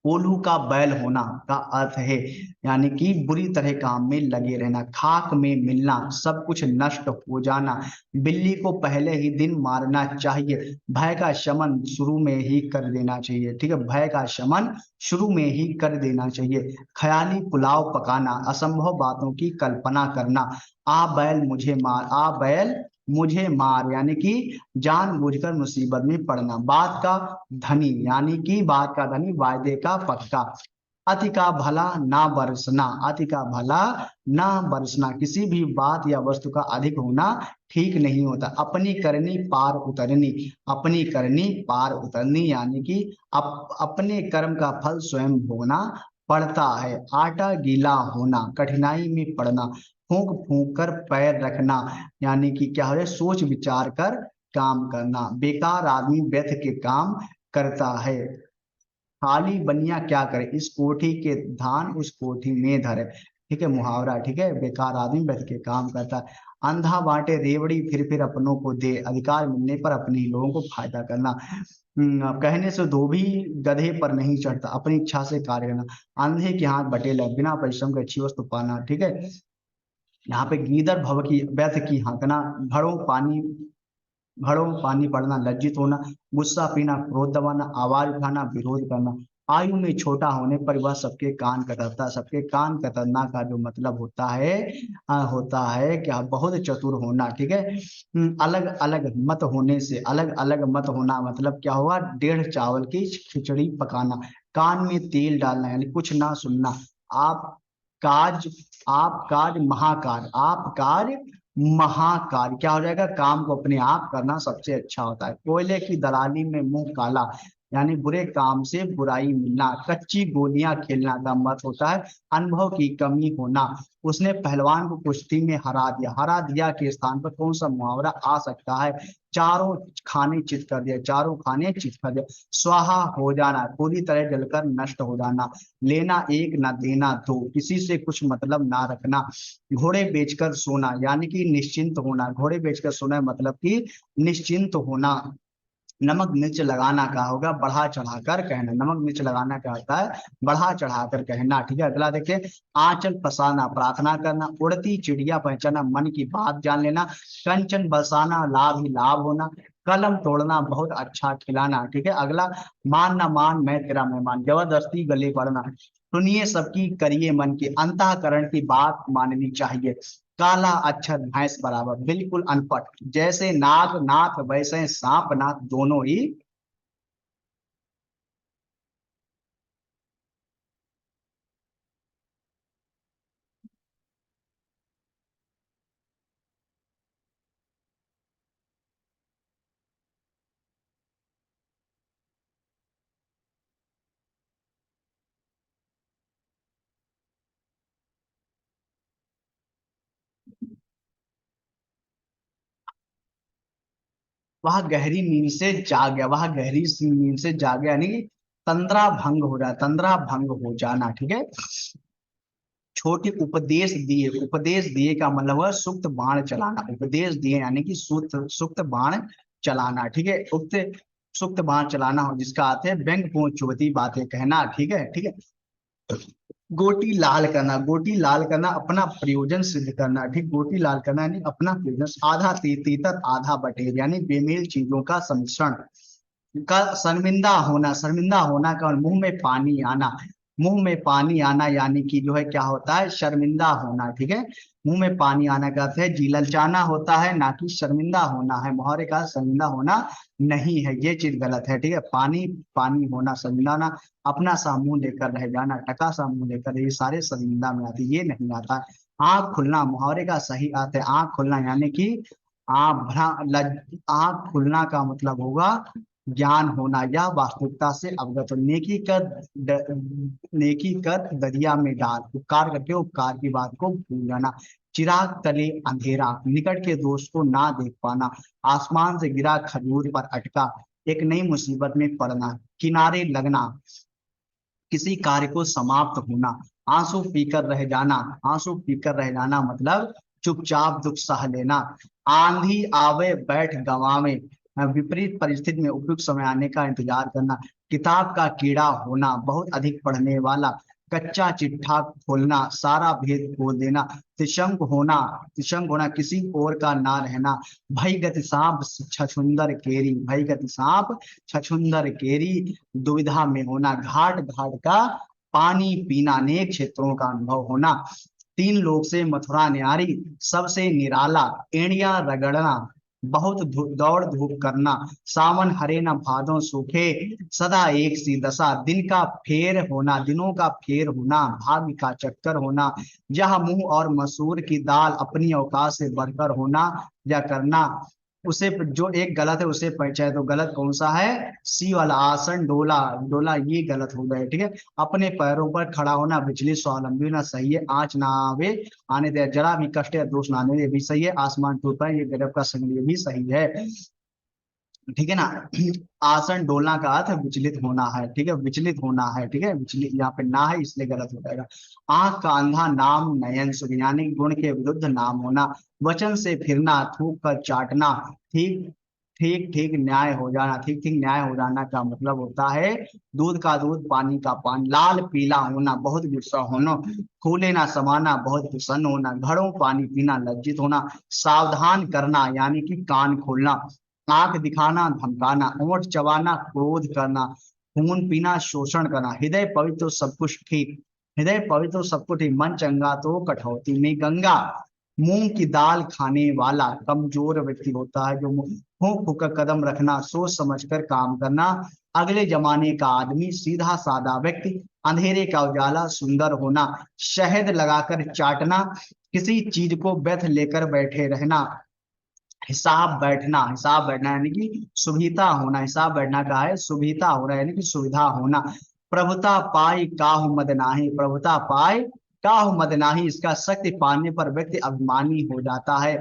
कोल्हू का बैल होना का अर्थ है यानी कि बुरी तरह काम में लगे रहना, खाक में मिलना, सब कुछ नष्ट हो जाना, बिल्ली को पहले ही दिन मारना चाहिए, भय का शमन शुरू में ही कर देना चाहिए, ठीक है, भय का शमन शुरू में ही कर देना चाहिए, ख्याली पुलाव पकाना, असंभव बातों की कल्पना करना, आ बैल मुझे मार, आ बैल मुझे मार यानी कि जानबूझकर मुसीबत में पड़ना, बात का धनी यानी कि बात का धनी वायदे का पक्का, अति का भला ना बरसना, अति का भला ना बरसना, किसी भी बात या वस्तु का अधिक होना ठीक नहीं होता। अपनी करनी पार उतरनी, अपनी करनी पार उतरनी यानी कि अपने कर्म का फल स्वयं भोगना पड़ता है। आटा गीला होना, कठिनाई में पड़ना, फूंक फूंक कर पैर रखना, यानी कि क्या है, सोच विचार कर काम करना। बेकार आदमी व्यर्थ के काम करता है, खाली बनिया क्या करे, इस कोठी के धान उस कोठी में धरे। ठीक है, मुहावरा। ठीक है, बेकार आदमी बैठ के काम करता है। अंधा बांटे रेवड़ी फिर अपनों को दे, अधिकार मिलने पर अपने ही लोगों को फायदा करना। कहने से धोबी गधे पर नहीं चढ़ता, अपनी इच्छा से कार्य करना। अंधे के हाथ बटेला, बिना परिश्रम के अच्छी वस्तु पाना। ठीक है, यहाँ पे गीदड़ भव की व्यर्थ की हाँकना, घड़ों में पानी पड़ना, लज्जित होना, गुस्सा पीना, क्रोध दबाना, आवाज उठाना, विरोध करना। आयु में छोटा होने पर वह सबके कान कतरता, सबके कान कतरना का जो मतलब होता है क्या, बहुत चतुर होना। ठीक है, अलग अलग मत होने से, अलग अलग मत होना मतलब क्या हुआ, डेढ़ चावल की खिचड़ी पकाना। कान में तेल डालना यानी कुछ ना सुनना। आप काज आप कार्य महाकार्य, आप कार्य महाकार्य, क्या हो जाएगा, काम को अपने आप करना सबसे अच्छा होता है। कोयले की दलाली में मुंह काला, यानी बुरे काम से बुराई मिलना। कच्ची गोलियां खेलना का मत होता है अनुभव की कमी होना। उसने पहलवान को कुश्ती में हरा दिया, हरा दिया के स्थान पर कौन सा मुहावरा आ सकता है, चारों खाने चित कर दिया, चारों खाने चित कर दिया। स्वाहा हो जाना, पूरी तरह जलकर नष्ट हो जाना। लेना एक ना देना दो, किसी से कुछ मतलब ना रखना। घोड़े बेचकर सोना यानी कि निश्चिंत होना, घोड़े बेचकर सोना मतलब कि निश्चिंत होना। नमक मिर्च लगाना क्या होगा, बढ़ा चढ़ाकर कहना, नमक मिर्च लगाना क्या होता है, बढ़ा चढ़ाकर कहना। ठीक है, अगला देखिए, आंचल पसाना, प्रार्थना करना। उड़ती चिड़िया पहचाना, मन की बात जान लेना। कंचन बरसाना, लाभ ही लाभ होना। कलम तोड़ना, बहुत अच्छा खिलाना। ठीक है, अगला, मान न मान मैं तेरा मेहमान, जबरदस्ती गले पड़ना। सुनिए सबकी करिए मन की, अंतःकरण की बात माननी चाहिए। काला अक्षर भैंस बराबर, बिल्कुल अनपढ़। जैसे नाग नाथ वैसे सांप नाथ, दोनों ही। वह गहरी नींद से जाग गया, वह गहरी सी नींद से जाग गया, यानी कि तंद्रा भंग हो रहा है, तंद्रा भंग हो जाना। ठीक है, छोटे उपदेश दिए, उपदेश दिए का मतलब हुआ सुक्त बाण चलाना, उपदेश दिए यानी कि सुक्त सुक्त बाण चलाना। ठीक है, उक्त सुक्त बाण चलाना हो जिसका अर्थ है व्यंग्यपूर्ण चुभती बातें कहना। ठीक है, ठीक है। गोटी लाल करना, गोटी लाल करना अपना प्रयोजन सिद्ध करना। ठीक, गोटी लाल करना यानी अपना प्रयोजन। आधा तीतर आधा बटेर, यानी बेमेल चीजों का सम्मिश्रण। का शर्मिंदा होना, शर्मिंदा होना का, और मुंह में पानी आना, मुंह में पानी आना यानी कि जो है क्या होता है, शर्मिंदा होना। ठीक है, मुंह में पानी आना का अर्थ है जी ललचाना होता है, ना कि शर्मिंदा होना है। मोहरे का शर्मिंदा होना नहीं है, ये चीज गलत है। ठीक है, पानी पानी होना, शर्मिंदा होना। अपना सा मुंह लेकर रह जाना, टका सा मुंह लेकर, ये सारे शर्मिंदा में आते, ये नहीं आता। आंख खुलना, मुहावरे का सही अर्थ है आंख खुलना, यानी कि आंख खुलना का मतलब होगा ज्ञान होना या वास्तविकता से अवगत हो। नेकी कर दरिया में डाल, उपकार करके उपकार की बात को भूल जाना। चिराग तले अंधेरा, निकट के दोस्त को ना देख पाना। आसमान से गिरा खजूर पर अटका, एक नई मुसीबत में पड़ना। किनारे लगना, किसी कार्य को समाप्त होना। आंसू पीकर रह जाना, आंसू पीकर रह जाना मतलब चुपचाप दुख सह लेना। आंधी आवे बैठ गंवावे, विपरीत परिस्थिति में उपयुक्त समय आने का इंतजार करना। किताब का कीड़ा होना, बहुत अधिक पढ़ने वाला। कच्चा चिट्ठा खोलना, सारा भेद खोल देना। त्रिशंक होना, त्रिशंक होना किसी और का ना रहना। भई गति सांप छछुंदर केरी, भई गति सांप छछुंदर केरी, दुविधा में होना। घाट घाट का पानी पीना, अनेक क्षेत्रों का अनुभव होना। तीन लोग से मथुरा न्यारी, सबसे निराला। एड़िया रगड़ना, बहुत दौड़ धूप करना, सावन हरे न भादों सूखे, सदा एक सी दशा, दिन का फेर होना, दिनों का फेर होना, भाग्य का चक्कर होना, यह मुंह और मसूर की दाल, अपनी औकात से बढ़कर होना या करना। उसे जो एक गलत है उसे चाहे तो गलत कौन सा है, सी वाला, आसन डोला, डोला ये गलत हो गया, ठीक है। अपने पैरों पर खड़ा होना, विचलित स्वावलंबी होना सही है। आंच ना आवे आने दे, जरा भी कष्ट या दोष ना आने दे, ये भी सही है। आसमान टूट पाए, ये गजब का संग, ये भी सही है, ठीक है ना। आसन डोलना का अर्थ विचलित होना है, ठीक है, विचलित होना है, ठीक है, विचलित यहाँ पे ना है इसलिए गलत हो जाएगा। आंख का अंधा नाम नयन सुख, यानी गुण के विरुद्ध नाम होना। वचन से फिरना, थूक कर चाटना, ठीक ठीक ठीक न्याय हो जाना, ठीक ठीक न्याय हो जाना का मतलब होता है दूध का दूध, पानी का पानी। लाल पीला होना, बहुत गुस्सा होना। फूले ना समाना, बहुत प्रसन्न होना। घड़ों पानी पीना, लज्जित होना। सावधान करना यानी कि कान खोलना। आंख दिखाना, धमकाना। होंठ चबाना, क्रोध करना। खून पीना, शोषण करना। हृदय पवित्र तो सब कुछ ठीक, हृदय पवित्र तो सब कुछ ठीक, मन चंगा तो कठौती में गंगा। मूंग की दाल खाने वाला कमजोर व्यक्ति होता है, जो फूंक फूंक कर कदम रखना, सोच समझकर काम करना। अगले जमाने का आदमी, सीधा साधा व्यक्ति। अंधेरे का उजाला, सुंदर होना। शहद लगाकर चाटना, किसी चीज को व्यथ लेकर बैठे रहना। हिसाब बैठना, हिसाब बैठना यानी कि सुविधा होना, हिसाब बैठना का है सुविधा होना यानी कि सुविधा होना। प्रभुता पाई काहु मद नाही, प्रभुता पाई काहु मद नाही, इसका शक्ति पाने पर व्यक्ति अभिमानी हो जाता है।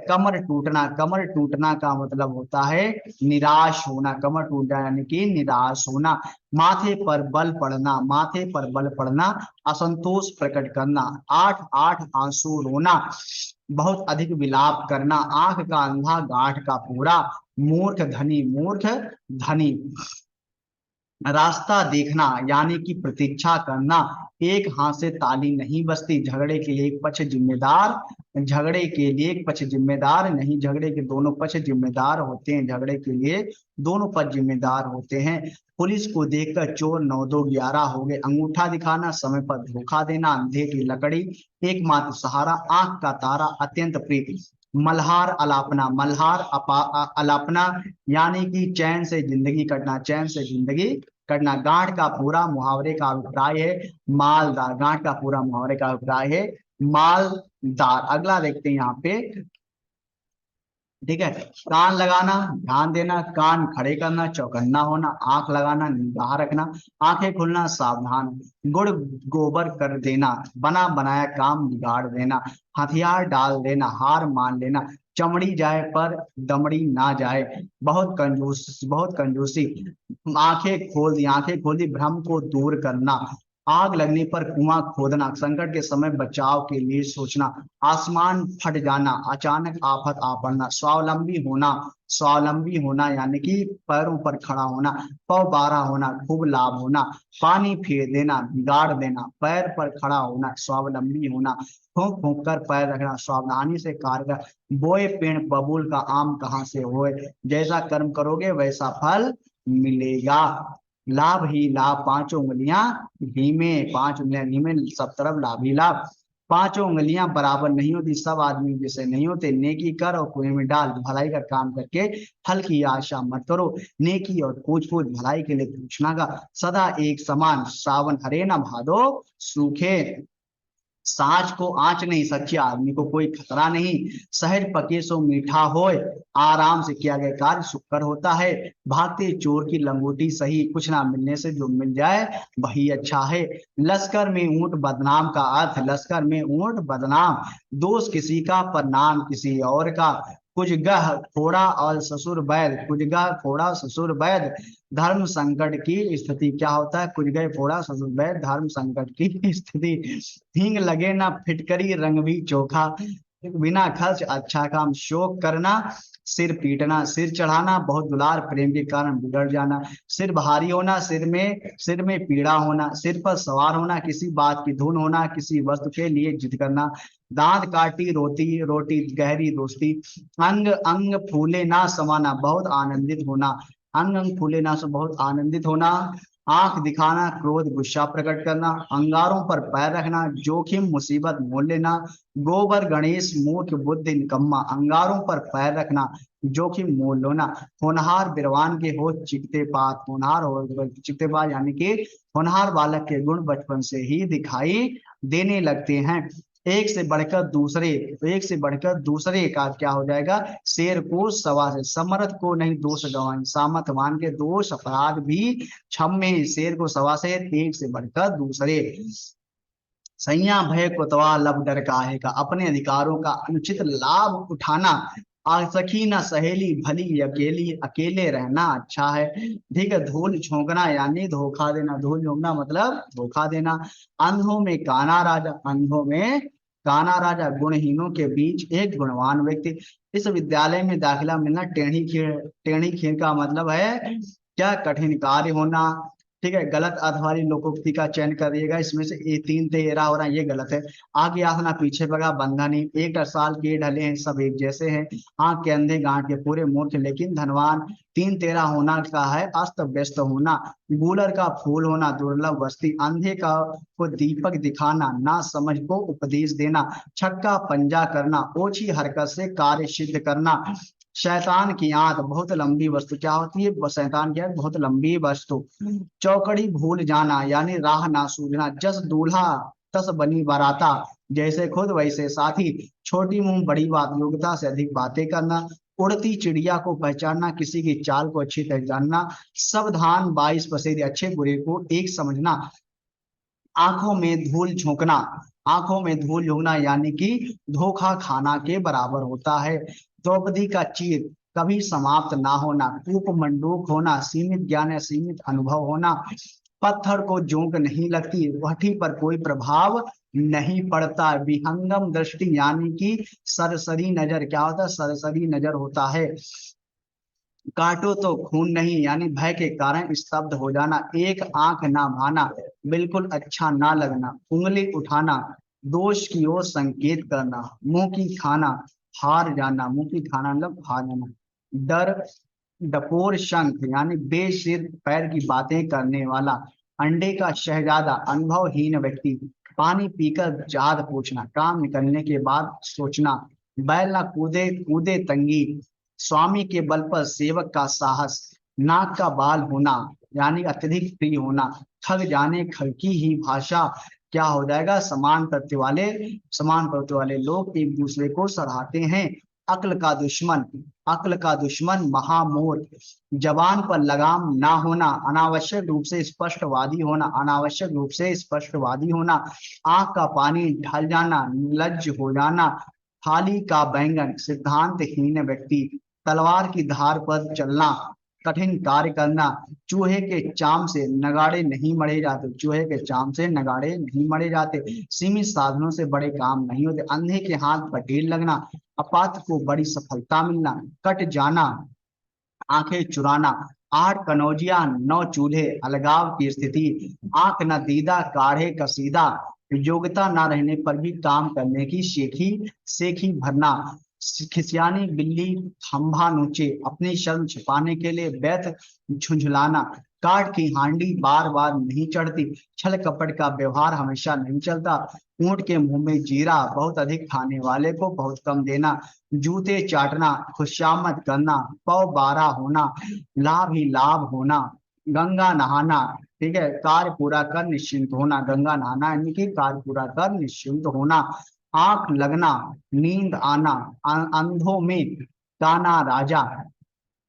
कमर टूटना, कमर टूटना का मतलब होता है निराश होना, कमर टूटना यानी कि निराश होना। माथे पर बल पड़ना, माथे पर बल पड़ना, असंतोष प्रकट करना। आठ आठ आंसू रोना, बहुत अधिक विलाप करना। आंख का अंधा, गांठ का पूरा। मूर्ख धनी, मूर्ख धनी। रास्ता देखना यानी कि प्रतीक्षा करना। एक हाथ से ताली नहीं बजती, झगड़े के लिए एक पक्ष जिम्मेदार, झगड़े के लिए एक पक्ष जिम्मेदार नहीं, झगड़े के दोनों पक्ष जिम्मेदार होते हैं, झगड़े के लिए दोनों पक्ष जिम्मेदार होते हैं। पुलिस को देखकर चोर 9 2 11 हो गए। अंगूठा दिखाना, समय पर धोखा देना। अंधे की लकड़ी, एकमात्र सहारा। आंख का तारा, अत्यंत प्रिय। मल्हार अलापना, मल्हार अलापना यानी कि चैन से जिंदगी कटना, चैन से जिंदगी कटना। गांठ का पूरा, मुहावरे का अभिप्राय है मालदार, गांठ का पूरा मुहावरे का अभिप्राय है मालदार। अगला देखते हैं यहाँ पे, ठीक है। कान लगाना, ध्यान देना। कान खड़े करना, चौकन्ना होना। आंख लगाना, निगाह रखना। आंखें खुलना, सावधान। गुड़ गोबर कर देना, बना बनाया काम बिगाड़ देना। हथियार डाल देना, हार मान लेना। चमड़ी जाए पर दमड़ी ना जाए, बहुत कंजूस, बहुत कंजूसी। आंखें खोल दी, आंखें खोल दी, भ्रम को दूर करना। आग लगने पर कुआं खोदना, संकट के समय बचाव के लिए सोचना। आसमान फट जाना, अचानक आफत आ पड़ना। स्वावलंबी होना, स्वावलंबी होना यानी कि पैरों पर खड़ा होना। पौबारा होना, खूब लाभ होना। पानी फेर देना, बिगाड़ देना। पैर पर खड़ा होना, स्वावलंबी होना। फूंक फूंक कर पैर रखना, सावधानी से कार्य कर। बोए पेड़ बबूल का आम कहाँ से होए, जैसा कर्म करोगे वैसा फल मिलेगा। लाभ ही लाभ, पांचों उंगलियां घी में, 5 उंगलियां घी में, सब तरफ लाभ ही लाभ। पांचों उंगलियां बराबर नहीं होती, सब आदमी जैसे नहीं होते। नेकी कर और कुएं में डाल, भलाई का काम करके फल की आशा मत करो। नेकी और पूछ पूछ, भलाई के लिए पूछना का। सदा एक समान, सावन हरे न भादो सूखे। सांच को आंच नहीं, सच्चे आदमी को कोई खतरा नहीं। सहज पके सो मीठा होए, आराम से किया गया कार्य सुकर होता है। भागते चोर की लंगोटी सही, कुछ ना मिलने से जो मिल जाए वही अच्छा है। लश्कर में ऊंट बदनाम का अर्थ, लश्कर में ऊंट बदनाम, दोष किसी का पर नाम किसी और का। कुछ गह फोड़ा और ससुर बैद, कुछ गह फोड़ा ससुर बैद, धर्म संकट की स्थिति। क्या होता है कुछ गए फोड़ा ससुर बैद, धर्म संकट की स्थिति। हींग लगे ना फिटकरी, रंग भी चोखा, बिना खर्च अच्छा काम। शोक करना, सिर पीटना, सिर चढ़ाना, बहुत दुलार प्रेम के कारण बिगड़ जाना। सिर भारी होना, सिर में पीड़ा होना। सिर पर सवार होना, किसी बात की धुन होना, किसी वस्तु के लिए जिद करना। दांत काटी रोटी रोटी, गहरी दोस्ती। अंग अंग फूले ना समाना, बहुत आनंदित होना। अंग अंग फूले ना से बहुत आनंदित होना। आंख दिखाना, क्रोध गुस्सा प्रकट करना, अंगारों पर पैर रखना, जोखिम मुसीबत मोल लेना, गोबर गणेश मूर्ख बुद्धि निकम्मा, अंगारों पर पैर रखना, जोखिम मोल लेना, होनहार बिरवान के हो चिकते पात, होनहार हो चिकते पात यानी कि होनहार बालक के गुण बचपन से ही दिखाई देने लगते हैं। एक से बढ़कर दूसरे, एक से बढ़कर दूसरे का क्या हो जाएगा, शेर को सवा से, समर्थ को नहीं दोष गवान, सामर्थवान के दोष अपराध भी क्षम्य, शेर को सवा से, एक से बढ़कर दूसरे। सैया भय कोतवा लब डर काहे का, अपने अधिकारों का अनुचित लाभ उठाना, सखी ना सहेली भली अकेली, अकेले रहना अच्छा है। ठीक है, धूल झोंकना यानी धोखा देना, धूल झोंकना मतलब धोखा देना। अंधों में काना राजा, अंधों में काना राजा, गुणहीनों के बीच एक गुणवान व्यक्ति। इस विद्यालय में दाखिला मिलना, टेढ़ी खीर का मतलब है क्या, कठिन कार्य होना। ठीक है, गलत अर्थ वाली लोकोक्ति का चयन करिएगा, इसमें से ये तीन तेरा हो रहा है, ये गलत है। आगे आसना पीछे बगा बंधा नहीं, एक साल के ढले हैं सब एक जैसे हैं, आंख के अंधे गांठ के पूरे मूर्ख लेकिन धनवान। तीन तेरा होना का है अस्त व्यस्त होना, गूलर का फूल होना, दुर्लभ वस्ती, अंधे का को दीपक दिखाना, ना समझ को उपदेश देना, छक्का पंजा करना, ओछी हरकत से कार्य सिद्ध करना। शैतान की आंत बहुत लंबी वस्तु, क्या होती है शैतान की आंत, बहुत लंबी वस्तु। चौकड़ी भूल जाना यानी राह ना सूझना, जस दूल्हा तस बनी बाराता, जैसे खुद वैसे साथी। छोटी मुंह बड़ी बात, योग्यता से अधिक बातें करना। उड़ती चिड़िया को पहचानना, किसी की चाल को अच्छी तरह जानना। सावधान 22 अच्छे बुरे को एक समझना। आंखों में धूल झोंकना, आंखों में धूल झोंकना यानी कि धोखा खाना के बराबर होता है। द्रौपदी का चीर कभी समाप्त ना होना, कूप मंडूक होना, सीमित ज्ञान या सीमित अनुभव होना। पत्थर को जोंक नहीं लगती, वहठी पर कोई प्रभाव नहीं पड़ता। विहंगम दृष्टि यानी कि सरसरी नजर, क्या होता है, सरसरी नजर होता है। काटो तो खून नहीं यानी भय के कारण स्तब्ध हो जाना। एक आंख ना भाना, बिल्कुल अच्छा ना लगना। उंगली उठाना, दोष की ओर संकेत करना। मुंह की खाना, हार जाना, मुंह की खाना मतलब हार जाना। डर, डपोर शंख यानी बेसिर पैर की बातें करने वाला। अंडे का शहजादा, अनुभवहीन व्यक्ति। पानी पीकर जाद पूछना, काम निकलने के बाद सोचना। बैल ना कूदे कूदे तंगी, स्वामी के बल पर सेवक का साहस। नाक का बाल होना यानी अत्यधिक प्रिय होना। ठग जाने खग की ही भाषा, क्या हो जाएगा, समान प्रवृत्ति वाले लोग एक दूसरे को सराहते हैं। अक्ल का दुश्मन, अक्ल का दुश्मन महामूर्ख। जबान पर लगाम ना होना, अनावश्यक रूप से स्पष्टवादी होना, अनावश्यक रूप से स्पष्टवादी होना। आंख का पानी ढल जाना, निर्लज्ज हो जाना। थाली का बैंगन, सिद्धांतहीन व्यक्ति। तलवार की धार पर चलना, कठिन कार्य करना। चूहे के चाम से नगाड़े नहीं मढ़े जाते, चूहे के चाम से नगाड़े नहीं मढ़े जाते। सीमित साधनों से बड़े काम नहीं होते। अंधे के हाथ पटेल लगना, अपात्र को बड़ी सफलता मिलना। कट जाना, आंखें चुराना। 8 कनौजिया 9 चूल्हे, अलगाव की स्थिति। आंख न दीदा काढ़े कसीदा, योग्यता न रहने पर भी काम करने की शेखी सेखी भरना। खिसियानी बिल्ली खंभा नोचे, अपनी शर्म छिपाने के लिए व्यर्थ झुंझलाना। काठ की हांडी बार बार नहीं चढ़ती, छल कपट का व्यवहार हमेशा नहीं चलता। ऊंट के मुंह में जीरा, बहुत अधिक खाने वाले को बहुत कम देना। जूते चाटना, खुशामद करना। पौ बारह होना, लाभ ही लाभ होना। गंगा नहाना, ठीक है, कार्य पूरा कर निश्चिंत होना। गंगा नहाना यानी कि कार्य पूरा कर निश्चिंत होना। आंख लगना, नींद आना। अंधों में काना राजा,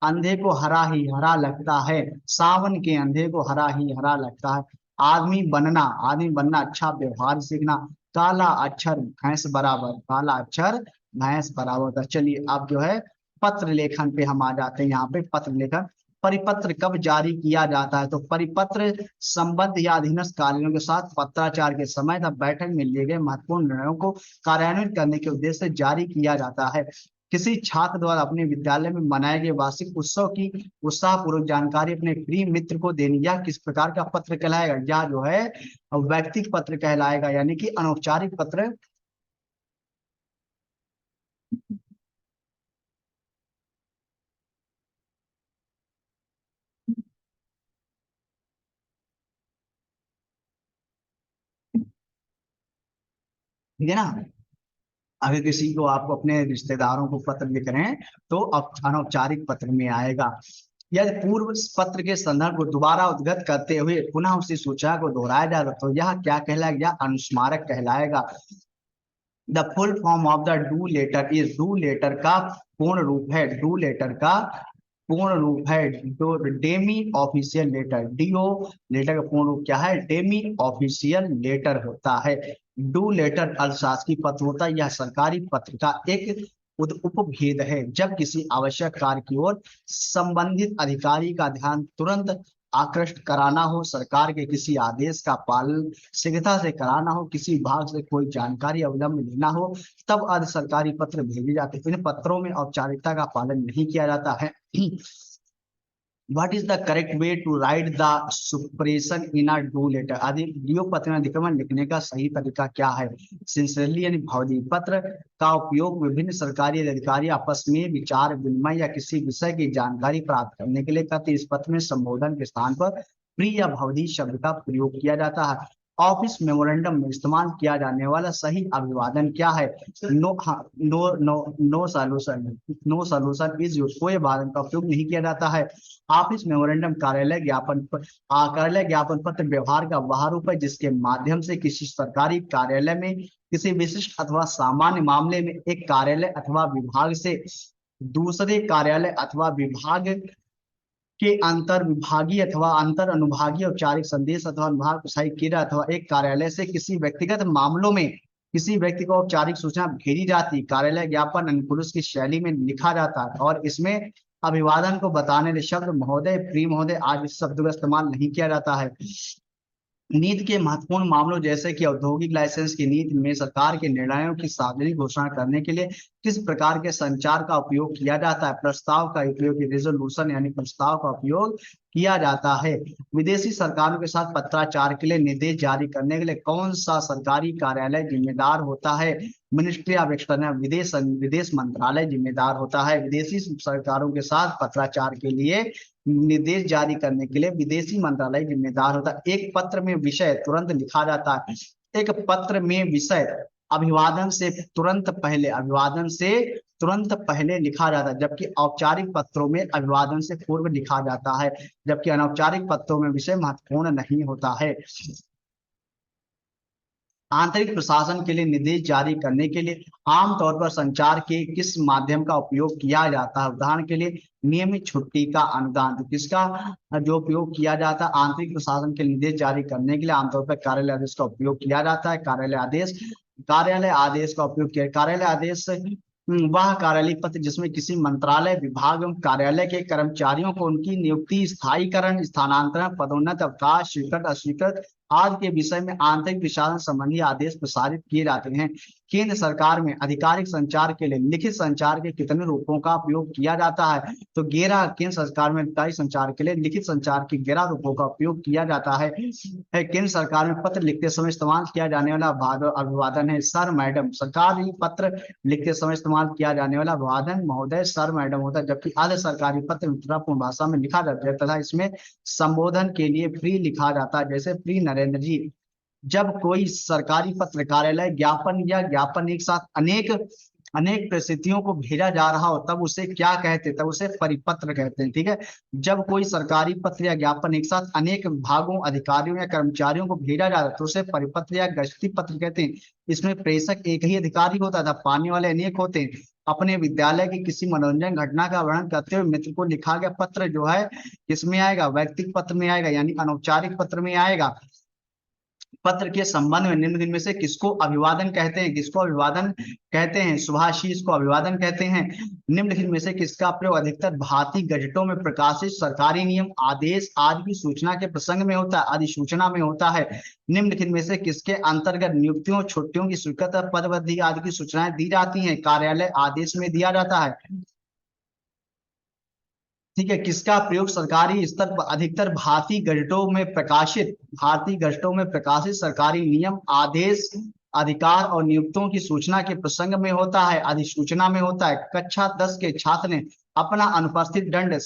अंधे को हरा ही हरा लगता है। सावन के अंधे को हरा ही हरा लगता है। आदमी बनना, आदमी बनना अच्छा व्यवहार सीखना। काला अक्षर भैंस बराबर, काला अक्षर भैंस बराबर होता है। चलिए अब जो है पत्र लेखन पे हम आ जाते हैं। यहाँ पे पत्र लेखन, परिपत्र कब जारी किया जाता है, तो परिपत्र संबंध या अधीनस्थ कार्यों के साथ पत्राचार के समय तथा बैठक में लिए गए महत्वपूर्ण निर्णयों को कार्यान्वित करने के उद्देश्य से जारी किया जाता है। किसी छात्र द्वारा अपने विद्यालय में मनाए गए वार्षिक उत्सव की उत्साहपूर्वक जानकारी अपने प्रिय मित्र को देनी, यह किस प्रकार का पत्र कहलाएगा, या जो है वैयक्तिक पत्र कहलाएगा, यानी कि अनौपचारिक पत्र। ठीक है ना। अगर किसी को आप अपने रिश्तेदारों को पत्र लिख रहे हैं तो अनौपचारिक पत्र में आएगा। यदि पूर्व पत्र के संदर्भ को दोबारा उद्धृत करते हुए पुनः उसी सूचना को दोहराया जाएगा तो यह क्या कहलाएगा, यह अनुस्मारक कहलाएगा। The full form of the do later is, do later का पूर्ण रूप है, डू लेटर का पूर्ण रूप है जो demi official letter, DO letter का पूर्ण रूप क्या है, डेमी ऑफिशियल लेटर होता है। डू लेटर अशासकीय पत्र होता है, यह सरकारी पत्र का एक उपभेद है जब किसी आवश्यक कार्य की ओर संबंधित अधिकारी का ध्यान तुरंत आकृष्ट कराना हो, सरकार के किसी आदेश का पालन शीघ्रता से कराना हो, किसी विभाग से कोई जानकारी अविलंब लेना हो, तब अर्ध सरकारी पत्र भेजे जाते हैं। इन पत्रों में औपचारिकता का पालन नहीं किया जाता है। What is the correct way to write the suppression in a do letter? आदि डीओ पत्र में अधिक्रमण लिखने का सही तरीका क्या है। सिंसियरली यानी भावदीप पत्र का उपयोग विभिन्न सरकारी अधिकारी आपस में विचार विनिमय या किसी विषय की जानकारी प्राप्त करने के लिए करते। इस पत्र में संबोधन के स्थान पर प्रिय या भवदी शब्द का प्रयोग किया जाता है। ऑफिस मेमोरेंडम में इस्तेमाल किया जाने वाला सही अभिवादन क्या है। No no no no solution, no solution is use, कोई अभिवादन का उपयोग नहीं किया जाता है। ऑफिस मेमोरेंडम कार्यालय ज्ञापन पत्र व्यवहार का वह रूप है जिसके माध्यम से किसी सरकारी कार्यालय में किसी विशिष्ट अथवा सामान्य मामले में एक कार्यालय अथवा विभाग से दूसरे कार्यालय अथवा विभाग के अंतर विभागीय अथवा अंतर अनुभागीय औपचारिक संदेश अथवा अनुभाग प्रसारित किया अथवा एक कार्यालय से किसी व्यक्तिगत मामलों में किसी व्यक्ति को औपचारिक सूचना भेजी जाती। कार्यालय ज्ञापन अनुपुरुष की शैली में लिखा जाता है और इसमें अभिवादन को बताने वाले शब्द महोदय, प्रिय महोदय आदि शब्दों का इस्तेमाल नहीं किया जाता है। नीति के महत्वपूर्ण मामलों जैसे कि औद्योगिक लाइसेंस की नीति में सरकार के निर्णयों की सार्वजनिक घोषणा करने के लिए किस प्रकार के संचार का उपयोग किया जाता है। प्रस्ताव का उपयोग, रेजोल्यूशन यानी प्रस्ताव का उपयोग किया जाता है। विदेशी सरकारों के साथ पत्राचार के लिए निर्देश जारी करने के लिए कौन सा सरकारी कार्यालय जिम्मेदार होता है। मिनिस्ट्री ऑफ एक्सटर्नल, विदेश मंत्रालय जिम्मेदार होता है। विदेशी सरकारों के साथ पत्राचार के लिए निर्देश जारी करने के लिए विदेशी मंत्रालय जिम्मेदार होता है। एक पत्र में विषय तुरंत लिखा जाता है। एक पत्र में विषय अभिवादन से तुरंत पहले, अभिवादन से तुरंत पहले लिखा जाता है, जबकि औपचारिक पत्रों में अभिवादन से पूर्व लिखा जाता है, जबकि अनौपचारिक पत्रों में विषय महत्वपूर्ण नहीं होता है। आंतरिक प्रशासन के लिए निर्देश जारी करने के लिए आमतौर पर संचार के किस माध्यम का उपयोग किया जाता है। उदाहरण के लिए नियमित छुट्टी का अनुदान, तो किसका जो उपयोग किया जाता है आंतरिक प्रशासन के निर्देश जारी करने के लिए आमतौर पर कार्यालय आदेश का उपयोग किया जाता है। कार्यालय आदेश का उपयोग किया, कार्यालय आदेश वह कार्यालय पत्र जिसमें किसी मंत्रालय, विभाग एवं कार्यालय के कर्मचारियों को उनकी नियुक्ति, स्थायीकरण, स्थानांतरण, पदोन्नति, अवकाश, स्वीकृत अस्वीकृत आदि के विषय में आंतरिक प्रशासन संबंधी आदेश प्रसारित किए जाते हैं। केंद्र सरकार में आधिकारिक संचार के लिए लिखित संचार के कितने रूपों का उपयोग किया जाता है। तो 11, केंद्र सरकार में आधिकारिक संचार के लिए लिखित संचार के 11 रूपों का उपयोग किया जाता है। केंद्र सरकार में पत्र लिखते समय इस्तेमाल किया जाने वाला अभिवादन है सर मैडम। सरकारी पत्र लिखते समय इस्तेमाल किया जाने वाला अभिवादन महोदय, सर मैडम होता है। जबकि अर्ध सरकारी पत्र मित्रपूर्ण भाषा में लिखा जाता है तथा इसमें संबोधन के लिए प्रिय लिखा जाता है, जैसे प्रिय नरेंद्र जी। जब कोई सरकारी पत्र, कार्यालय ज्ञापन या ज्ञापन एक साथ अनेक अनेक परिस्थितियों को भेजा जा रहा हो तब उसे क्या कहते हैं, तब उसे परिपत्र कहते हैं। ठीक है, जब कोई सरकारी पत्र या ज्ञापन एक साथ अनेक विभागों, अधिकारियों या कर्मचारियों को भेजा जा रहा है तो उसे परिपत्र या गश्ती पत्र कहते हैं। इसमें प्रेषक एक ही अधिकारी होता था, पाने वाले अनेक होते हैं। अपने विद्यालय की किसी मनोरंजन घटना का वर्णन करते हुए मित्र को लिखा गया पत्र जो है किसमें आएगा, वैयक्तिक पत्र में आएगा, यानी अनौपचारिक पत्र में आएगा। पत्र के संबंध में निम्न में से किसको अभिवादन कहते हैं, किसको अभिवादन कहते हैं। सुभाषीष को अभिवादन कहते हैं। निम्नलिखित में से किसका प्रयोग अधिकतर भारतीय गजटों में प्रकाशित सरकारी नियम, आदेश आदि की सूचना के प्रसंग में होता है, अधिसूचना में होता है। निम्नलिखित में से किसके अंतर्गत नियुक्तियों, छुट्टियों की स्वीकृत, पदवृद्धि आदि की सूचनाएं दी जाती हैं। कार्यालय आदेश में दिया जाता है। ठीक है, किसका प्रयोग सरकारी स्तर पर अधिकतर भारतीय गजटों में प्रकाशित सरकारी नियम, आदेश, अधिकार और नियुक्तियों की सूचना के प्रसंग में होता है, अधिसूचना में होता है। कक्षा 10 के छात्र ने अपना अनुपस्थित दंड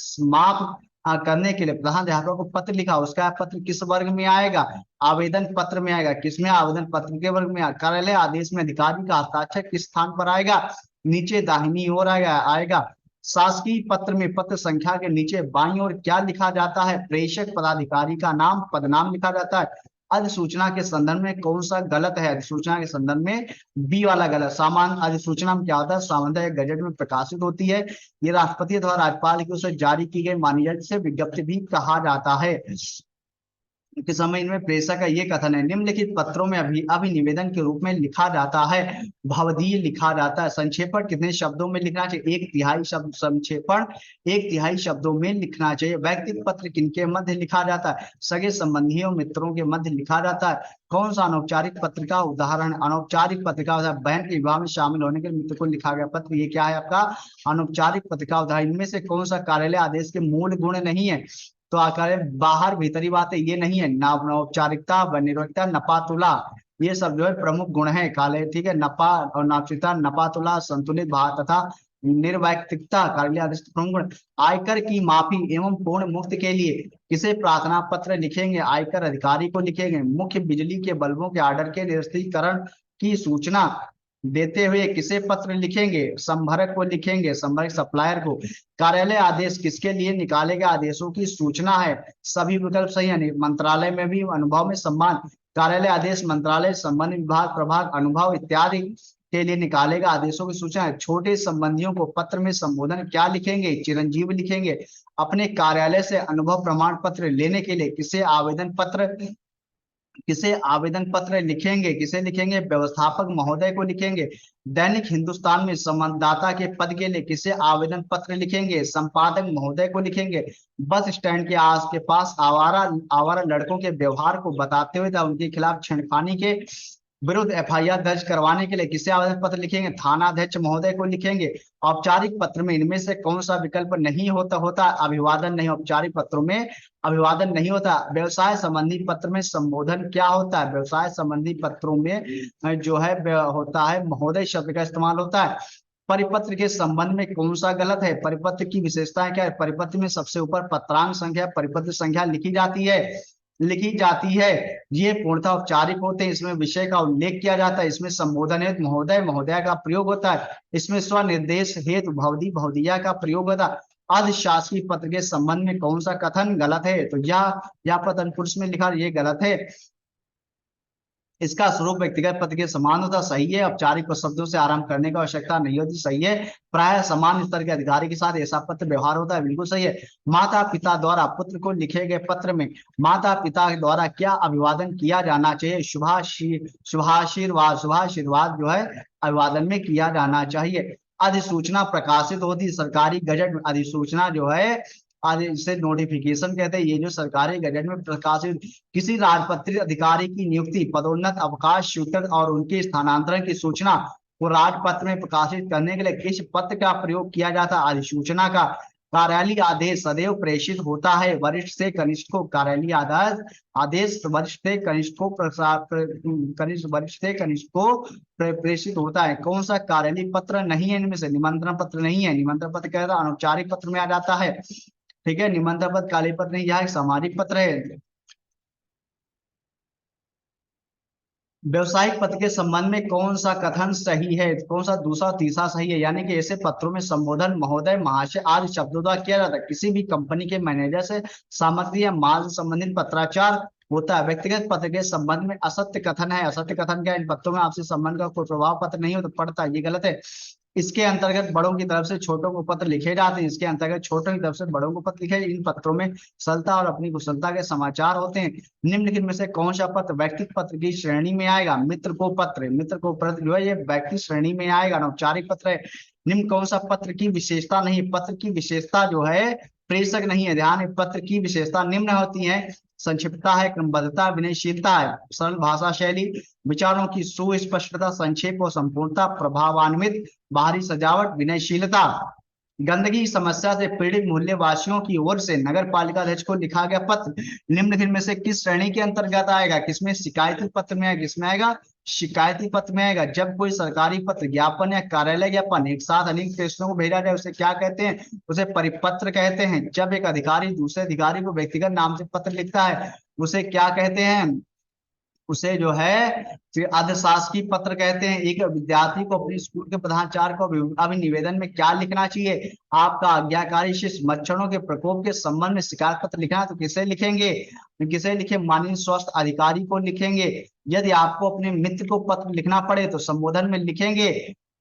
करने के लिए प्रधानाध्यापक को पत्र लिखा, उसका पत्र किस वर्ग में आएगा? आवेदन पत्र में आएगा। किसमें? आवेदन पत्र के वर्ग में। कार्यालय आदेश में अधिकारी का हस्ताक्षर किस स्थान पर आएगा? नीचे दाहिनी ओर आएगा। शासकीय पत्र में पत्र संख्या के नीचे बाईं ओर क्या लिखा जाता है? प्रेषक पदाधिकारी का नाम, पदनाम लिखा जाता है। अधिसूचना के संदर्भ में कौन सा गलत है? अधिसूचना के संदर्भ में बी वाला गलत। सामान्य अधिसूचना में क्या होता है? सामान्यतः गजट में प्रकाशित होती है। ये राष्ट्रपति अथवा राज्यपाल की ओर से जारी की गई मानी जाती है, जिसे विज्ञप्ति भी कहा जाता है। के समय इनमें प्रेषक का ये कथन है, निम्नलिखित पत्रों में अभिनिवेदन के रूप में लिखा जाता है। भवदीय लिखा जाता है। संक्षेपण कितने शब्दों में लिखना चाहिए? 1/3 शब्द संक्षेपण 1/3 शब्दों में लिखना चाहिए। व्यक्तिगत पत्र किनके मध्य लिखा जाता है? सगे संबंधियों मित्रों के मध्य लिखा जाता है। कौन सा अनौपचारिक पत्र का उदाहरण? अनौपचारिक पत्र का उदाहरण बहन के विवाह में शामिल होने के मित्र को लिखा गया पत्र, ये क्या है आपका? अनौपचारिक पत्र का उदाहरण। इनमें से कौन सा कार्यालय आदेश के मूल गुण नहीं है? तो आकार बाहर भीतरी बातें ये नहीं है। औपचारिकता व निरवधिकता, नपातुला, ये सब जो है प्रमुख गुण है काले, ठीक है। नपा और नापचिकता, नपातुला, संतुलित भाव तथा निर्वैयक्तिकता कार्यालय आदेश के प्रमुख गुण। आयकर की माफी एवं पूर्ण मुक्त के लिए किसे प्रार्थना पत्र लिखेंगे? आयकर अधिकारी को लिखेंगे। मुख्य बिजली के बल्बों के ऑर्डर के निरस्तीकरण की सूचना देते हुए किसे पत्र लिखेंगे? संभरक को लिखेंगे, संभरक सप्लायर को। कार्यालय आदेश किसके लिए निकाले गए आदेशों की सूचना है? सभी विकल्प सही है। मंत्रालय में भी, अनुभव में सम्मान। कार्यालय आदेश मंत्रालय, संबंधित विभाग, प्रभाग, अनुभव इत्यादि के लिए निकाले गए आदेशों की सूचना है। छोटे संबंधियों को पत्र में संबोधन क्या लिखेंगे? चिरंजीव लिखेंगे। अपने कार्यालय से अनुभव प्रमाण पत्र लेने के लिए किसे आवेदन पत्र लिखेंगे? किसे लिखेंगे? व्यवस्थापक महोदय को लिखेंगे। दैनिक हिंदुस्तान में संवाददाता के पद के लिए किसे आवेदन पत्र लिखेंगे? संपादक महोदय को लिखेंगे। बस स्टैंड के आस के पास आवारा आवारा लड़कों के व्यवहार को बताते हुए उनके खिलाफ छेड़खानी के विरुद्ध एफआईआर दर्ज करवाने के लिए किसे आवेदन पत्र लिखेंगे? थानाध्यक्ष महोदय को लिखेंगे। औपचारिक पत्र में इनमें से कौन सा विकल्प नहीं होता? अभिवादन नहीं। औपचारिक पत्रों में अभिवादन नहीं होता। व्यवसाय संबंधी पत्र में संबोधन क्या होता है? व्यवसाय संबंधी पत्रों में जो है होता है महोदय शब्द का इस्तेमाल होता है। परिपत्र के संबंध में कौन सा गलत है? परिपत्र की विशेषताएं क्या है? परिपत्र में सबसे ऊपर पत्रांक संख्या, परिपत्र संख्या लिखी जाती है। ये पूर्णतः औपचारिक होते हैं। इसमें विषय का उल्लेख किया जाता है। इसमें संबोधन हेतु महोदय महोदया का प्रयोग होता है। इसमें स्वनिर्देश हेतु भवदी भवदिया का प्रयोग होता है। अर्धशासकीय पत्र के संबंध में कौन सा कथन गलत है? तो यह पत्र पुरुष में लिखा, ये गलत है। इसका स्वरूप व्यक्तिगत पत्र के समान होता, सही है। औपचारिक शब्दों से आरंभ करने की आवश्यकता नहीं होती, सही है। प्राय समान स्तर के अधिकारी के साथ ऐसा पत्र व्यवहार होता है, बिल्कुल सही है। माता पिता द्वारा पुत्र को लिखे गए पत्र में माता पिता द्वारा क्या अभिवादन किया जाना चाहिए? शुभाशीर्वाद जो है अभिवादन में किया जाना चाहिए। अधिसूचना प्रकाशित होती सरकारी गजट में। अधिसूचना जो है आज इसे नोटिफिकेशन कहते हैं। ये जो सरकारी गजट में प्रकाशित किसी राजपत्रित अधिकारी की नियुक्ति, पदोन्नत, अवकाश, स्वीकृत और उनके स्थानांतरण की सूचना को राजपत्र में प्रकाशित करने के लिए किस पत्र का प्रयोग किया जाता है? अधिसूचना का। कार्यालय आदेश सदैव प्रेषित होता है वरिष्ठ से कनिष्ठ को। कार्यालय आदेश वरिष्ठ से कनिष्ठ को प्रेषित होता है। कौन सा कार्यालय पत्र नहीं है इनमें से? निमंत्रण पत्र नहीं है। निमंत्रण पत्र कहता है अनौपचारिक पत्र में आ जाता है, ठीक है। निमंत्रण पत्र काली पत्र नहीं, यह एक सामाजिक पत्र है। व्यवसायिक पत्र के संबंध में कौन सा कथन सही है? कौन सा दूसरा तीसरा सही है? यानी कि ऐसे पत्रों में संबोधन महोदय महाशय आदि शब्दों द्वारा किया जाता है। किसी भी कंपनी के मैनेजर से सामग्री या माल से संबंधित पत्राचार होता है। व्यक्तिगत पत्र के संबंध में असत्य कथन है। असत्य कथन क्या? इन पत्रों में आपसी संबंध का कोई प्रभाव पत्र नहीं होता, पड़ता, ये गलत है। इसके अंतर्गत बड़ों की तरफ से छोटों को पत्र लिखे जाते हैं। इसके अंतर्गत छोटों की तरफ से बड़ों को पत्र लिखे। इन पत्रों में सरलता और अपनी कुशलता के समाचार होते हैं। निम्नलिखित में से कौन सा पत्र व्यक्तिगत पत्र की श्रेणी में आएगा? मित्र को पत्र जो है ये व्यक्ति श्रेणी में आएगा, अनौपचारिक पत्र है। निम्न कौन सा पत्र की विशेषता नहीं? पत्र की विशेषता जो है प्रेषक नहीं है। ध्यान, पत्र की विशेषता निम्न होती है: संक्षिप्तता है, क्रमबद्धता, विनयशीलता है, सरल भाषा शैली, विचारों की सुस्पष्टता, संक्षेप और संपूर्णता, प्रभावान्वित बाहरी सजावट, विनयशीलता। गंदगी समस्या से पीड़ित मोहल्ले वासियों की ओर से नगर पालिका अध्यक्ष को लिखा गया पत्र निम्नलिखित में से किस श्रेणी के अंतर्गत आएगा? किसमें? शिकायती पत्र में आएगा। किसमें आएगा? शिकायती पत्र में आएगा जब कोई सरकारी पत्र, ज्ञापन या कार्यालय ज्ञापन एक साथ अनेक प्रेषकों को भेजा जाए, उसे क्या कहते हैं? उसे परिपत्र कहते हैं। जब एक अधिकारी दूसरे अधिकारी को व्यक्तिगत नाम से पत्र लिखता है, उसे क्या कहते हैं? उसे जो है फिर अधशासकीय पत्र कहते हैं। एक विद्यार्थी को अपने स्कूल के प्रधानाचार्य को अभिनिवेदन में क्या लिखना चाहिए? आपका आज्ञाकारी शिष्य मच्छरों के प्रकोप के संबंध में शिकायत पत्र लिखना है तो किसे लिखेंगे? किसे लिखे? माननीय स्वास्थ्य अधिकारी को लिखेंगे। यदि आपको अपने मित्र को पत्र लिखना पड़े तो संबोधन में लिखेंगे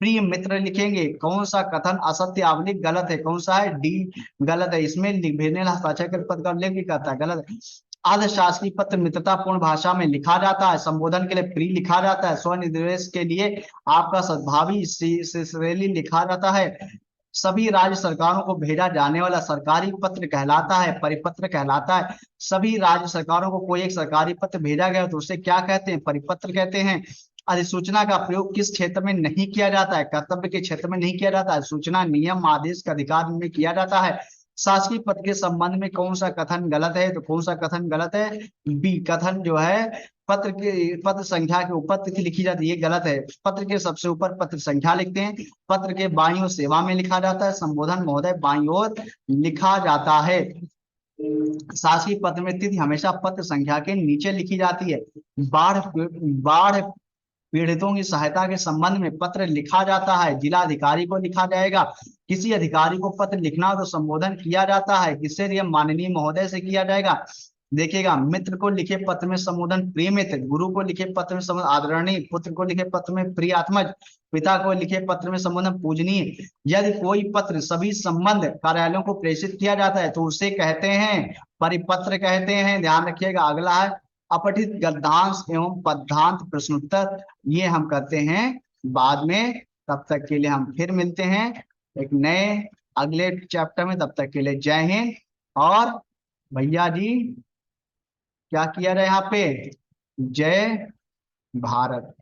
प्रिय मित्र लिखेंगे। कौन सा कथन असत्य आवलिक गलत है? कौन सा है? डी गलत है। इसमें भेजने हस्ताक्षर कर पत्र का उल्लेख भी करता है, गलत है। अर्धशास्त्रीय पत्र मित्रतापूर्ण भाषा में लिखा जाता है। संबोधन के लिए प्रिय लिखा जाता है। स्वनिर्देश के लिए आपका सद्भावी श्रेणी लिखा जाता है। सभी राज्य सरकारों को भेजा जाने वाला सरकारी पत्र कहलाता है, परिपत्र कहलाता है। सभी राज्य सरकारों को कोई एक सरकारी पत्र भेजा गया तो उसे क्या कहते हैं? परिपत्र कहते हैं। अधिसूचना का प्रयोग किस क्षेत्र में नहीं किया जाता है? कर्तव्य के क्षेत्र में नहीं किया जाता है। सूचना, नियम, आदेश का अधिकार में किया जाता है। शासकीय पद के संबंध में कौन सा कथन गलत है? तो कौन सा कथन गलत है? बी कथन जो है पत्र के पत्र संख्या के ऊपर तिथि लिखी जाती है, ये गलत है। पत्र के सबसे ऊपर पत्र संख्या लिखते हैं। पत्र के बाईं ओर सेवा में लिखा जाता है। संबोधन महोदय बाईं ओर लिखा जाता है। शासकीय पत्र में तिथि हमेशा पत्र संख्या के नीचे लिखी जाती है। बाढ़ बाढ़ पीड़ितों की सहायता के संबंध में पत्र लिखा जाता है, जिला अधिकारी को लिखा जाएगा। किसी अधिकारी को पत्र लिखना हो तो संबोधन किया जाता है, किससे? ये माननीय महोदय से किया जाएगा। देखिएगा, मित्र को लिखे पत्र में संबोधन प्रिय मित्र, गुरु को लिखे पत्र में संबोधन आदरणीय, पुत्र को लिखे पत्र में प्रिय आत्मज, पिता को लिखे पत्र में संबोधन पूजनीय। यदि कोई पत्र सभी संबंध कार्यालयों को प्रेषित किया जाता है तो उसे कहते हैं परिपत्र कहते हैं। ध्यान रखिएगा। अगला है अपठित गद्यांश एवं पद्यांत प्रश्नोत्तर, ये हम करते हैं बाद में। तब तक के लिए हम फिर मिलते हैं एक नए अगले चैप्टर में। तब तक के लिए जय हिंद। और भैया जी क्या किया जाए यहाँ पे? जय भारत।